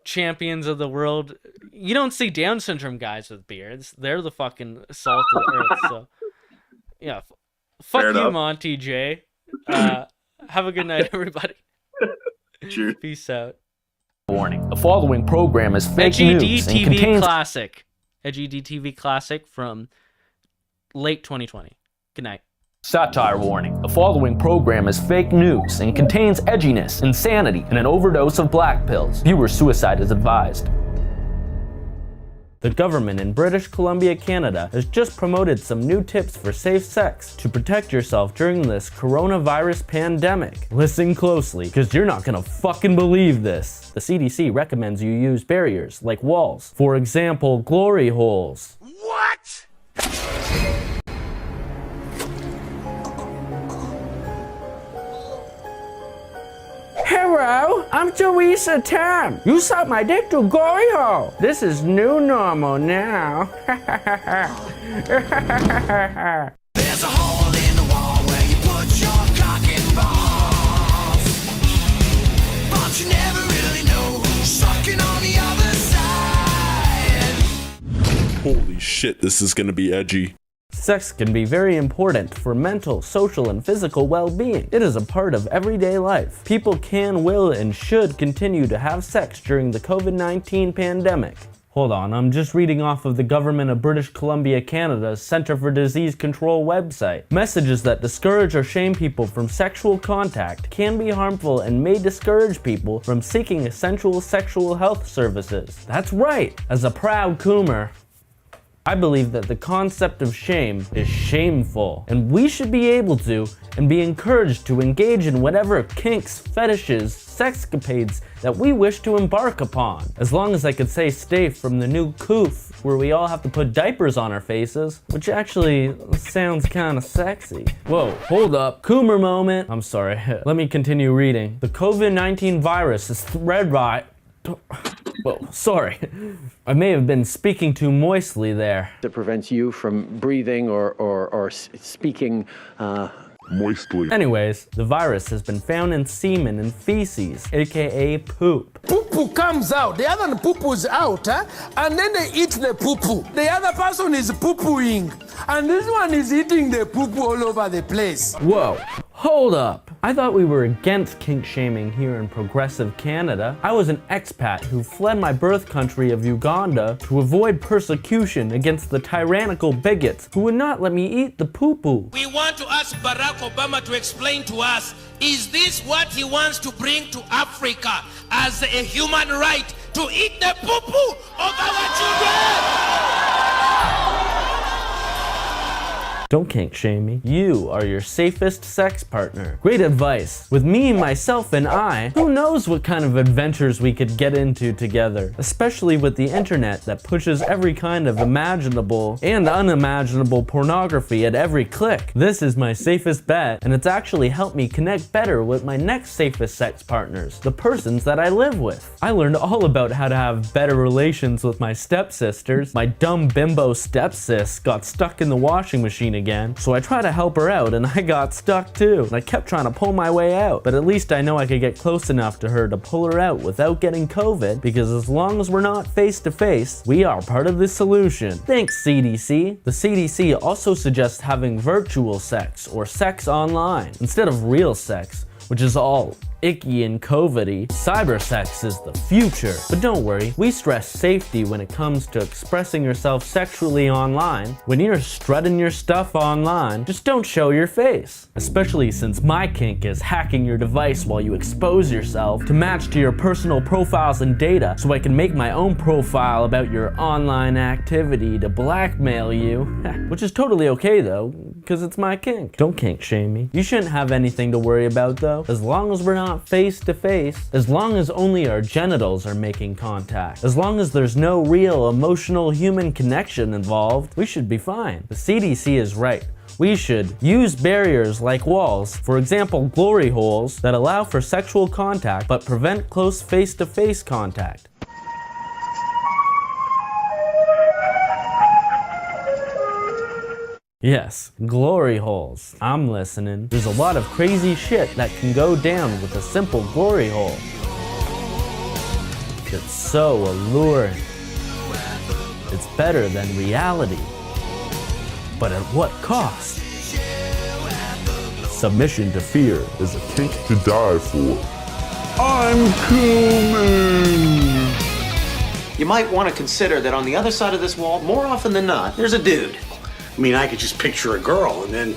champions of the world. You don't see Down syndrome guys with beards. They're the fucking salt of the earth, so yeah. Fuck Fair you, enough. Monty J. Have a good night, everybody. Cheers. Peace out. Warning. The following program is fake Edgy D news and TV contains... Classic. Edgy D TV Classic from late 2020. Good night. Satire warning. The following program is fake news and contains edginess, insanity, and an overdose of black pills. Viewer suicide is advised. The government in British Columbia, Canada has just promoted some new tips for safe sex to protect yourself during this coronavirus pandemic. Listen closely, because you're not gonna fucking believe this. The CDC recommends you use barriers like walls. For example, glory holes. What? Hello, I'm Teresa Tam. You suck my dick to glory hole. This is new normal now. There's a hole in the wall where you put your cock and balls, but you never really know who's sucking on the other side. Holy shit, this is gonna be edgy. Sex can be very important for mental, social, and physical well-being. It is a part of everyday life. People can, will, and should continue to have sex during the COVID-19 pandemic. Hold on, I'm just reading off of the Government of British Columbia, Canada's Centre for Disease Control website. Messages that discourage or shame people from sexual contact can be harmful and may discourage people from seeking essential sexual health services. That's right! As a proud coomer, I believe that the concept of shame is shameful, and we should be able to and be encouraged to engage in whatever kinks, fetishes, sexcapades that we wish to embark upon. As long as I could say stay from the new coof where we all have to put diapers on our faces, which actually sounds kind of sexy. Whoa, hold up, Coomer moment. I'm sorry, let me continue reading. The COVID-19 virus is spread by... Whoa, sorry. I may have been speaking too moistly there. That prevents you from breathing or speaking moistly. Anyways, the virus has been found in semen and feces, aka poop. Poo-poo comes out, the other poo-poo's out, and then they eat the poo-poo. The other person is poo-pooing, and this one is eating the poo-poo all over the place. Whoa, hold up. I thought we were against kink shaming here in progressive Canada. I was an expat who fled my birth country of Uganda to avoid persecution against the tyrannical bigots who would not let me eat the poo-poo. We want to ask Barack Obama to explain to us, is this what he wants to bring to Africa as a human right to eat the poo-poo of our children? Don't kink shame me. You are your safest sex partner. Great advice. With me, myself, and I, who knows what kind of adventures we could get into together, especially with the internet that pushes every kind of imaginable and unimaginable pornography at every click. This is my safest bet, and it's actually helped me connect better with my next safest sex partners, the persons that I live with. I learned all about how to have better relations with my stepsisters. My dumb bimbo stepsis got stuck in the washing machine again, so I tried to help her out and I got stuck too. And I kept trying to pull my way out, but at least I know I could get close enough to her to pull her out without getting COVID, because as long as we're not face to face, we are part of the solution. Thanks, CDC. The CDC also suggests having virtual sex or sex online instead of real sex, which is all icky and COVID-y. Cyber sex is the future. But don't worry, we stress safety when it comes to expressing yourself sexually online. When you're strutting your stuff online, just don't show your face. Especially since my kink is hacking your device while you expose yourself to match to your personal profiles and data, so I can make my own profile about your online activity to blackmail you. Which is totally okay though, because it's my kink. Don't kink shame me. You shouldn't have anything to worry about though, as long as we're not face to face, as long as only our genitals are making contact, as long as there's no real emotional human connection involved, we should be fine. The CDC is right. We should use barriers like walls, for example glory holes, that allow for sexual contact but prevent close face-to-face contact. Yes, glory holes. I'm listening. There's a lot of crazy shit that can go down with a simple glory hole. It's so alluring. It's better than reality. But at what cost? Submission to fear is a kink to die for. I'm coming! You might want to consider that on the other side of this wall, more often than not, there's a dude. I mean, I could just picture a girl and then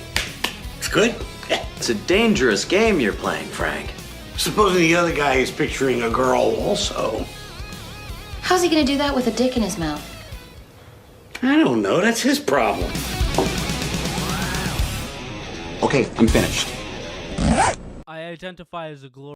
it's good. It's a dangerous game you're playing, Frank. Supposing the other guy is picturing a girl also. How's he gonna do that with a dick in his mouth? I don't know, that's his problem. Okay, I'm finished. I identify as a glory.